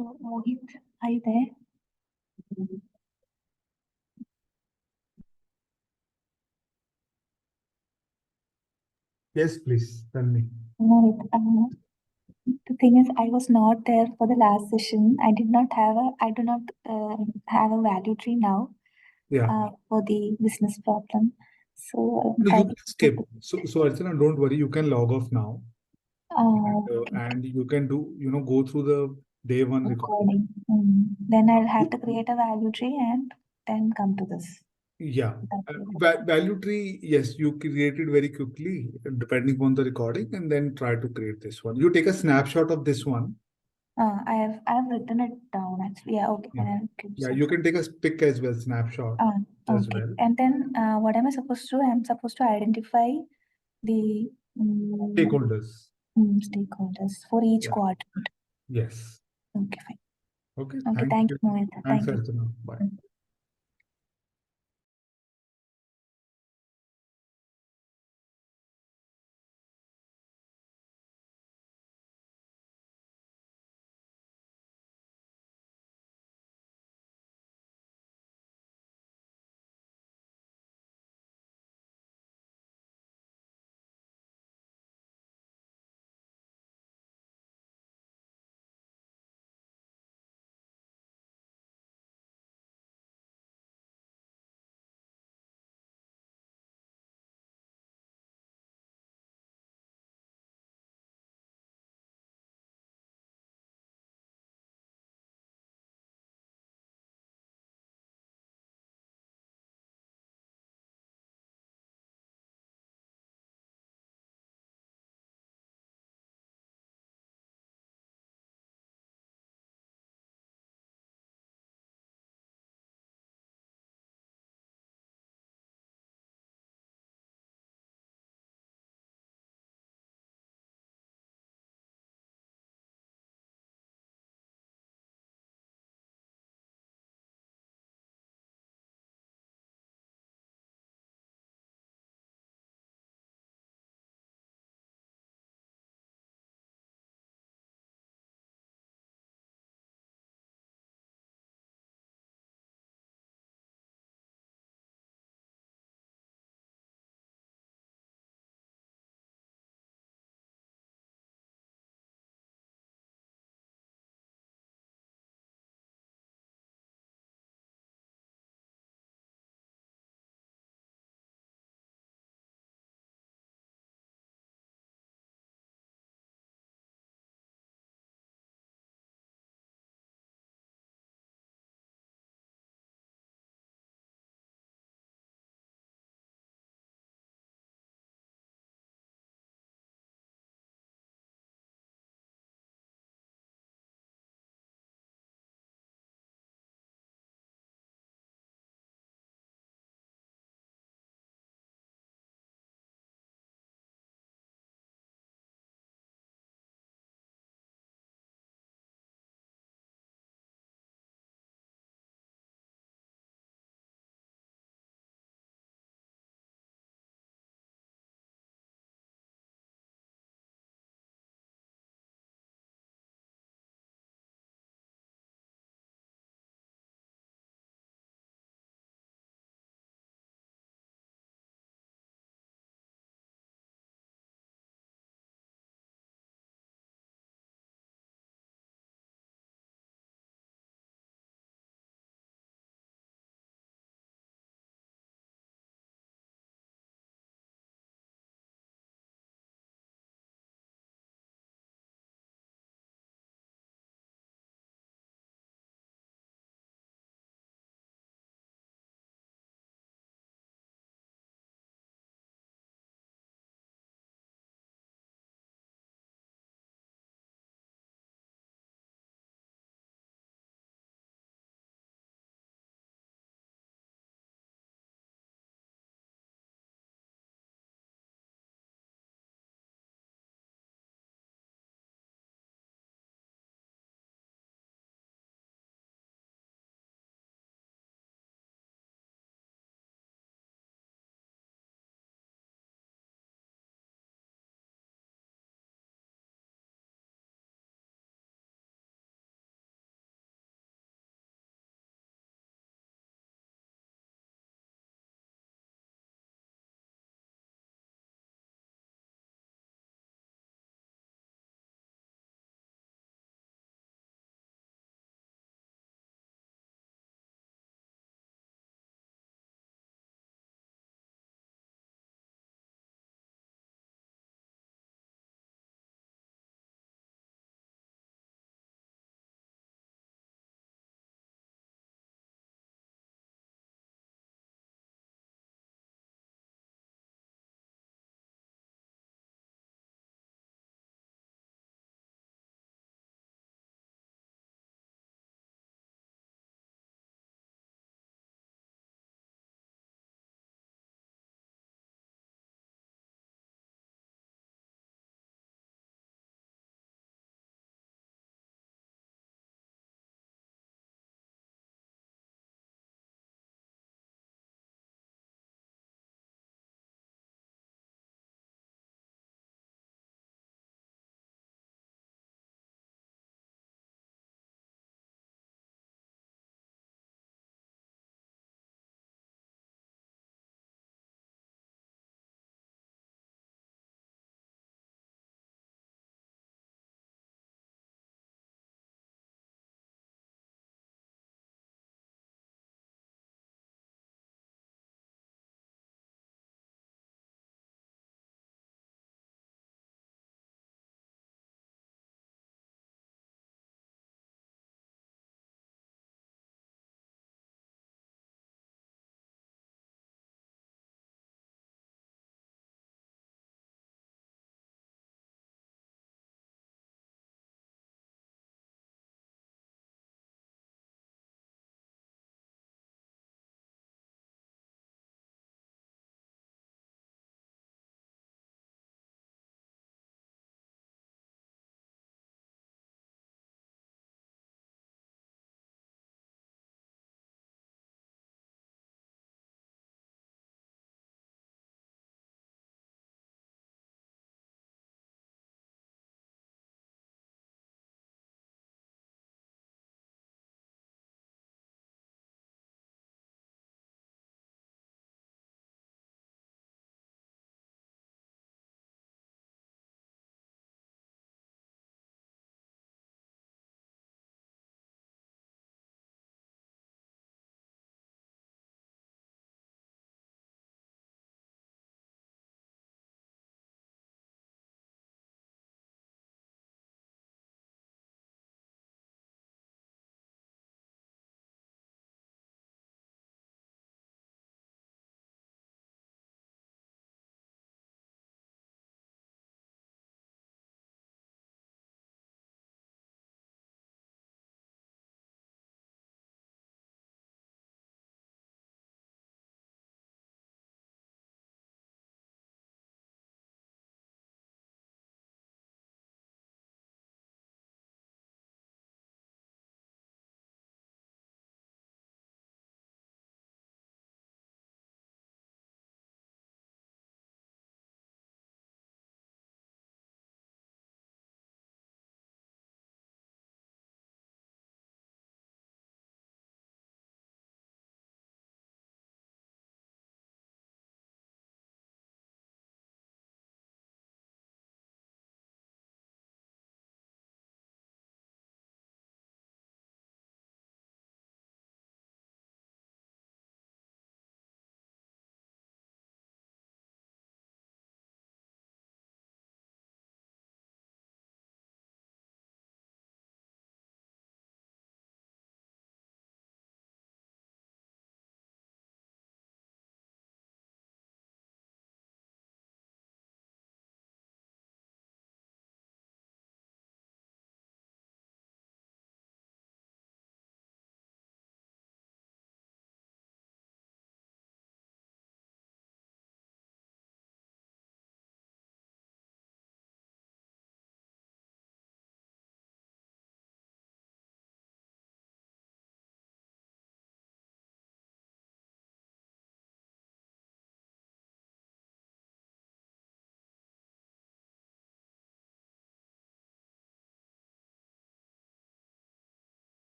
Mohit, are you there? Yes, please tell me. Mohit, the thing is, I was not there for the last session. I do not have a value tree now Yeah. for the business problem. So No, I you can skip. So Archana, don't worry. You can log off now, okay. and you can do, go through the day one recording. Recording. Then I'll have to create a value tree and then come to this. Yeah. That will Value tree, yes, you create it very quickly, depending on the recording, and then try to create this one. You take a snapshot of this one. I have written it down actually. Yeah, okay. Yeah. And I'll keep Yeah, some. you can take a pic as well, snapshot as Okay. well. And then what am I supposed to do? I'm supposed to identify the Stakeholders. stakeholders for each Yeah. quadrant. Yes. Okay, fine. Okay. Okay, thank you, Mohit. Thanks, Thank you. Archana. Bye.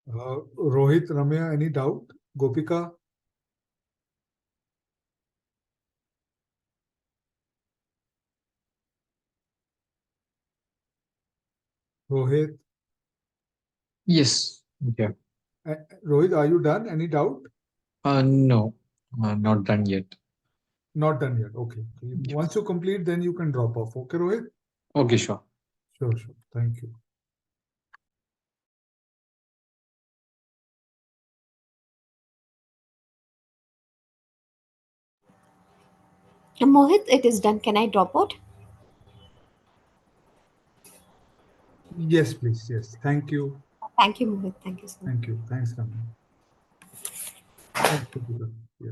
Rohit, Ramya, any doubt? Gopika? Rohit? Yes. Yeah. Rohit, are you done? Any doubt? No, not done yet. Not done yet. Okay. Once you complete, then you can drop off. Okay, Rohit? Okay, sure. Sure. Thank you. Mohit, it is done. Can I drop out? Yes, please. Yes. Thank you. Thank you, Mohit. Thank you so much. Thank you. Thanks, Ramya. Thanks, Gopika. Yeah.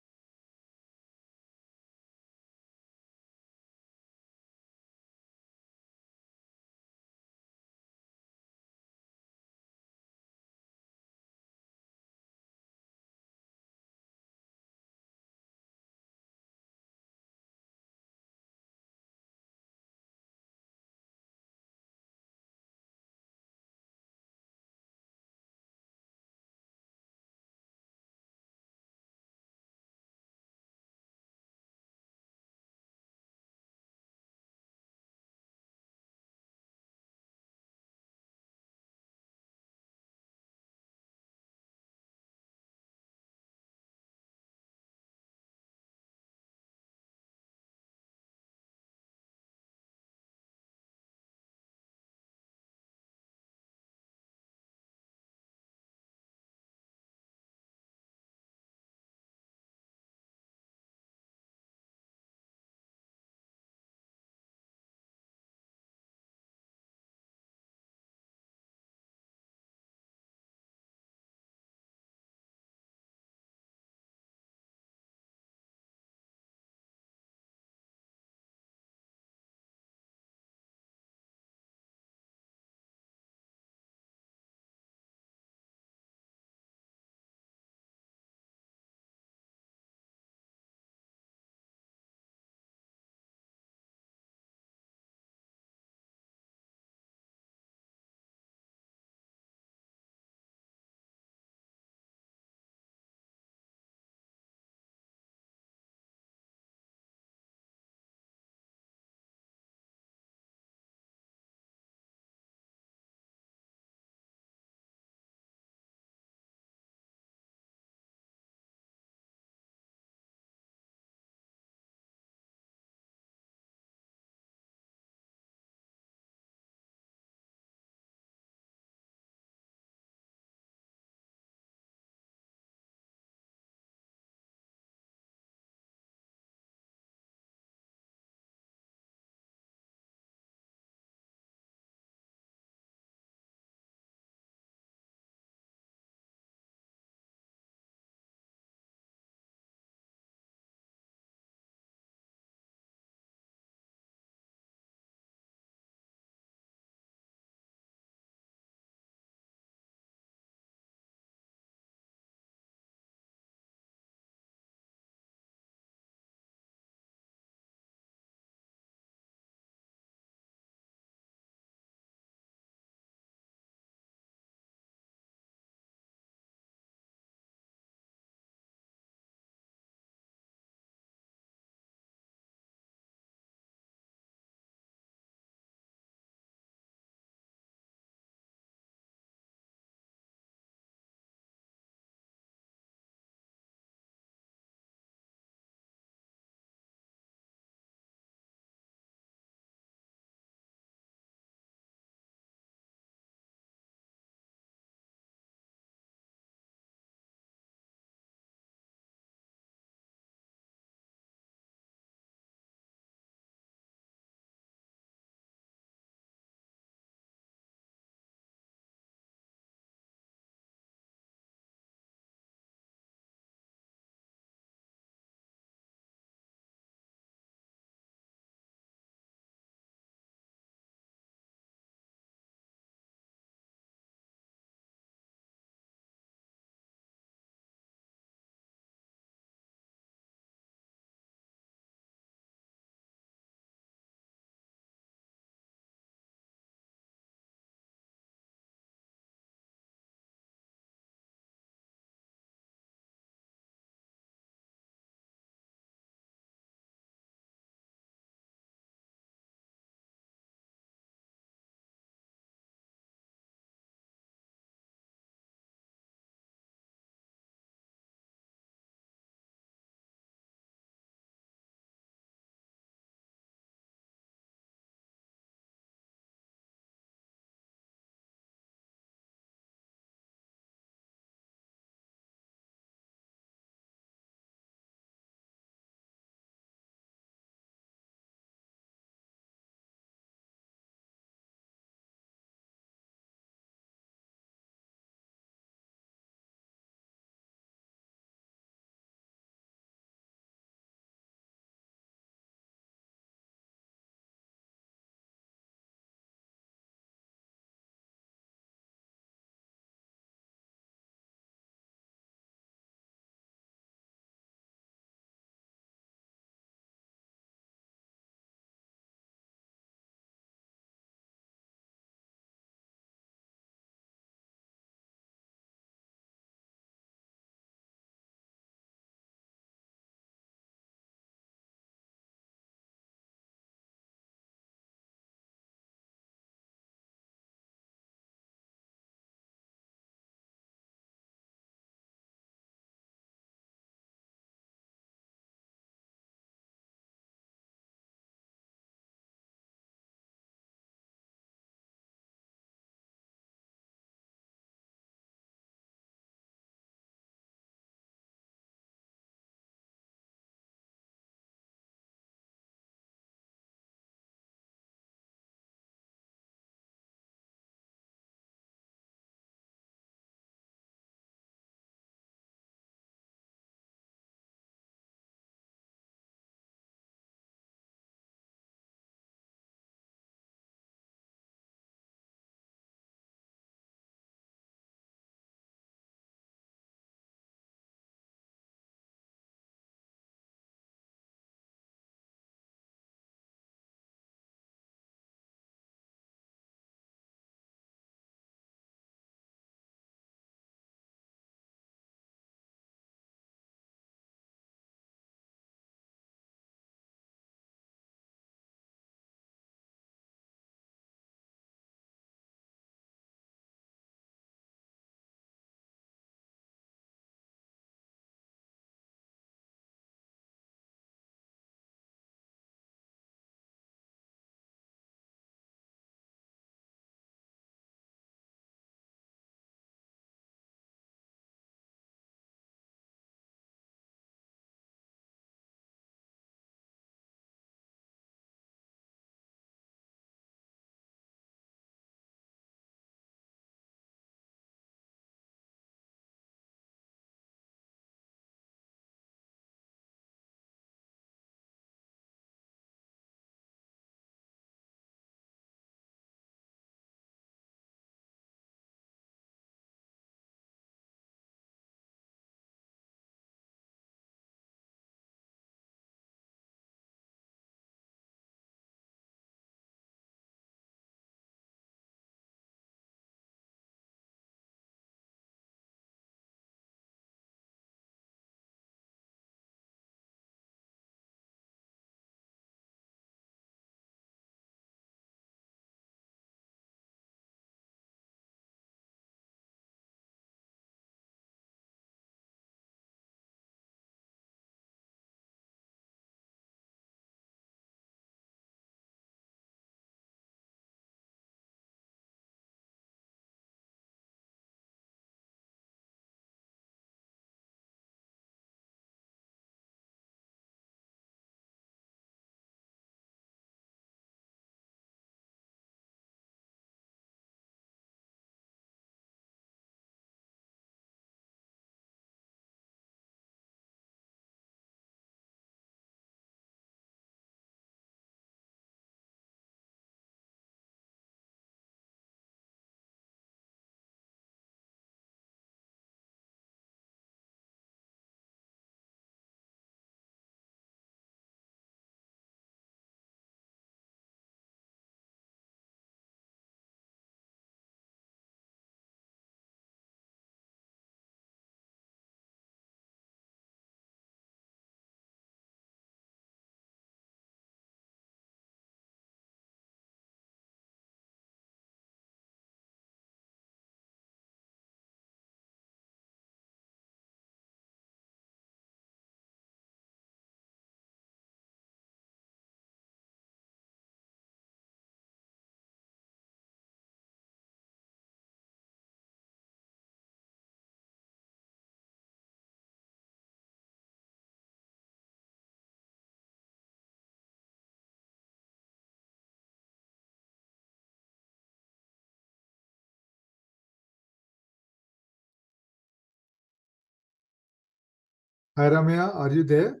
Hi, Ramya, are you there?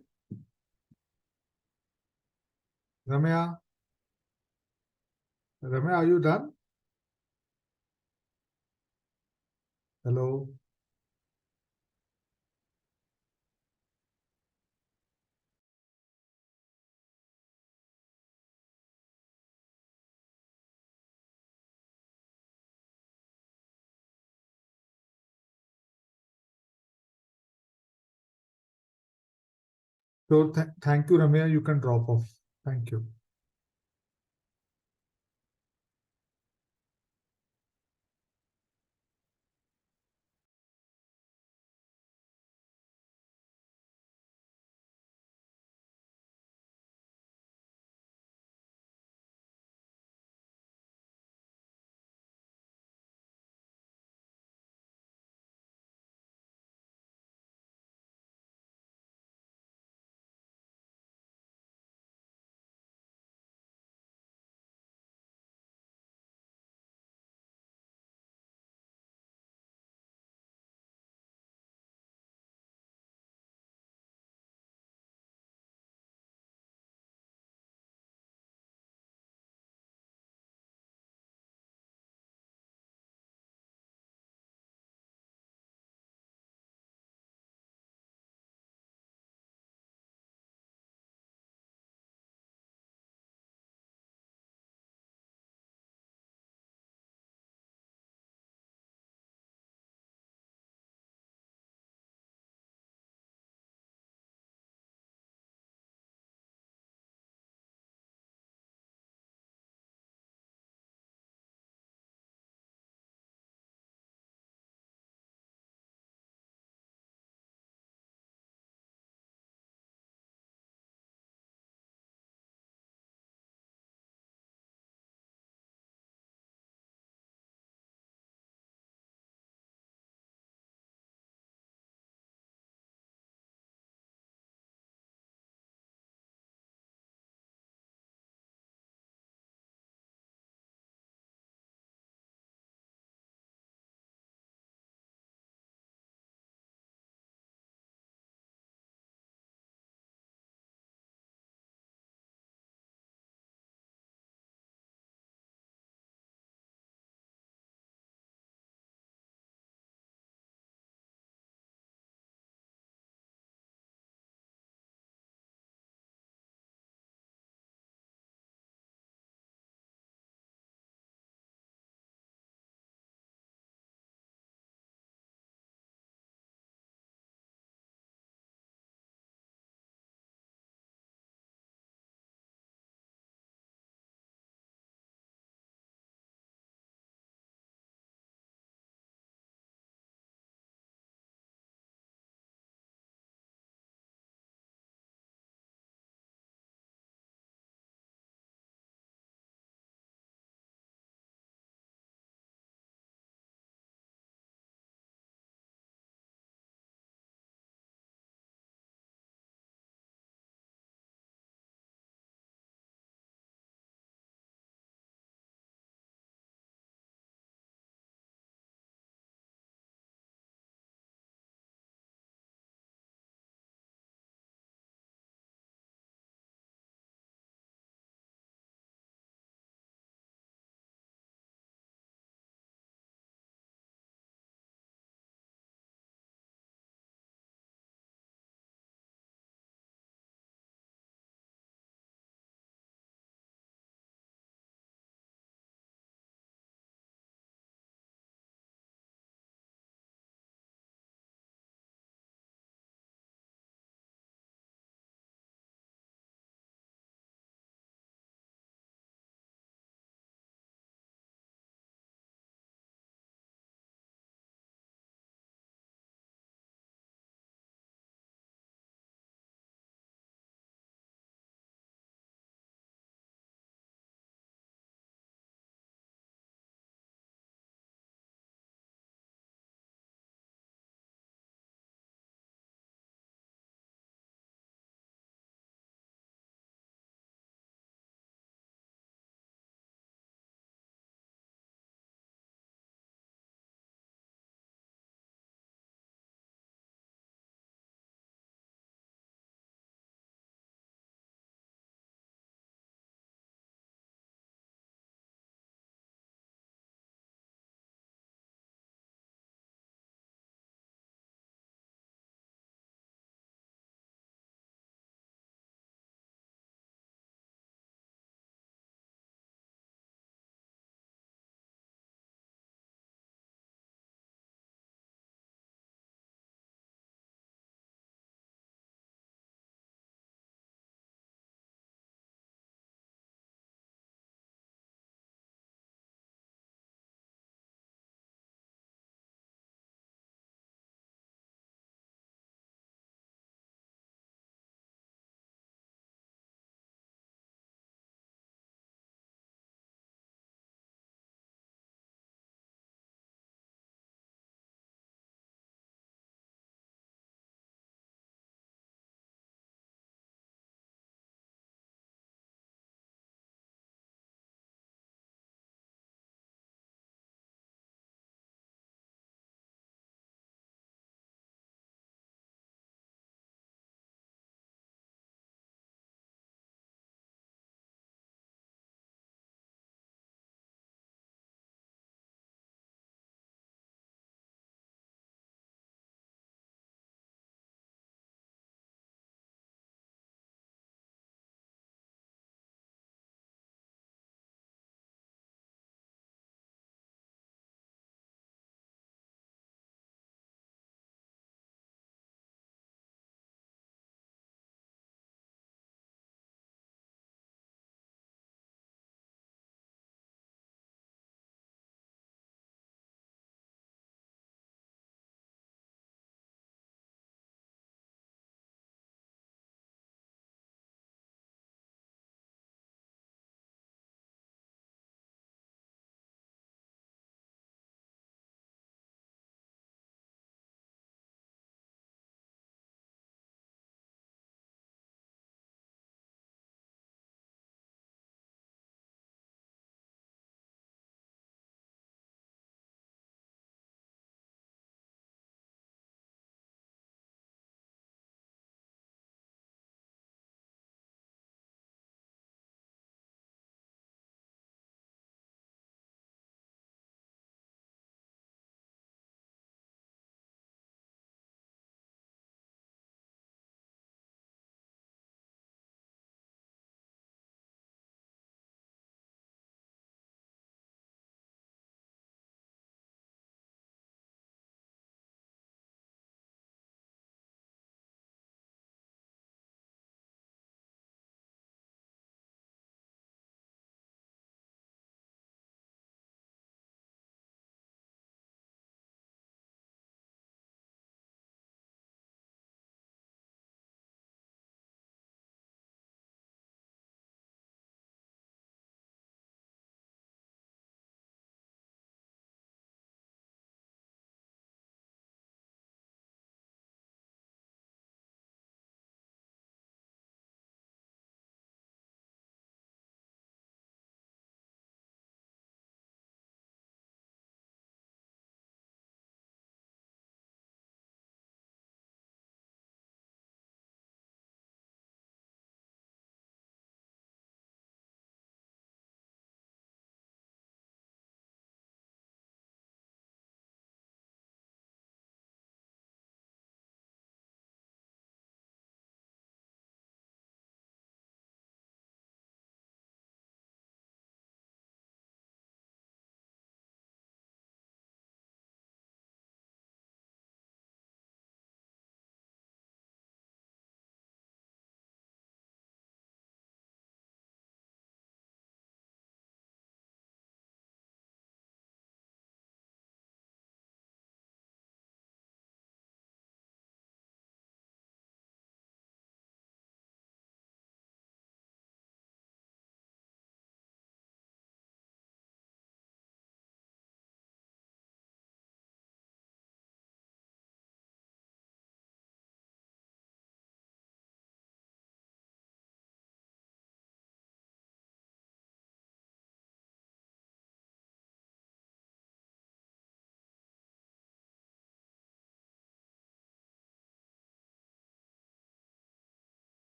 Ramya? Ramya, are you done? Hello? So thank you, Ramya. You can drop off. Thank you.